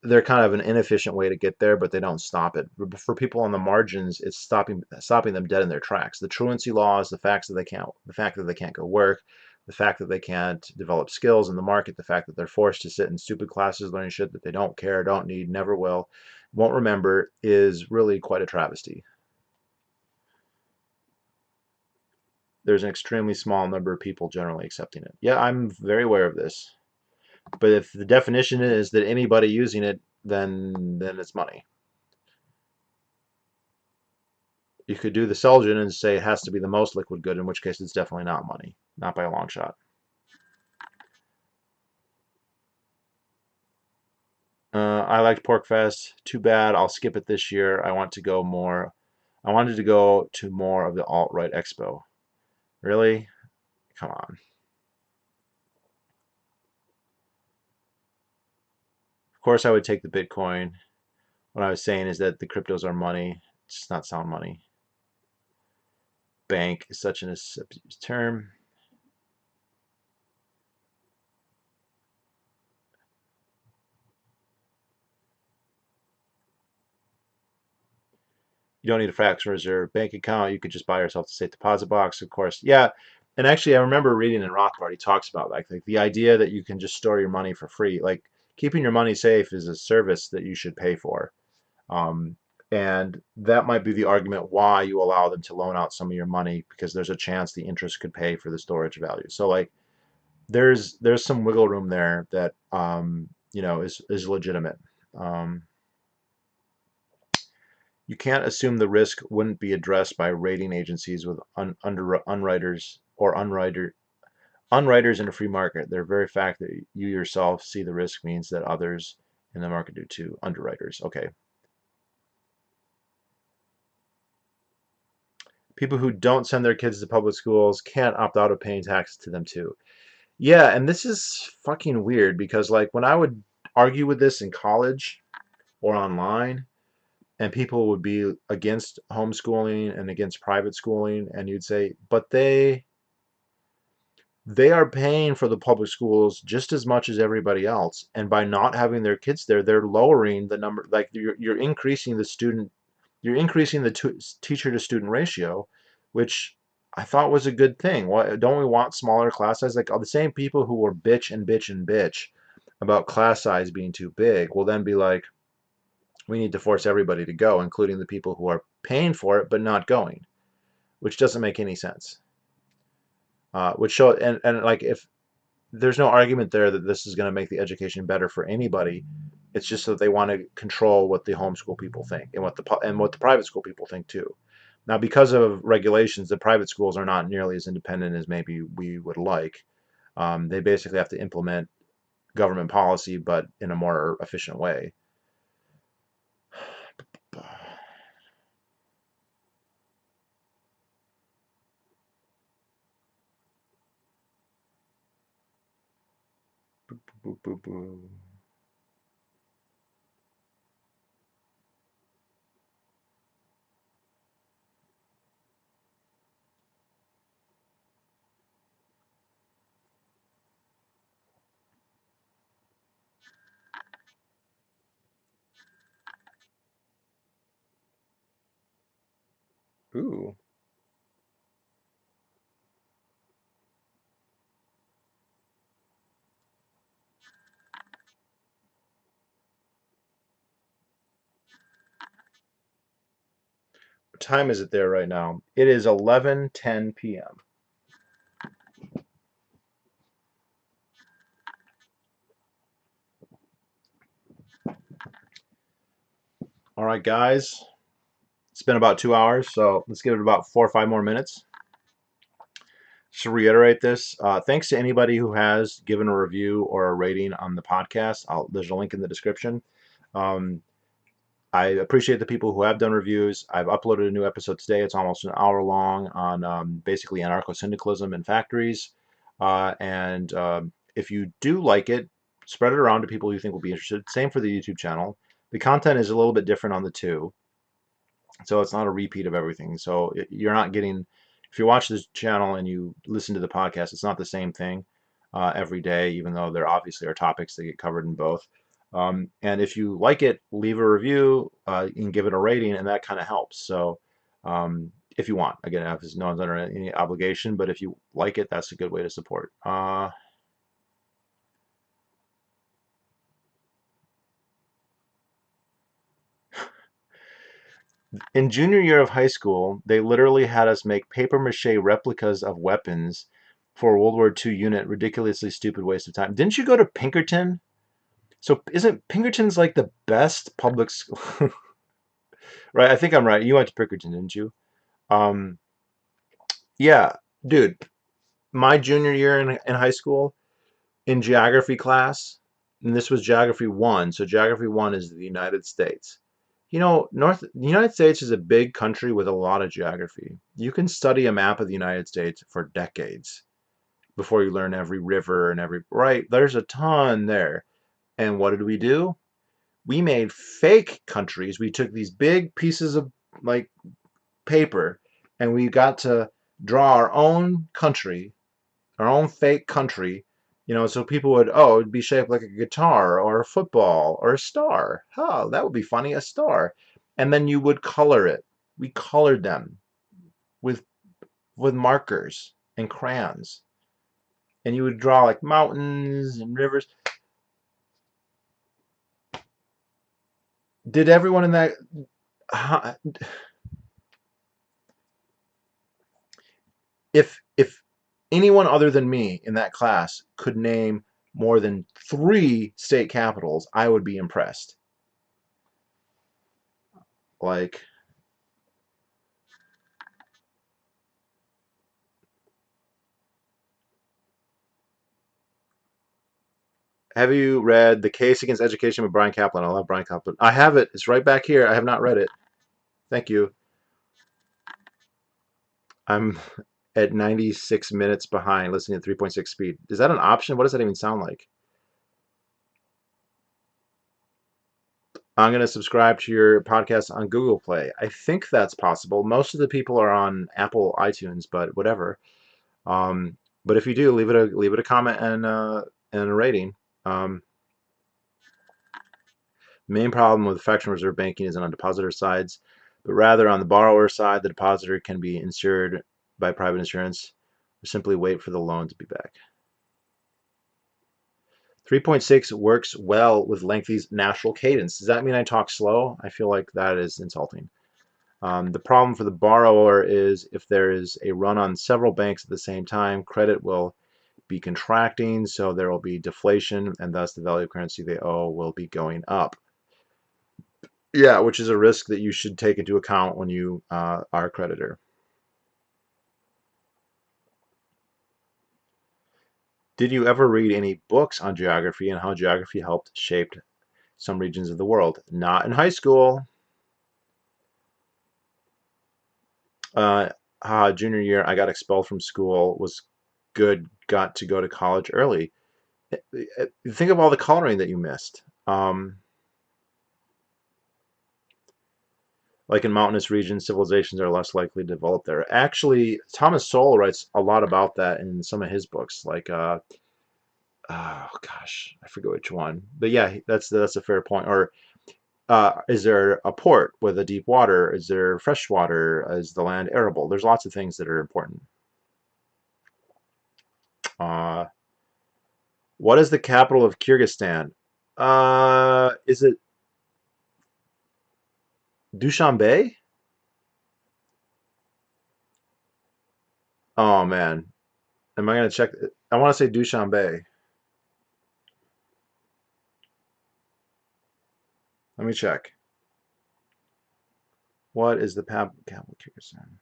they're kind of an inefficient way to get there, but they don't stop it. For people on the margins, it's stopping them dead in their tracks. The truancy laws, the fact that they can't go work, the fact that they can't develop skills in the market, the fact that they're forced to sit in stupid classes learning shit that they don't care, don't need, never will, won't remember, is really quite a travesty. There's an extremely small number of people generally accepting it. Yeah, I'm very aware of this. But if the definition is that anybody using it, then it's money. You could do the Selgin and say it has to be the most liquid good, in which case it's definitely not money. Not by a long shot. I liked Porkfest. Too bad. I'll skip it this year. I wanted to go to more of the alt-right expo. Really? Come on. Of course I would take the Bitcoin. What I was saying is that the cryptos are money. It's just not sound money. Bank is such an abused term. You don't need a fractional reserve bank account. You could just buy yourself a safe deposit box, of course. Yeah. And actually, I remember reading in Rothbard, he talks about like the idea that you can just store your money for free. Like keeping your money safe is a service that you should pay for. Um, and that might be the argument why you allow them to loan out some of your money, because there's a chance the interest could pay for the storage value. So like there's some wiggle room there that is legitimate. Um, You can't assume the risk wouldn't be addressed by rating agencies with underwriters or unwriters in a free market. The very fact that you yourself see the risk means that others in the market do too. Underwriters. Okay. People who don't send their kids to public schools can't opt out of paying taxes to them too. Yeah, and this is fucking weird because like when I would argue with this in college or online, and people would be against homeschooling and against private schooling, and you'd say, but they are paying for the public schools just as much as everybody else, and by not having their kids there, they're lowering the number. Like you're increasing the teacher to student ratio, which I thought was a good thing. Why don't we want smaller class size? Like all the same people who were bitch and bitch and bitch about class size being too big will then be like, We need to force everybody to go, including the people who are paying for it but not going, which doesn't make any sense. Which show and like if there's no argument there that this is going to make the education better for anybody. It's just that they want to control what the homeschool people think and what the private school people think too. Now, because of regulations, the private schools are not nearly as independent as maybe we would like. They basically have to implement government policy, but in a more efficient way. Ooh. What time is it there right now? It is 11:10 p.m. All right, guys. It's been about 2 hours, so let's give it about 4 or 5 more minutes. To reiterate this, thanks to anybody who has given a review or a rating on the podcast. There's a link in the description. Um, I appreciate the people who have done reviews. I've uploaded a new episode today. It's almost an hour long on basically anarcho-syndicalism in factories. And if you do like it, spread it around to people you think will be interested. Same for the YouTube channel. The content is a little bit different on the two. So it's not a repeat of everything. So you're not getting, if you watch this channel and you listen to the podcast, it's not the same thing every day, even though there obviously are topics that get covered in both. And if you like it, leave a review and give it a rating, and that kind of helps. So if you want, again, no one's under any obligation, but if you like it, that's a good way to support. In junior year of high school, they literally had us make paper mache replicas of weapons for a World War II unit. Ridiculously stupid waste of time. Didn't you go to Pinkerton? So isn't Pinkerton's like the best public school? Right, I think I'm right. You went to Pinkerton, didn't you? Um, yeah, dude, my junior year in high school, in geography class, and this was geography one, so geography one is the United States. The United States is a big country with a lot of geography. You can study a map of the United States for decades before you learn every river and right, there's a ton there. And what did we do? We made fake countries. We took these big pieces of like paper and we got to draw our own country, our own fake country, so people would, oh, it'd be shaped like a guitar or a football or a star. Oh, that would be funny, a star. And then you would color it. We colored them with markers and crayons. And you would draw like mountains and rivers. Did everyone in that if anyone other than me in that class could name more than 3 state capitals, I would be impressed. Like, have you read The Case Against Education with Brian Kaplan? I love Brian Kaplan. I have it. It's right back here. I have not read it. Thank you. I'm at 96 minutes behind listening at 3.6 speed. Is that an option? What does that even sound like? I'm going to subscribe to your podcast on Google Play. I think that's possible. Most of the people are on Apple iTunes, but whatever. But if you do, leave it a comment and a rating. Main problem with fractional reserve banking isn't on depositor sides, but rather on the borrower side. The depositor can be insured by private insurance or simply wait for the loan to be back. 3.6 works well with lengthy's natural cadence. Does that mean I talk slow? I feel like that is insulting. The problem for the borrower is if there is a run on several banks at the same time, credit will be contracting, so there will be deflation, and thus the value of currency they owe will be going up. Yeah, which is a risk that you should take into account when you are a creditor. Did you ever read any books on geography and how geography helped shape some regions of the world? Not in high school. Uh, Junior year, I got expelled from school. Was good. Got to go to college early. Think of all the coloring that you missed. Like in mountainous regions, civilizations are less likely to develop there. Actually, Thomas Sowell writes a lot about that in some of his books. Like, oh gosh, I forget which one. But yeah, that's a fair point. Or is there a port with a deep water? Is there fresh water? Is the land arable? There's lots of things that are important. Uh, what is the capital of Kyrgyzstan? Is it Dushanbe? Oh man, am I gonna check? I want to say Dushanbe. Let me check. What is the capital of Kyrgyzstan?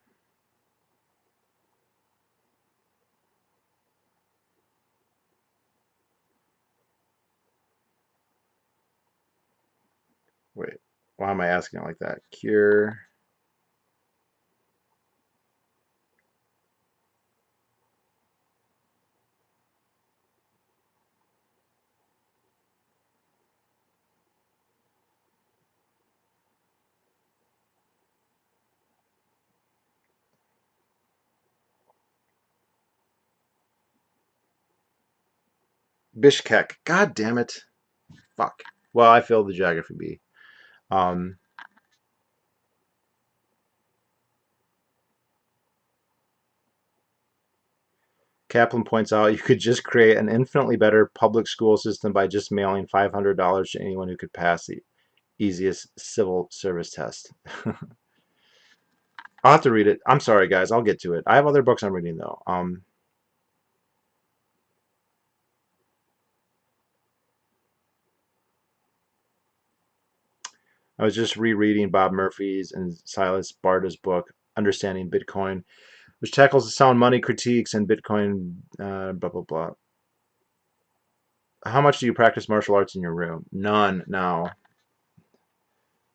Wait, why am I asking it like that? Bishkek. God damn it. Fuck. Well, I failed the geography B. Um, Kaplan points out you could just create an infinitely better public school system by just mailing $500 to anyone who could pass the easiest civil service test. I'll have to read it. I'm sorry, guys. I'll get to it. I have other books I'm reading though. I was just rereading Bob Murphy's and Silas Barta's book, Understanding Bitcoin, which tackles the sound money critiques and Bitcoin, blah, blah, blah. How much do you practice martial arts in your room? None now.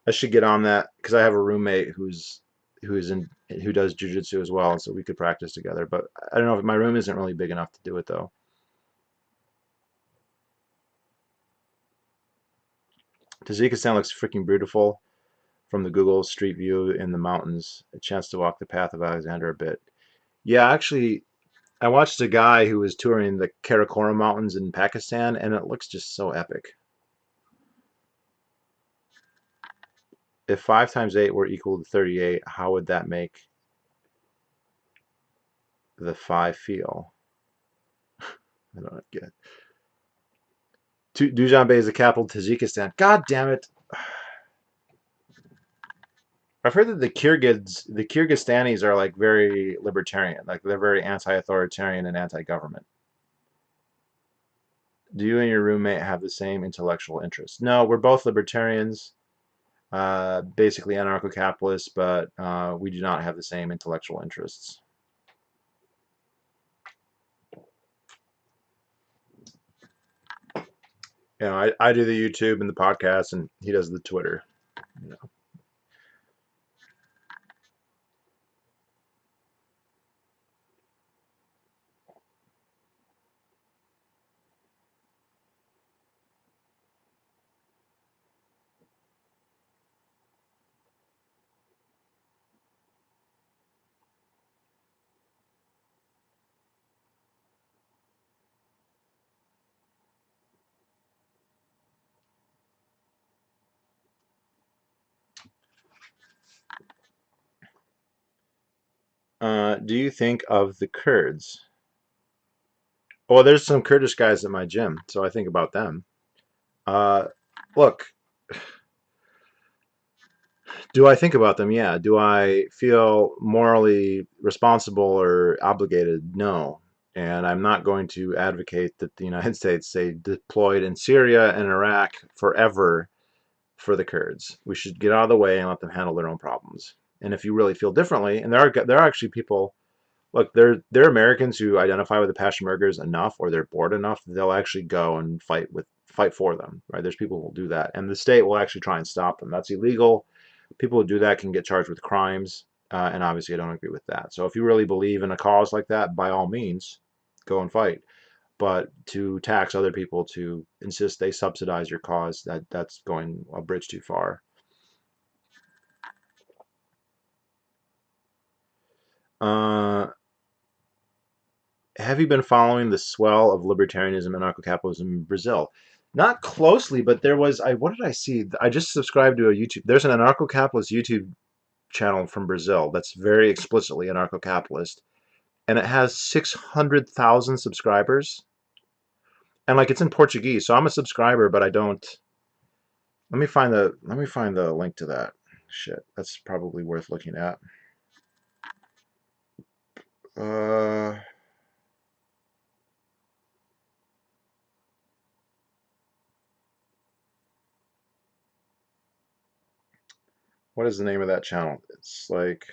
I should get on that because I have a roommate who does jujitsu as well, so we could practice together. But I don't know if my room isn't really big enough to do it though. Tajikistan looks freaking beautiful from the Google Street View in the mountains. A chance to walk the path of Alexander a bit. Yeah, actually, I watched a guy who was touring the Karakoram Mountains in Pakistan, and it looks just so epic. If 5 times 8 were equal to 38, how would that make the 5 feel? I don't get. Dushanbe is the capital of Tajikistan. God damn it! I've heard that the Kyrgyzstanis are like very libertarian, like they're very anti-authoritarian and anti-government. Do you and your roommate have the same intellectual interests? No, we're both libertarians, basically anarcho-capitalists, but we do not have the same intellectual interests. You know, I do the YouTube and the podcast, and he does the Twitter. You know. Do you think of the Kurds? Well, there's some Kurdish guys at my gym, so I think about them. Uh, Look, do I think about them? Yeah. Do I feel morally responsible or obligated? No. And I'm not going to advocate that the United States stay deployed in Syria and Iraq forever for the Kurds. We should get out of the way and let them handle their own problems. And if you really feel differently, and there are actually people, look, they're Americans who identify with the Peshmergas enough, or they're bored enough that they'll actually go and fight for them. Right? There's people who will do that, and the state will actually try and stop them. That's illegal. People who do that can get charged with crimes, and obviously I don't agree with that. So if you really believe in a cause like that, by all means, go and fight. But to tax other people, to insist they subsidize your cause, that's going a bridge too far. Uh, have you been following the swell of libertarianism and anarcho-capitalism in Brazil? Not closely, but there was I what did I see? I just subscribed to a YouTube. There's an anarcho-capitalist YouTube channel from Brazil that's very explicitly anarcho-capitalist, and it has 600,000 subscribers. And like it's in Portuguese, so I'm a subscriber, but I don't. Let me find the link to that. Shit, that's probably worth looking at. Uh, what is the name of that channel? It's like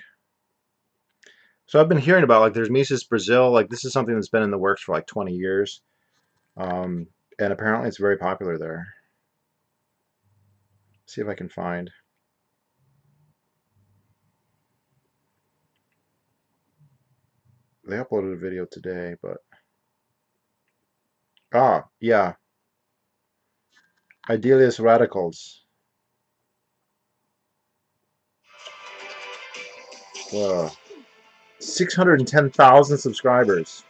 so I've been hearing about like there's Mises Brazil. Like this is something that's been in the works for like 20 years, um, and apparently it's very popular there. See if I can find. They uploaded a video today, but yeah, Idealists Radicals. 610,000 subscribers.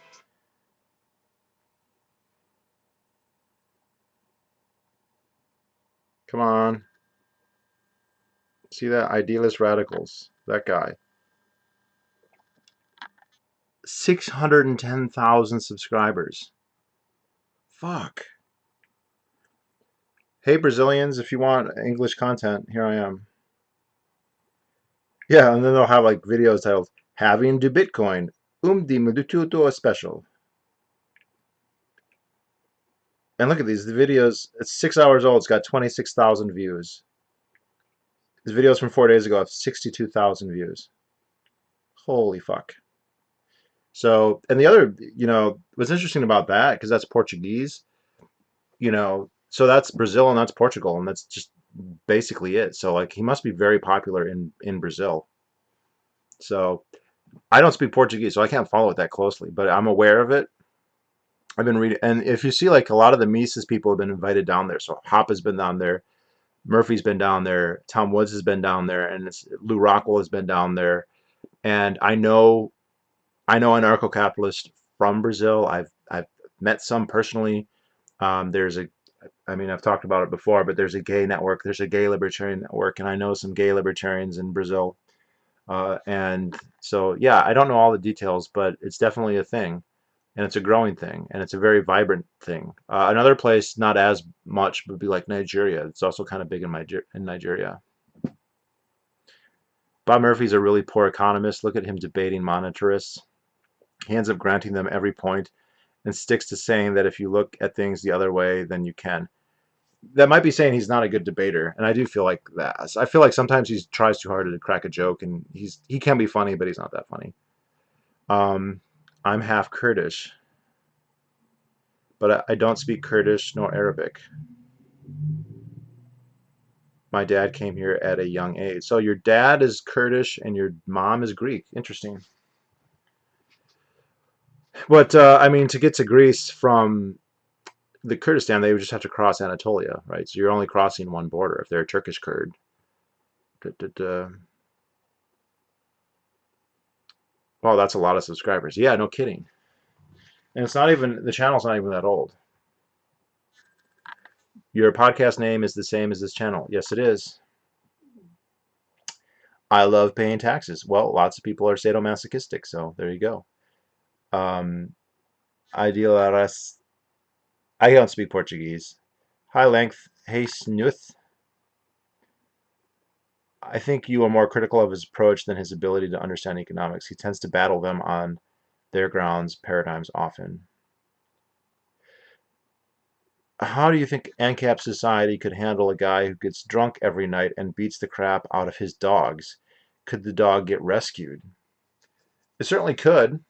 Come on. See that? Idealist Radicals. That guy. 610,000 subscribers. Fuck. Hey, Brazilians, if you want English content, here I am. Yeah, and then they'll have like videos titled Having do Bitcoin. De Minuto Special. And look at these the videos. It's 6 hours old. It's got 26,000 views. This videos from 4 days ago have 62,000 views. Holy fuck. So, and the other, what's interesting about that, because that's Portuguese, so that's Brazil and that's Portugal, and that's just basically it. So, like, he must be very popular in Brazil. So, I don't speak Portuguese, so I can't follow it that closely, but I'm aware of it. I've been reading, and if you see, like, a lot of the Mises people have been invited down there. So, Hop has been down there, Murphy's been down there, Tom Woods has been down there, and Lou Rockwell has been down there. And I know anarcho-capitalists from Brazil. I've met some personally. There's a, I mean, I've talked about it before, but there's a gay network. There's a gay libertarian network, and I know some gay libertarians in Brazil. And so, yeah, I don't know all the details, but it's definitely a thing, and it's a growing thing, and it's a very vibrant thing. Another place, not as much, would be like Nigeria. It's also kind of big in Nigeria. Bob Murphy's a really poor economist. Look at him debating monetarists. He ends up granting them every point and sticks to saying that if you look at things the other way, then you can. That might be saying he's not a good debater, and I do feel like that. I feel like sometimes he tries too hard to crack a joke, and he can be funny, but he's not that funny. Um, I'm half Kurdish, but I don't speak Kurdish nor Arabic. My dad came here at a young age. So your dad is Kurdish and your mom is Greek. Interesting. But I mean, to get to Greece from the Kurdistan, they would just have to cross Anatolia, right? So you're only crossing one border if they're a Turkish Kurd. Da, da, da. Well, that's a lot of subscribers. Yeah, no kidding. And it's not even, the channel's not even that old. Your podcast name is the same as this channel. Yes, it is. I love paying taxes. Well, lots of people are sadomasochistic, so there you go. Um, Idealas. I don't speak Portuguese. High length. Hey, Snuth. I think you are more critical of his approach than his ability to understand economics. He tends to battle them on their grounds, paradigms often. How do you think ANCAP society could handle a guy who gets drunk every night and beats the crap out of his dogs? Could the dog get rescued? It certainly could,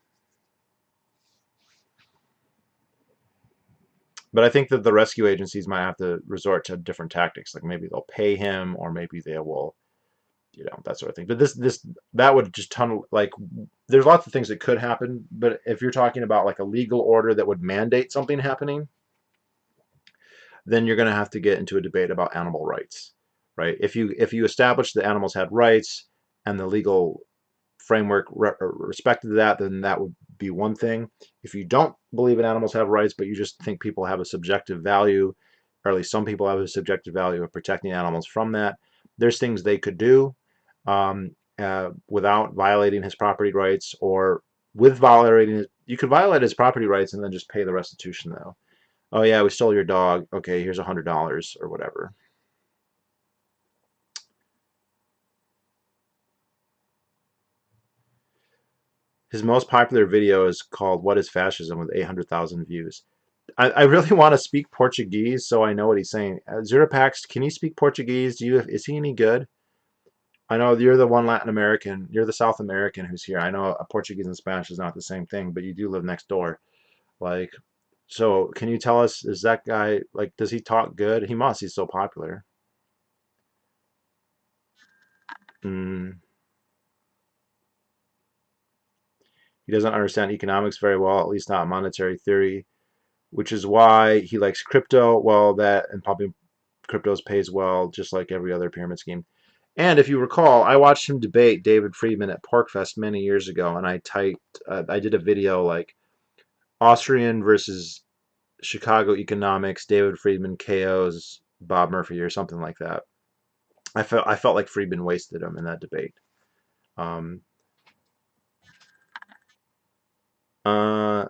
but I think that the rescue agencies might have to resort to different tactics. Like maybe they'll pay him, or maybe they will, that sort of thing. But that would just tunnel like there's lots of things that could happen. But if you're talking about like a legal order that would mandate something happening, then you're going to have to get into a debate about animal rights, right? If you establish that animals had rights and the legal framework respected that, then that would be one thing. If you don't believe in animals have rights, but you just think people have a subjective value, or at least some people have a subjective value of protecting animals from that, there's things they could do without violating his property rights, or with violating his, you could violate his property rights and then just pay the restitution though. Oh yeah, we stole your dog. Okay, here's $100 or whatever. His most popular video is called "What is Fascism?" with 800,000 views. I really want to speak Portuguese so I know what he's saying. Zurapax, can you speak Portuguese? Is he any good? I know you're the one Latin American. You're the South American who's here. I know Portuguese and Spanish is not the same thing, but you do live next door. Like, so can you tell us, is that guy, like, does he talk good? He must. He's so popular. Mm, he doesn't understand economics very well, at least not monetary theory, which is why he likes crypto. Well, that and pumping cryptos pays well, just like every other pyramid scheme. And if you recall, I watched him debate David Friedman at PorcFest many years ago, and I did a video like Austrian versus Chicago economics, David Friedman KOs Bob Murphy or something like that. I felt like Friedman wasted him in that debate. Um, uh,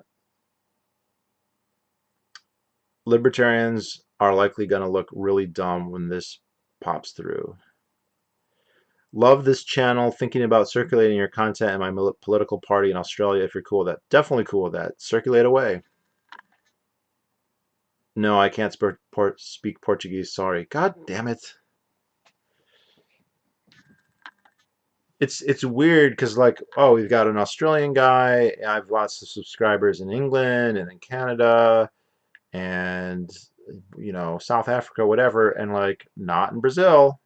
Libertarians are likely going to look really dumb when this pops through. Love this channel. Thinking about circulating your content in my political party in Australia if you're cool with that. Definitely cool with that. Circulate away. No, I can't speak Portuguese. Sorry. God damn it. It's weird because like, oh, we've got an Australian guy. I have lots of subscribers in England and in Canada and South Africa, whatever, and like not in Brazil.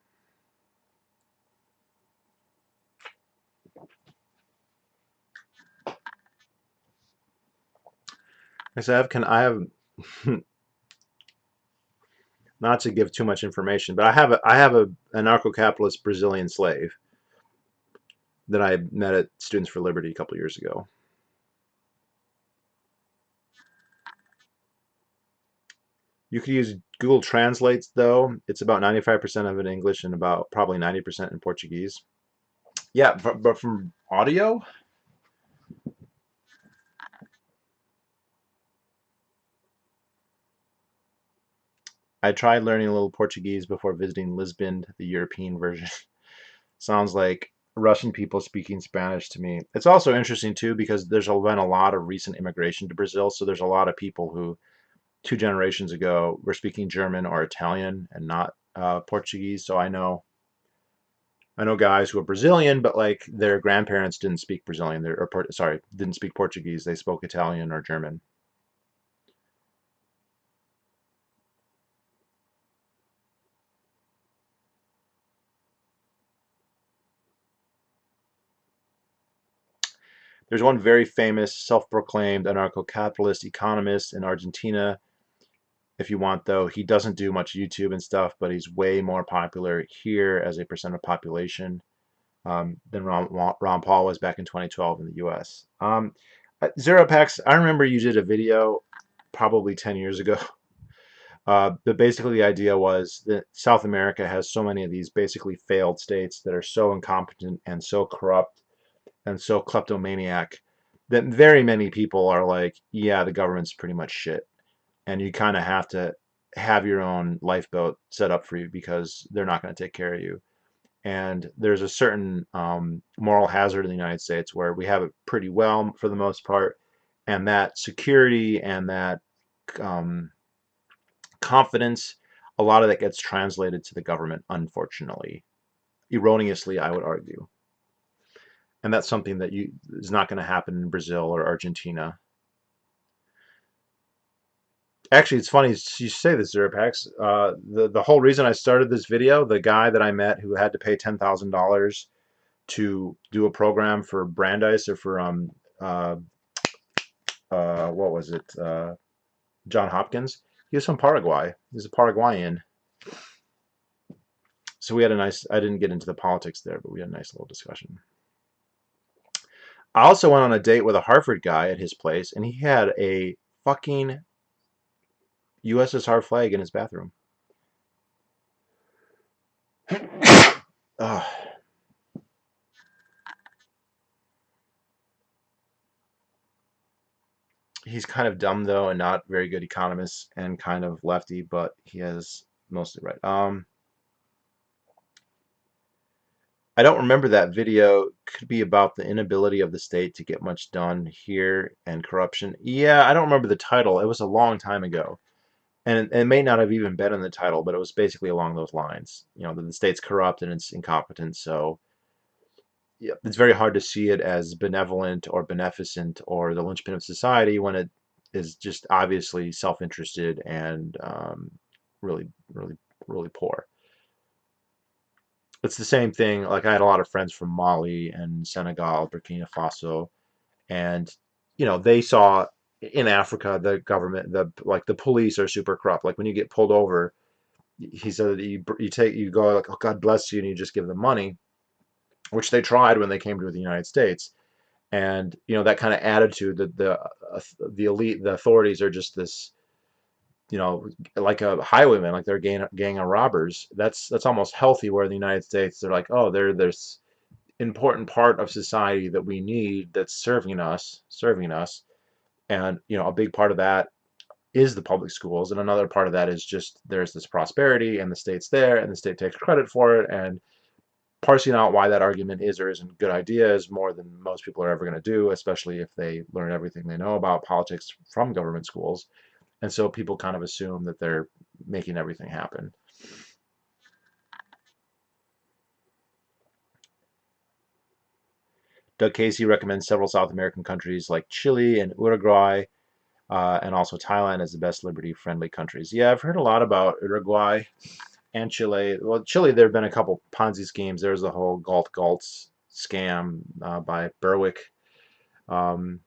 I said, I have not to give too much information, but I have a anarcho-capitalist Brazilian slave that I met at Students for Liberty a couple years ago. You could use Google Translates though. It's about 95% of it in English and about probably 90% in Portuguese. Yeah, but from audio, I tried learning a little Portuguese before visiting Lisbon, the European version. Sounds like Russian people speaking Spanish to me. It's also interesting too because there's been a lot of recent immigration to Brazil, so there's a lot of people who 2 generations ago were speaking German or Italian and not Portuguese. So I know guys who are Brazilian, but like their grandparents didn't speak Brazilian, sorry, didn't speak Portuguese. They spoke Italian or German. There's one very famous self-proclaimed anarcho-capitalist economist in Argentina. If you want, though, he doesn't do much YouTube and stuff, but he's way more popular here as a percent of population than Ron Paul was back in 2012 in the US. Zeropax, I remember you did a video probably 10 years ago. But basically, the idea was that South America has so many of these basically failed states that are so incompetent and so corrupt and so kleptomaniac that very many people are like, yeah, the government's pretty much shit, and you kind of have to have your own lifeboat set up for you because they're not going to take care of you. And there's a certain moral hazard in the United States where we have it pretty well for the most part, and that security and that um, confidence, a lot of that gets translated to the government, unfortunately, erroneously, I would argue. And that's something that is not going to happen in Brazil or Argentina. Actually, it's funny you say this, Zerapax. The whole reason I started this video, the guy that I met who had to pay $10,000 to do a program for Brandeis or for uh, what was it, John Hopkins. He was from Paraguay. He's a Paraguayan. So we had a nice. I didn't get into the politics there, but we had a nice little discussion. I also went on a date with a Harvard guy at his place, and he had a fucking USSR flag in his bathroom. Ugh. He's kind of dumb though, and not very good economist, and kind of lefty, but he has mostly right. I don't remember that video. Could be about the inability of the state to get much done here and corruption. Yeah, I don't remember the title. It was a long time ago. And it may not have even been in the title, but it was basically along those lines. You know, that the state's corrupt and it's incompetent, so yeah, it's very hard to see it as benevolent or beneficent or the linchpin of society when it is just obviously self-interested and really, really, really poor. It's the same thing. Like I had a lot of friends from Mali and Senegal, Burkina Faso, and they saw in Africa the government, the police are super corrupt. Like when you get pulled over, he said that you go like, oh, God bless you, and you just give them money, which they tried when they came to the United States. And that kind of attitude that the elite, the authorities are just this, like a highwayman, like they're a gang of robbers. That's almost healthy. Where in the United States, they're like, oh, they're this important part of society that we need that's serving us. And a big part of that is the public schools, and another part of that is just there's this prosperity, and the state's there, and the state takes credit for it. And parsing out why that argument is or isn't a good idea is more than most people are ever going to do, especially if they learn everything they know about politics from government schools. And so people kind of assume that they're making everything happen. Doug Casey recommends several South American countries like Chile and Uruguay, and also Thailand as the best liberty-friendly countries. Yeah, I've heard a lot about Uruguay and Chile. Well, Chile, there have been a couple Ponzi schemes. There's the whole Galt's scam by Berwick. Um,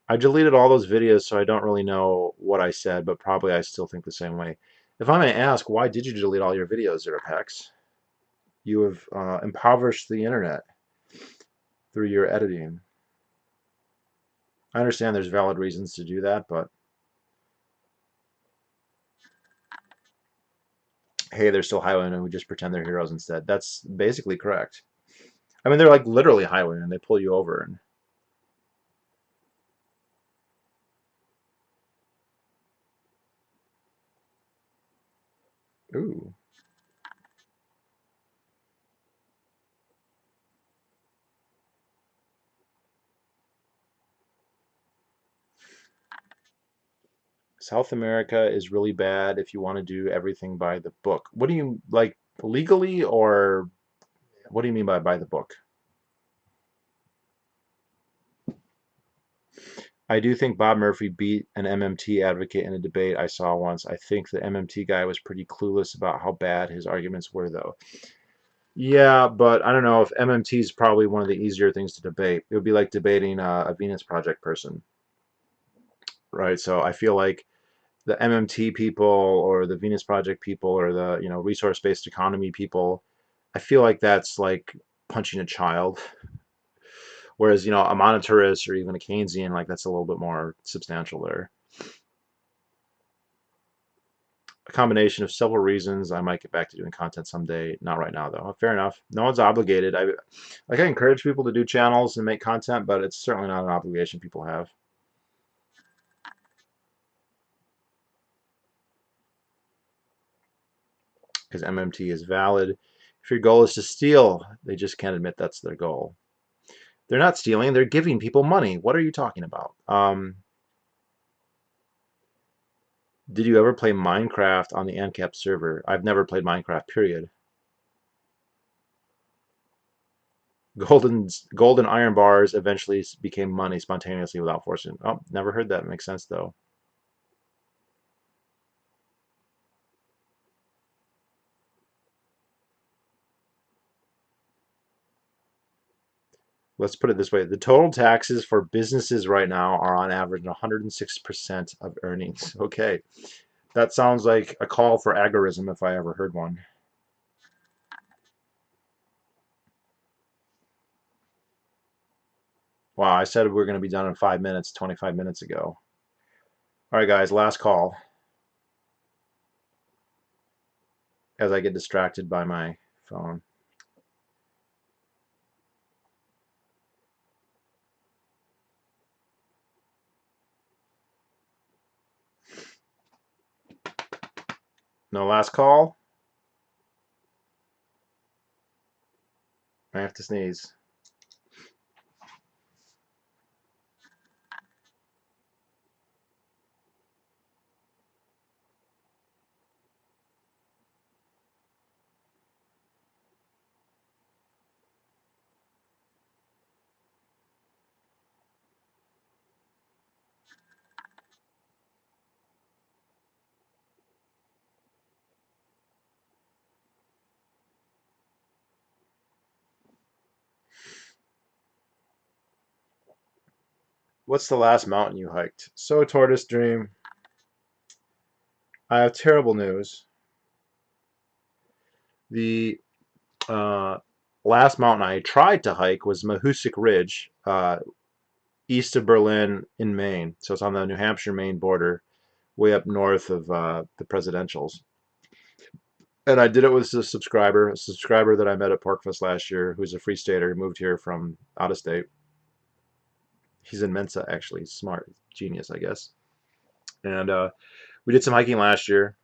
I deleted all those videos, so I don't really know what I said, but probably I still think the same way. If I may ask, why did you delete all your videos, Zerapex? You have impoverished the internet through your editing. I understand there's valid reasons to do that, but hey, they're still highwaymen and we just pretend they're heroes instead. That's basically correct. I mean, they're like literally highwaymen. They pull you over and ooh. South America is really bad if you want to do everything by the book. What do you like legally, or what do you mean by the book? I do think Bob Murphy beat an MMT advocate in a debate I saw once. I think the MMT guy was pretty clueless about how bad his arguments were, though. Yeah, but I don't know if MMT is probably one of the easier things to debate. It would be like debating a Venus Project person, right? So I feel like the MMT people or the Venus Project people or the resource-based economy people, I feel like that's like punching a child. Whereas a monetarist or even a Keynesian, like that's a little bit more substantial there. a combination of several reasons. I might get back to doing content someday. Not right now, though. Fair enough. No one's obligated. I encourage people to do channels and make content, but it's certainly not an obligation people have. Because MMT is valid. If your goal is to steal, they just can't admit that's their goal. They're not stealing. They're giving people money. What are you talking about? Did you ever play Minecraft on the ANCAP server? I've never played Minecraft, period. Golden iron bars eventually became money spontaneously without forcing. Oh, never heard that. Makes sense, though. Let's put it this way. The total taxes for businesses right now are on average 106% of earnings. Okay. That sounds like a call for agorism if I ever heard one. Wow, I said we were going to be done in 5 minutes, 25 minutes ago. All right, guys, last call as I get distracted by my phone. No last call? I have to sneeze. What's the last mountain you hiked? So, Tortoise Dream, I have terrible news. The last mountain I tried to hike was Mahoosuc Ridge, east of Berlin in Maine. So it's on the New Hampshire-Maine border, way up north of the presidentials. And I did it with a subscriber that I met at PorcFest last year, who's a free stater, who moved here from out of state. He's in Mensa, actually. Smart. Genius, I guess. And we did some hiking last year.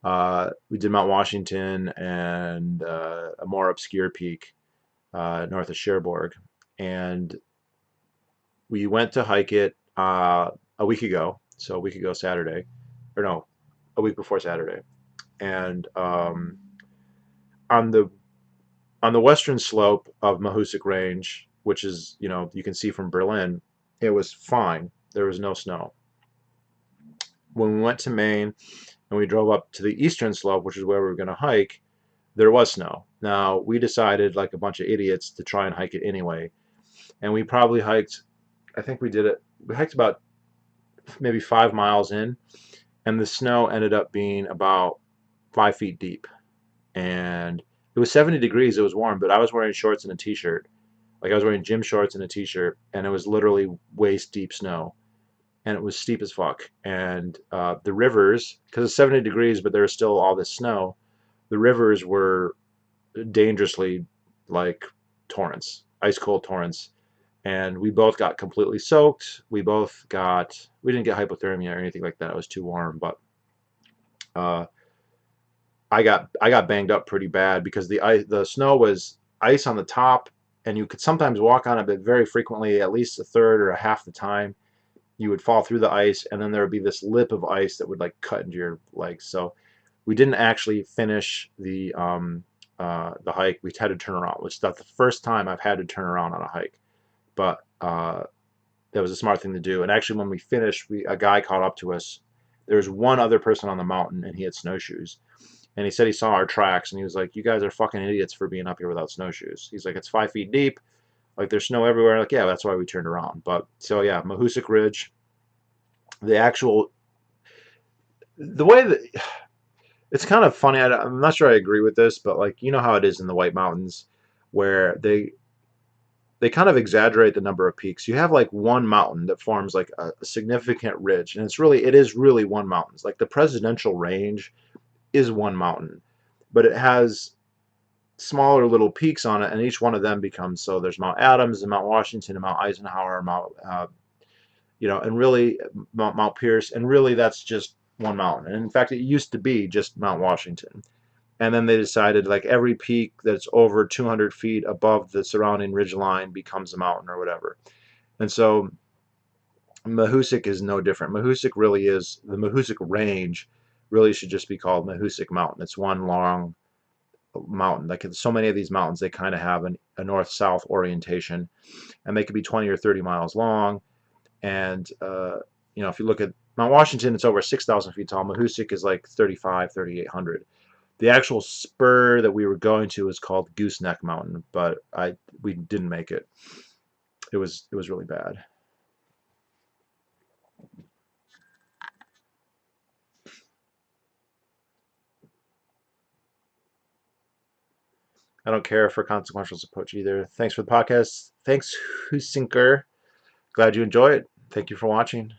We did Mount Washington and a more obscure peak north of Cherbourg. And we went to hike it a week ago. So a week ago Saturday. Or no, a week before Saturday. And on the western slope of Mahoosuc Range, which is, you can see from Berlin, it was fine. There was no snow. When we went to Maine and we drove up to the eastern slope, which is where we were going to hike, there was snow. Now, we decided, like a bunch of idiots, to try and hike it anyway. And we probably hiked, I think we hiked about maybe 5 miles in, and the snow ended up being about 5 feet deep. And it was 70 degrees, it was warm, but I was wearing shorts and a t-shirt. Like, I was wearing gym shorts and a t-shirt, and it was literally waist deep snow. And it was steep as fuck. And the rivers, because it's 70 degrees, but there was still all this snow, the rivers were dangerously like torrents, ice cold torrents. And we both got completely soaked. We didn't get hypothermia or anything like that. It was too warm, but I got banged up pretty bad because the snow was ice on the top, and you could sometimes walk on it, but very frequently, at least a third or a half the time, you would fall through the ice, and then there would be this lip of ice that would like cut into your legs. So we didn't actually finish the hike. We had to turn around, which is the first time I've had to turn around on a hike. But that was a smart thing to do. And actually, when we finished, a guy caught up to us. There was one other person on the mountain, and he had snowshoes. And he said he saw our tracks, and he was like, "You guys are fucking idiots for being up here without snowshoes." He's like, "It's 5 feet deep. Like, there's snow everywhere." Like, yeah, that's why we turned around. But so yeah, Mahoosuc Ridge, the way that it's kind of funny. I'm not sure I agree with this, but like, you know how it is in the White Mountains, where they kind of exaggerate the number of peaks. You have like one mountain that forms like a significant ridge, and it is really one mountain. It's like the presidential range is one mountain, but it has smaller little peaks on it, and each one of them becomes, so there's Mount Adams and Mount Washington and Mount Eisenhower, and really Mount Pierce, and really that's just one mountain. And in fact, it used to be just Mount Washington. And then they decided like every peak that's over 200 feet above the surrounding ridge line becomes a mountain or whatever. And so Mahoosuc is no different. Mahoosuc really is, the Mahoosuc Range really should just be called Mahoosuc Mountain. It's one long mountain. Like so many of these mountains, they kind of have a north-south orientation, and they could be 20 or 30 miles long. And if you look at Mount Washington, it's over 6,000 feet tall. Mahoosuc is like 3,800. The actual spur that we were going to is called Gooseneck Mountain, but we didn't make it. It was really bad. I don't care for consequential approach either. Thanks for the podcast. Thanks, Husinker. Glad you enjoy it. Thank you for watching.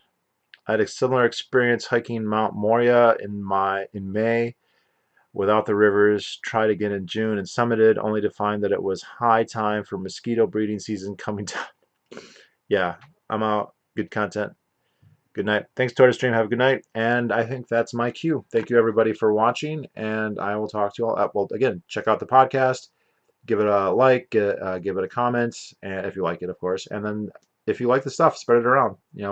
I had a similar experience hiking Mount Moria in May without the rivers. Tried again in June and summited, only to find that it was high time for mosquito breeding season coming down. Yeah, I'm out. Good content. Good night. Thanks, Tortoise Stream. Have a good night. And I think that's my cue. Thank you, everybody, for watching. And I will talk to you all. Well, again, check out the podcast. Give it a like. Give it a comment, and if you like it, of course. And then if you like the stuff, spread it around.